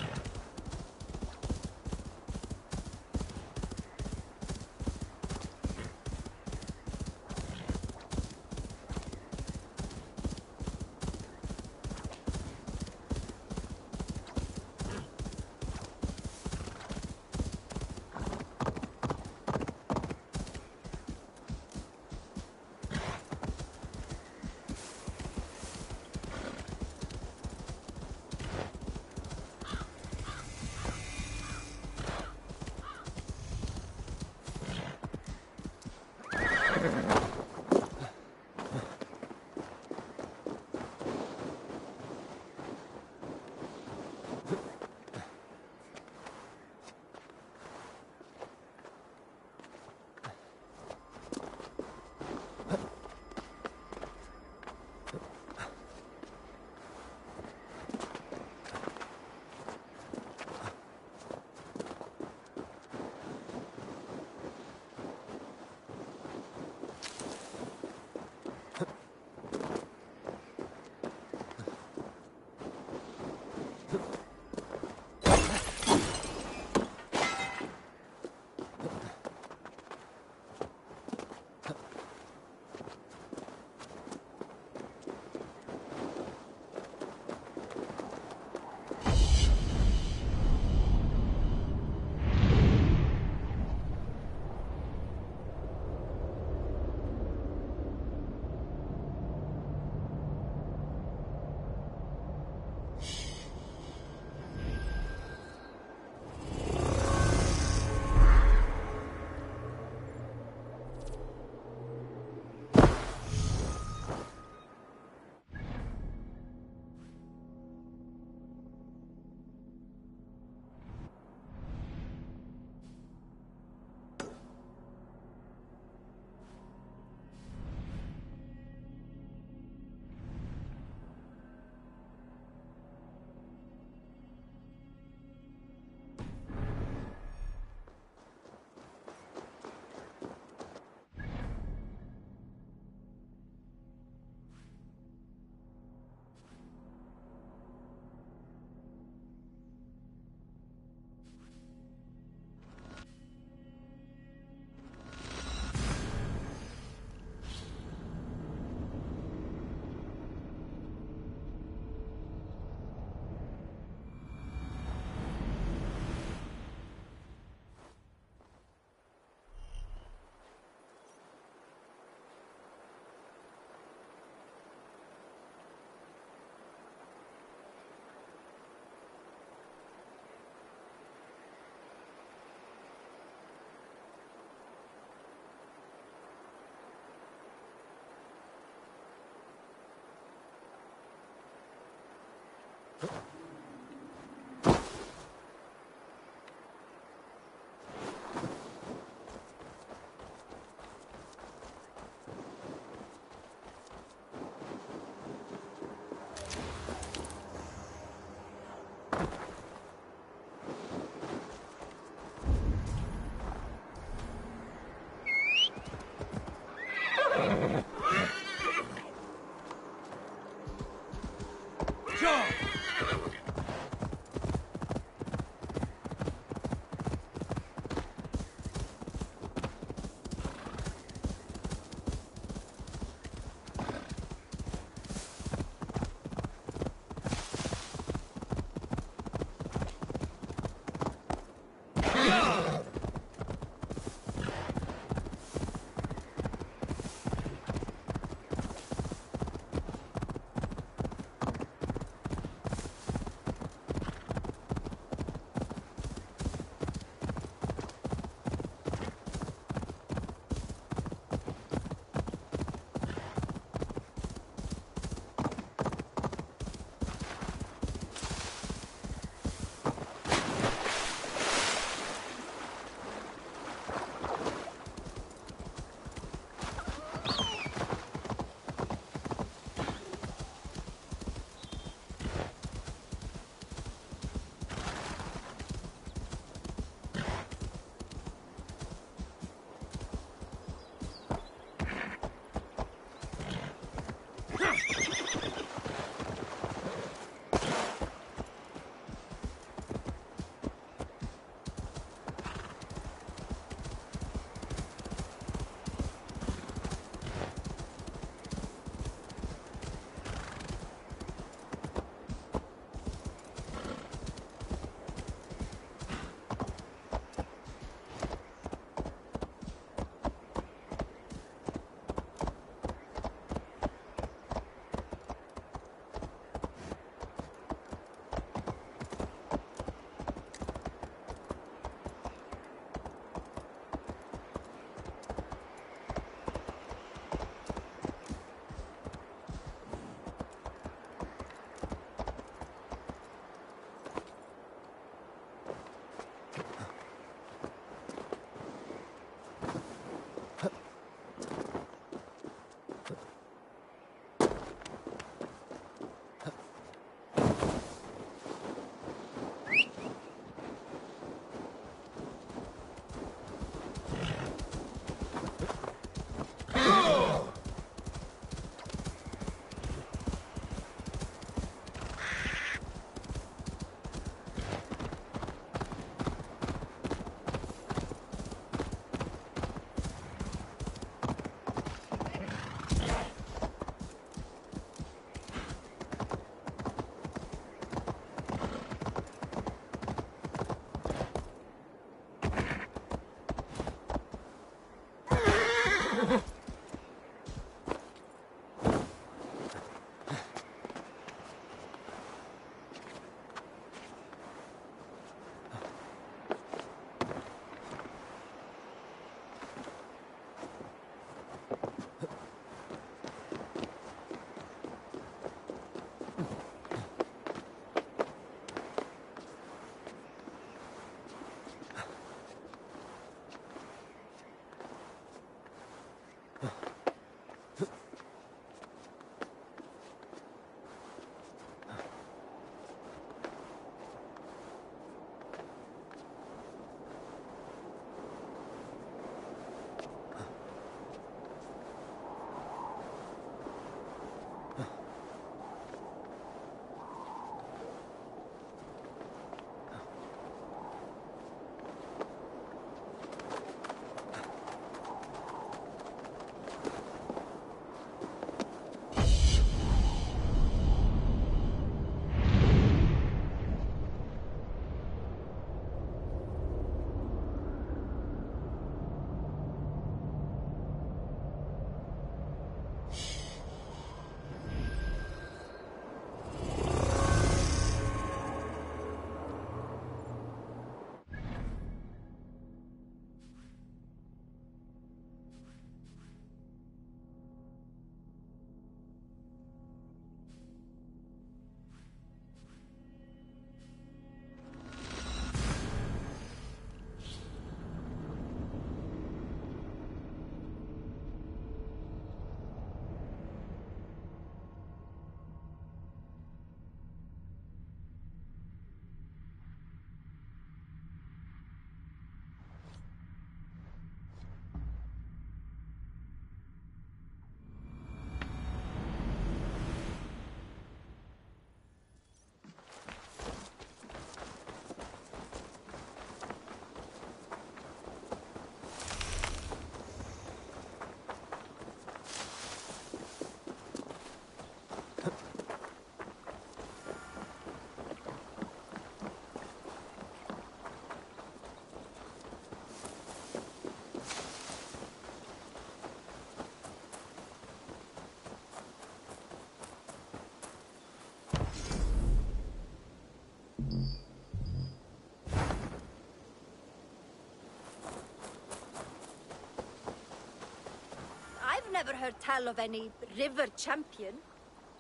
never heard tell of any river champion.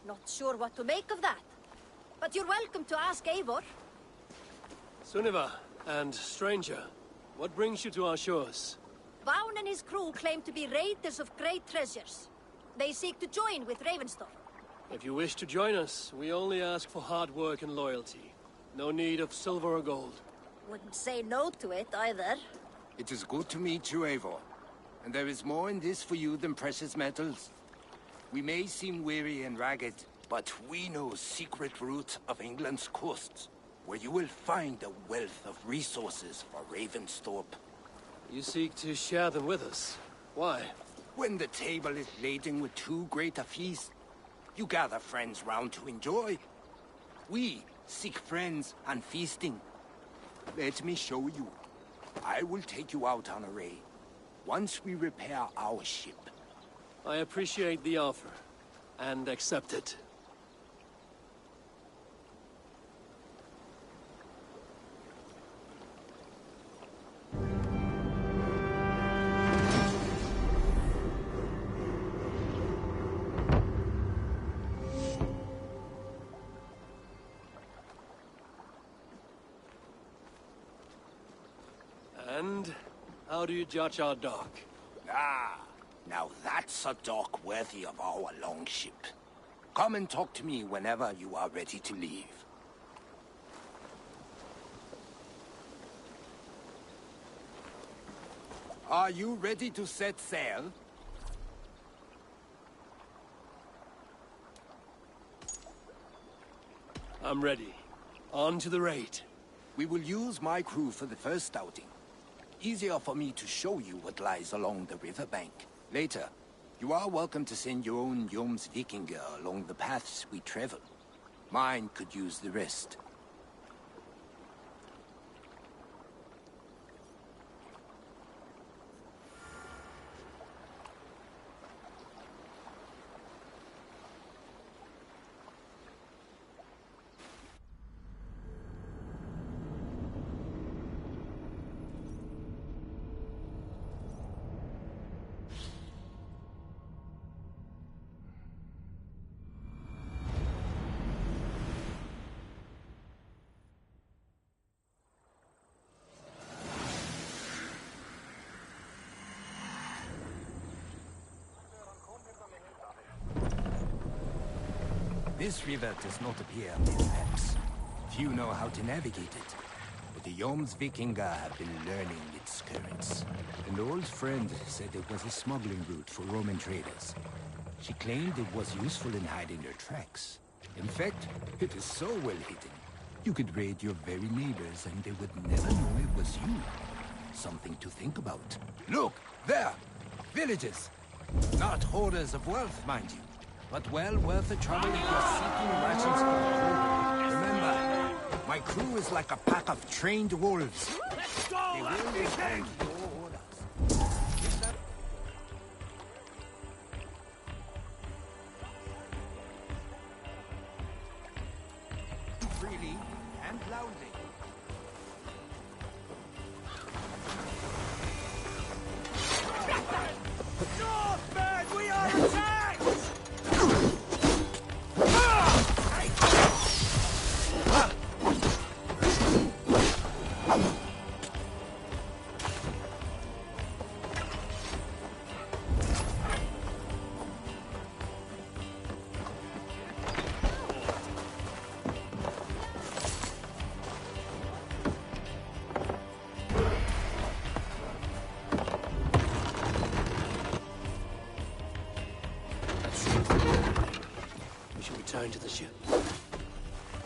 Not sure what to make of that. But you're welcome to ask Eivor. Sunniva, and stranger, what brings you to our shores? Vaughn and his crew claim to be raiders of great treasures. They seek to join with Ravenstorm. If you wish to join us, we only ask for hard work and loyalty. No need of silver or gold. Wouldn't say no to it, either. It is good to meet you, Eivor. And there is more in this for you than precious metals. We may seem weary and ragged, but we know secret route of England's coasts, where you will find a wealth of resources for Ravenstorm. You seek to share them with us. Why? When the table is laden with too great a feast, you gather friends round to enjoy. We seek friends and feasting. Let me show you. I will take you out on a raid, once we repair our ship. I appreciate the offer, and accept it. And how do you judge our dock? Ah, now that's a dock worthy of our longship. Come and talk to me whenever you are ready to leave. Are you ready to set sail? I'm ready. On to the raid. We will use my crew for the first outing. Easier for me to show you what lies along the riverbank. Later, you are welcome to send your own Jomsvikinger along the paths we travel. Mine could use the rest. This river does not appear on these maps. Few know how to navigate it, but the Jomsvikinger have been learning its currents. An old friend said it was a smuggling route for Roman traders. She claimed it was useful in hiding their tracks. In fact, it is so well hidden, you could raid your very neighbors and they would never know it was you. Something to think about. Look, there! Villages! Not hoarders of wealth, mind you. But well worth the trouble if you're seeking rations for the crew. Remember, my crew is like a pack of trained wolves. Let's go! They will respond to your orders. Freely and loudly. Northman, we are attacked! Return to the ship.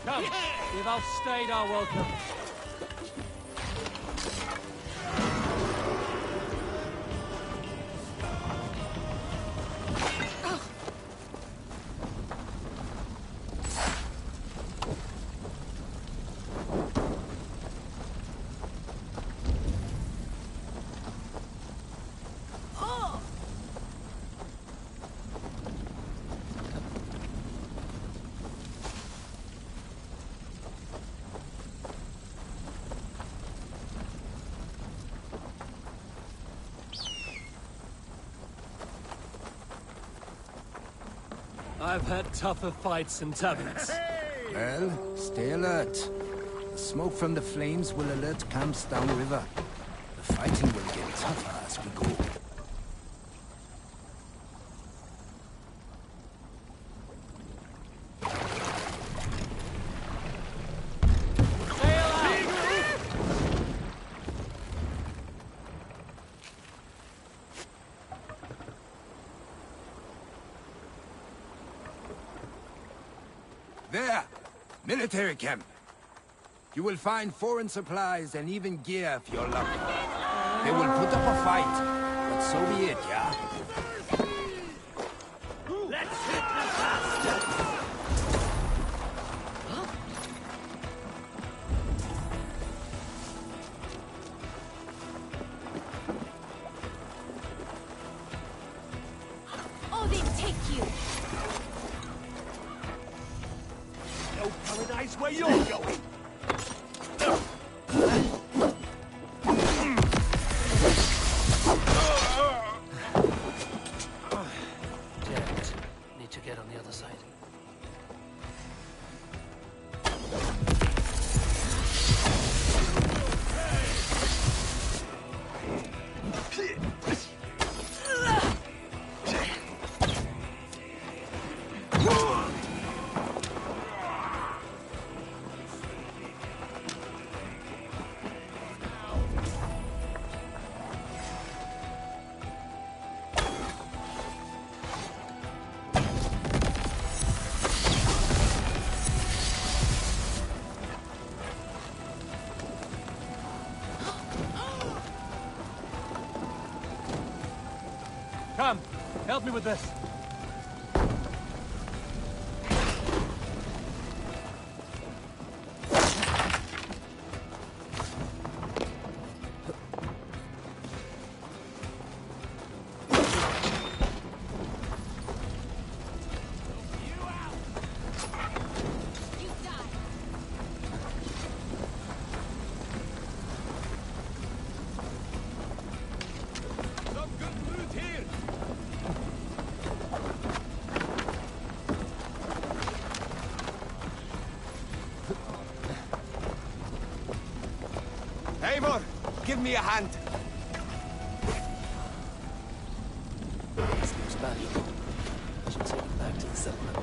Come, we've outstayed our welcome. I've had tougher fights in taverns. Well, stay alert. The smoke from the flames will alert camps downriver. The fighting will get tougher as we go. There! Military camp. You will find foreign supplies and even gear if you're lucky. They will put up a fight, but so be it, yeah? Let's hit the bastard! Oh, they take you! No paradise where you're going! Need to get on the other side. Come, help me with this. Eivor, give me a hand. This looks valuable. I should take it back to the settlement.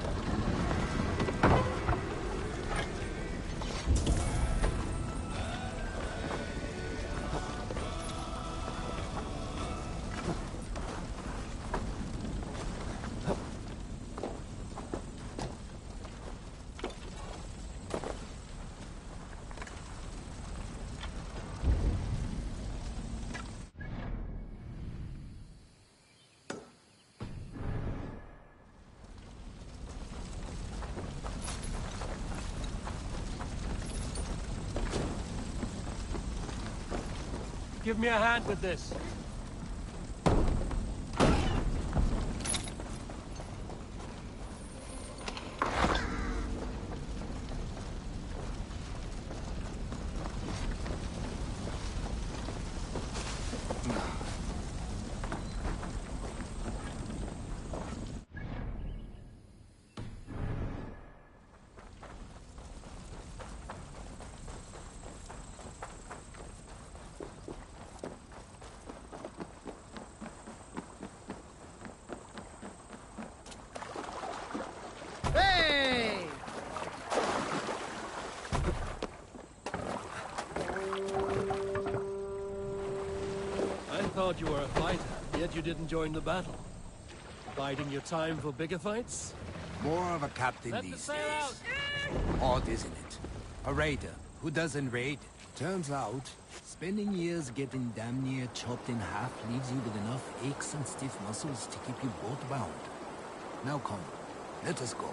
Give me a hand with this. I thought you were a fighter, yet you didn't join the battle. Biding your time for bigger fights? More of a captain these days. Odd, isn't it? A raider who doesn't raid. Turns out, spending years getting damn near chopped in half leaves you with enough aches and stiff muscles to keep you both bound. Now come, let us go.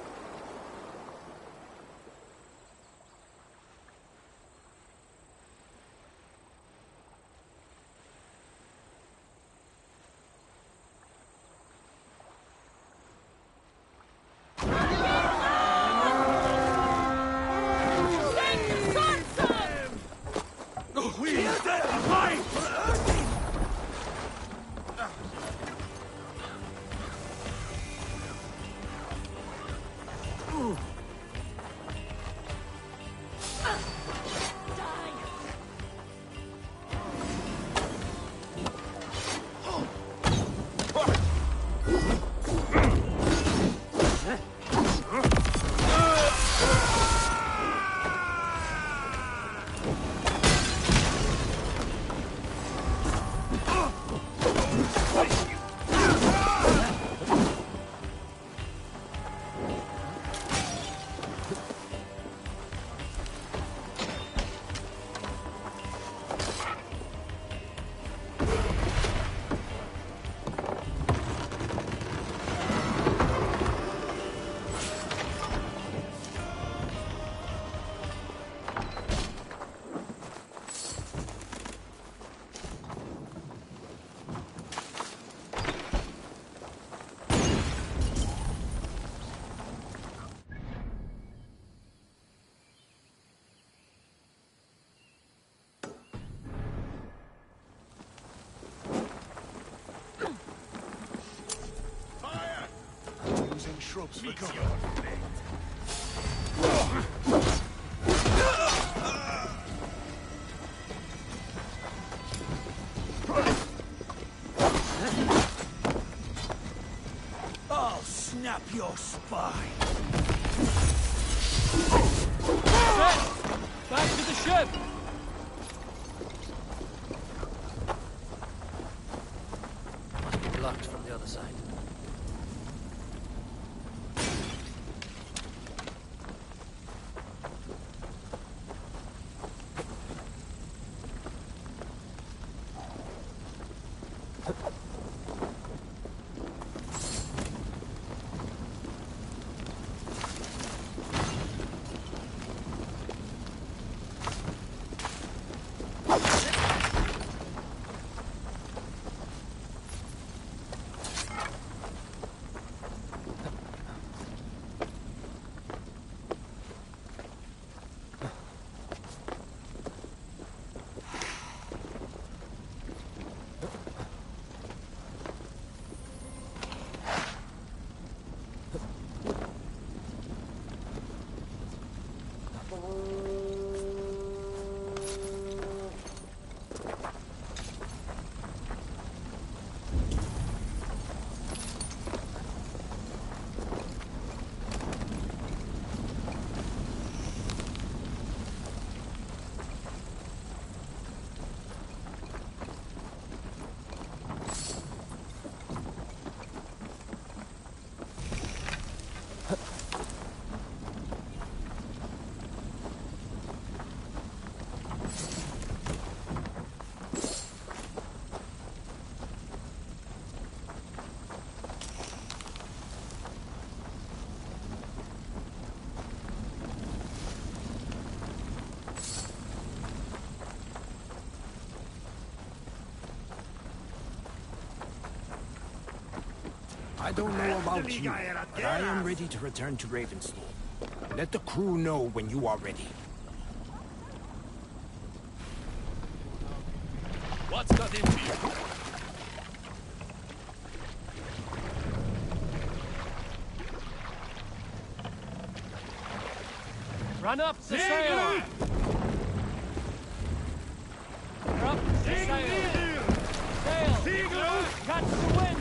using shrubs for cover. I'll snap your spine. Back to the ship! Must be blocked from the other side. I don't know about you, but I am ready to return to Ravensthorpe. Let the crew know when you are ready. What's got into you? Run up the sail! Up the sail! Sail! Catch the wind!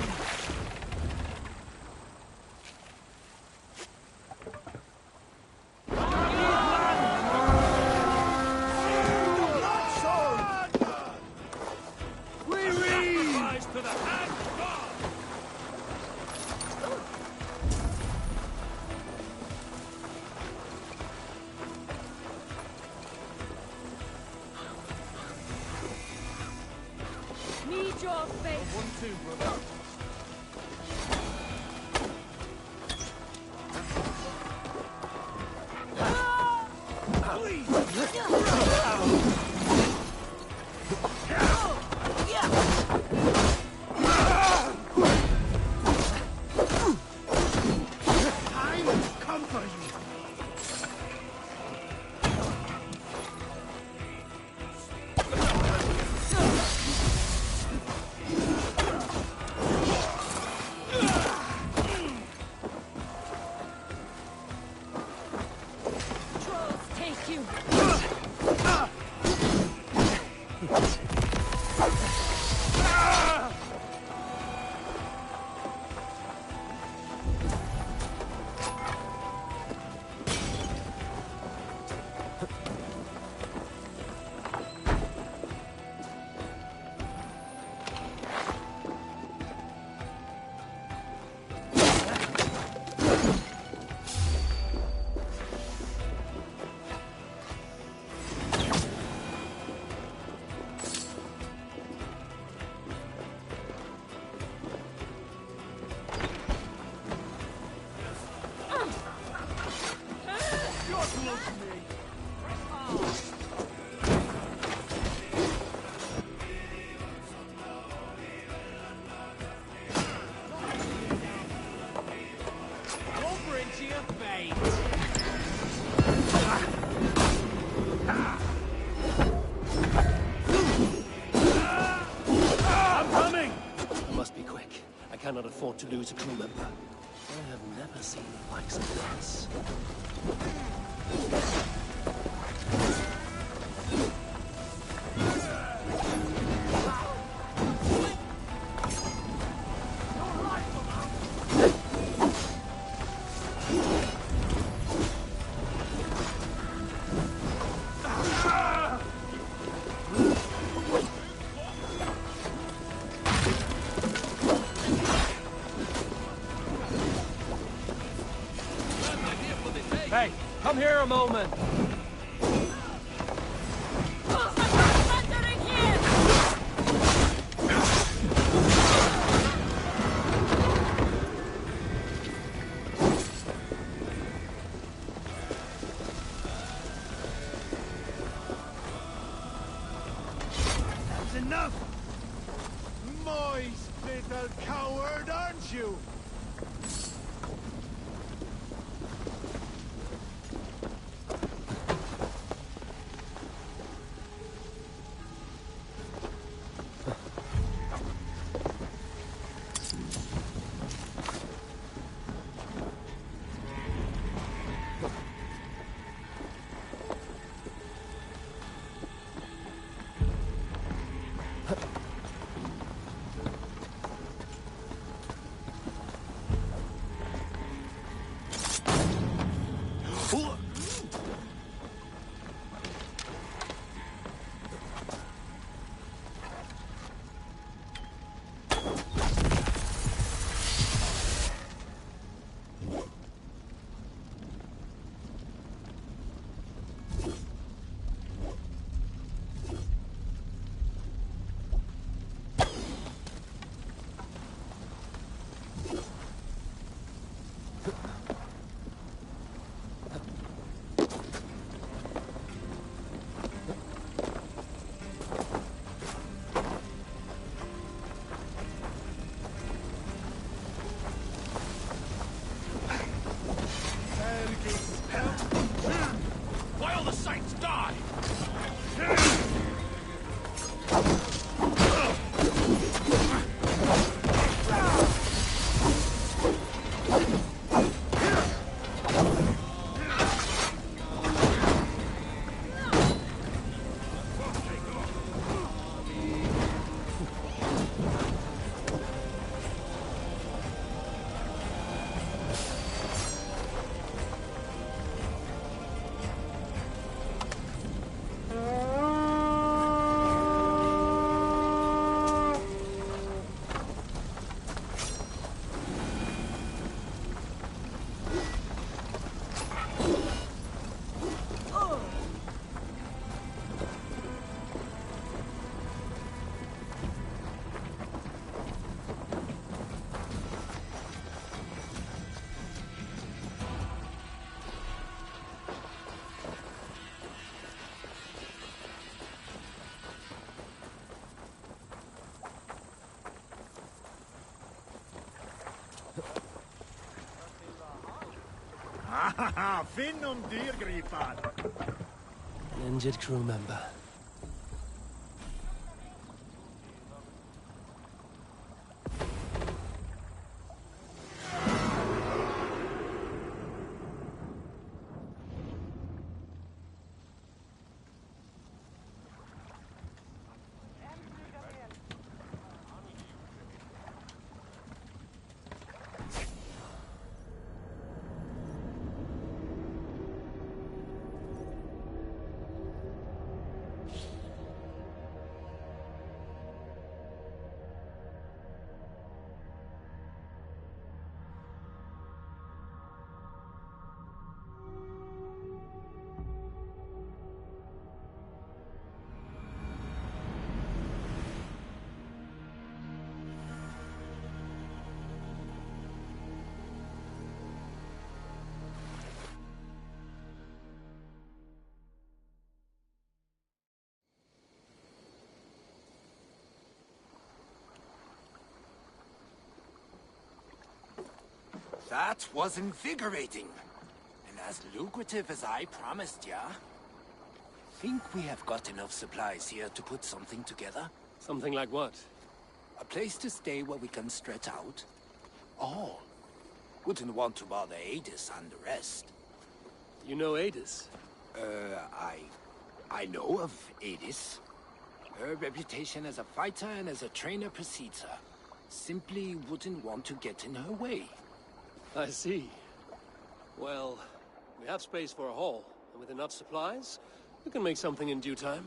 Need your face. 1-2, brother. Cannot afford to lose a crew member. I have never fantasy likes a dance. Hey, come here a moment. That's enough! Moist little coward, aren't you? Why all the saints die? Finn dyr gripar. An injured crew member. That was invigorating. And as lucrative as I promised ya. Think we have got enough supplies here to put something together? Something like what? A place to stay where we can stretch out. All. Wouldn't want to bother Adis and the rest. You know Adis? I know of Adis. Her reputation as a fighter and as a trainer precedes her. Simply wouldn't want to get in her way. I see. Well, we have space for a haul, and with enough supplies, we can make something in due time.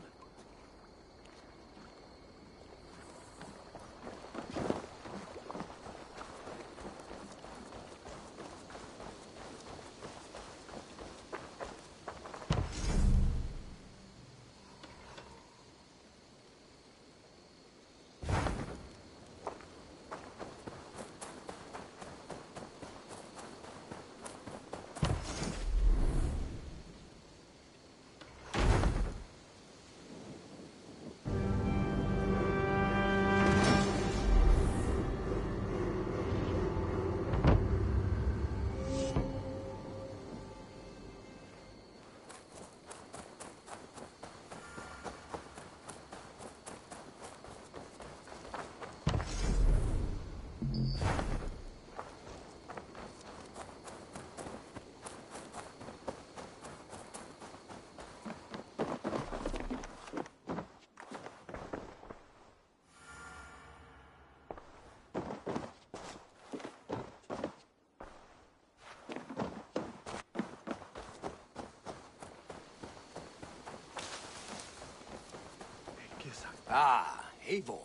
Ah, Eivor.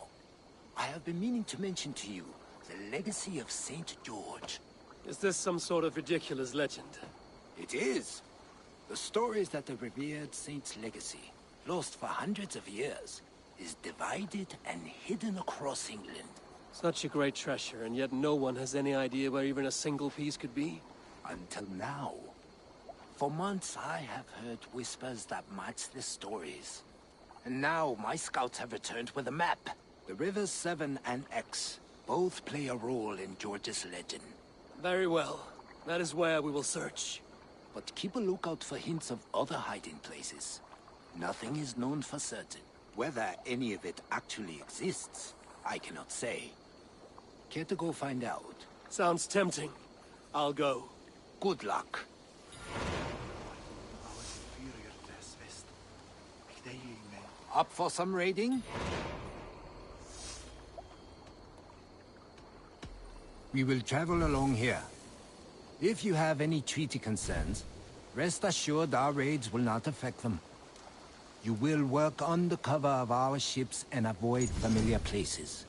I have been meaning to mention to you the legacy of St. George. Is this some sort of ridiculous legend? It is. The story is that the revered saint's legacy, lost for hundreds of years, is divided and hidden across England. Such a great treasure, and yet no one has any idea where even a single piece could be? Until now. For months I have heard whispers that match the stories. And now my scouts have returned with a map. The rivers Severn and Exe both play a role in George's legend. Very well. That is where we will search. But keep a lookout for hints of other hiding places. Nothing is known for certain. Whether any of it actually exists, I cannot say. Care to go find out? Sounds tempting. I'll go. Good luck. Up for some raiding? We will travel along here. If you have any treaty concerns, rest assured our raids will not affect them. You will work under cover of our ships and avoid familiar places.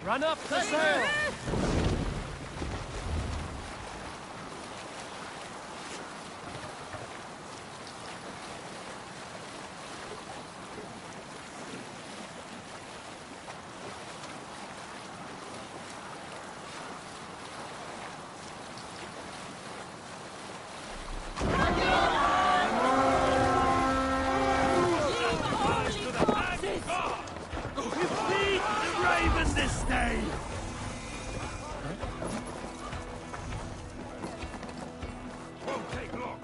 Run up the sail! stay! Won't take long.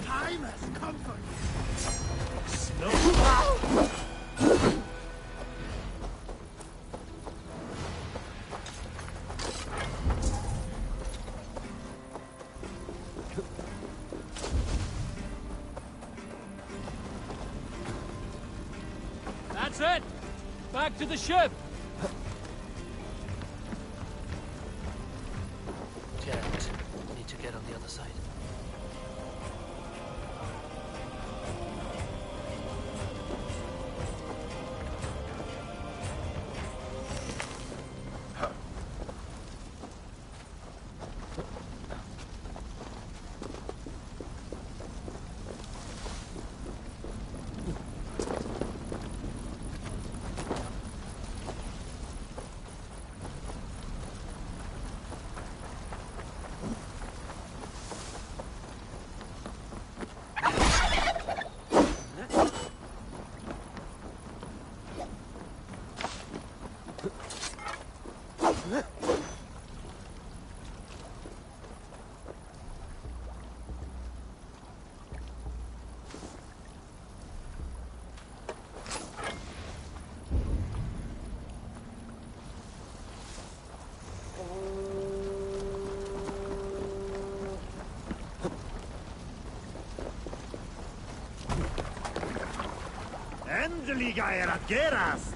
Time has come for you. Slow. That's it! Back to the ship! Can't. Need to get on the other side. Endlich erat gerast!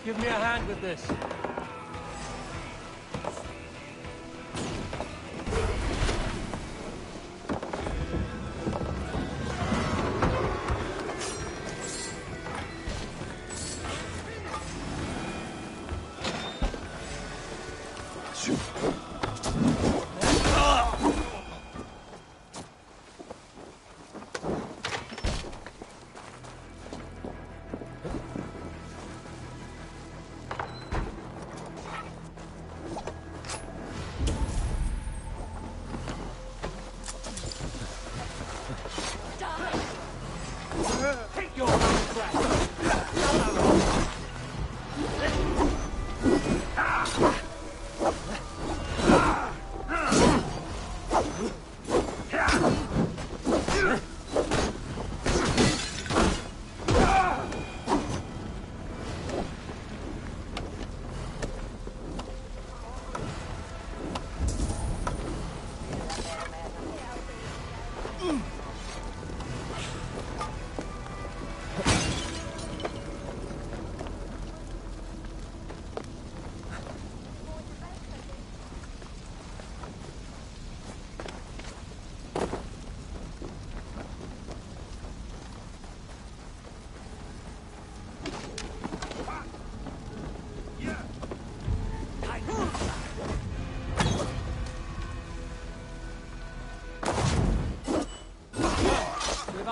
Give me a hand with this.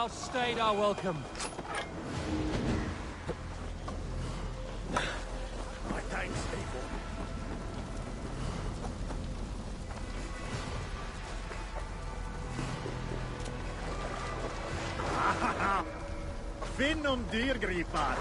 outstayed our welcome. My thanks, Eivor. Finnum dyrgripar!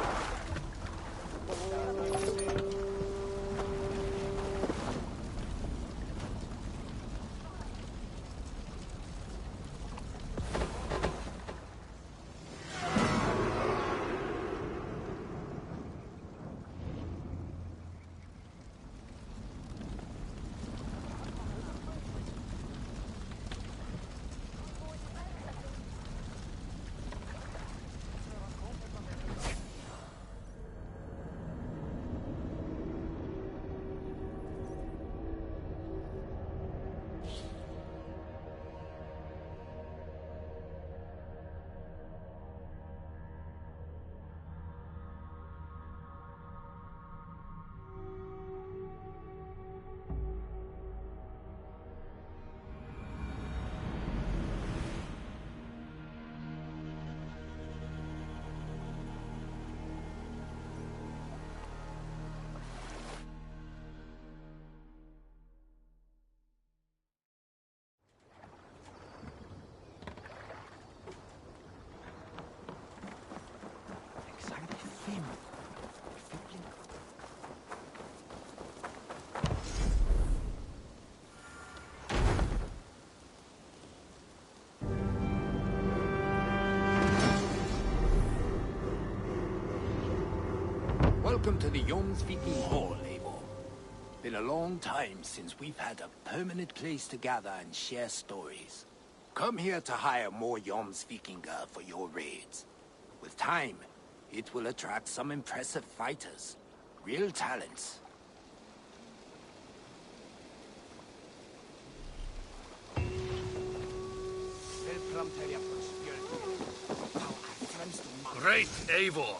Welcome to the Jomsviking Hall, Eivor. Been a long time since we've had a permanent place to gather and share stories. Come here to hire more Jomsvikinga for your raids. With time, it will attract some impressive fighters. Real talents. Great Eivor.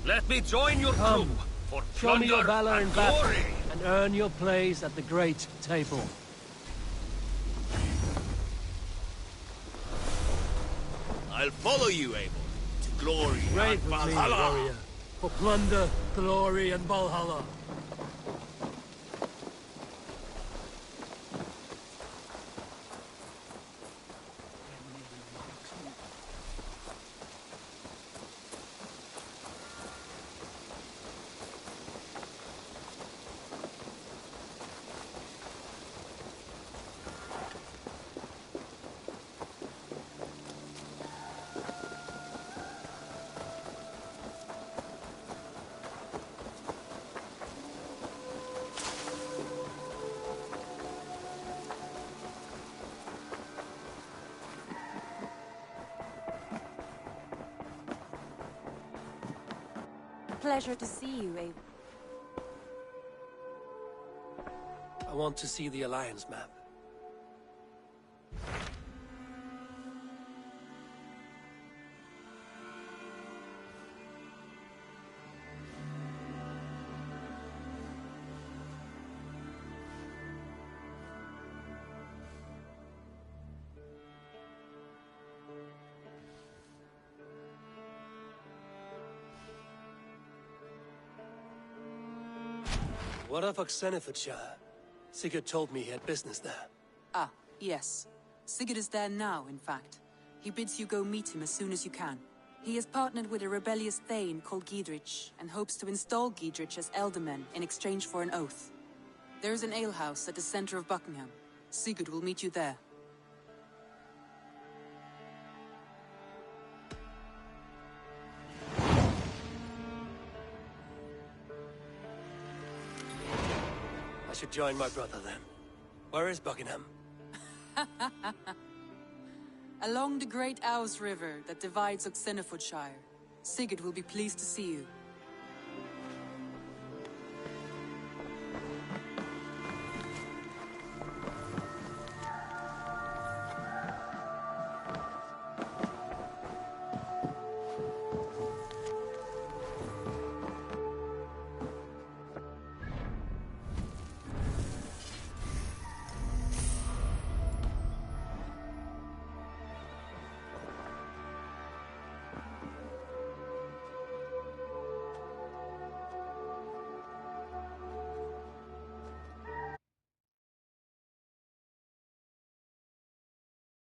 Let me join your crew for Show me your plunder valor in and battle, glory. and earn your place at the great table. I'll follow you, Eivor, to glory Great and with me, Valhalla. warrior. For plunder, glory, and Valhalla. Pleasure to see you, Eivor. I want to see the Alliance map. What of Oxenfordshire? Sigurd told me he had business there. Ah, yes. Sigurd is there now, in fact. He bids you go meet him as soon as you can. He has partnered with a rebellious Thane called Giedrich, and hopes to install Giedrich as Elderman in exchange for an oath. There is an alehouse at the center of Buckingham. Sigurd will meet you there. I should join my brother then. Where is Buckingham? Along the great Ouse River that divides Oxenfordshire. Sigurd will be pleased to see you.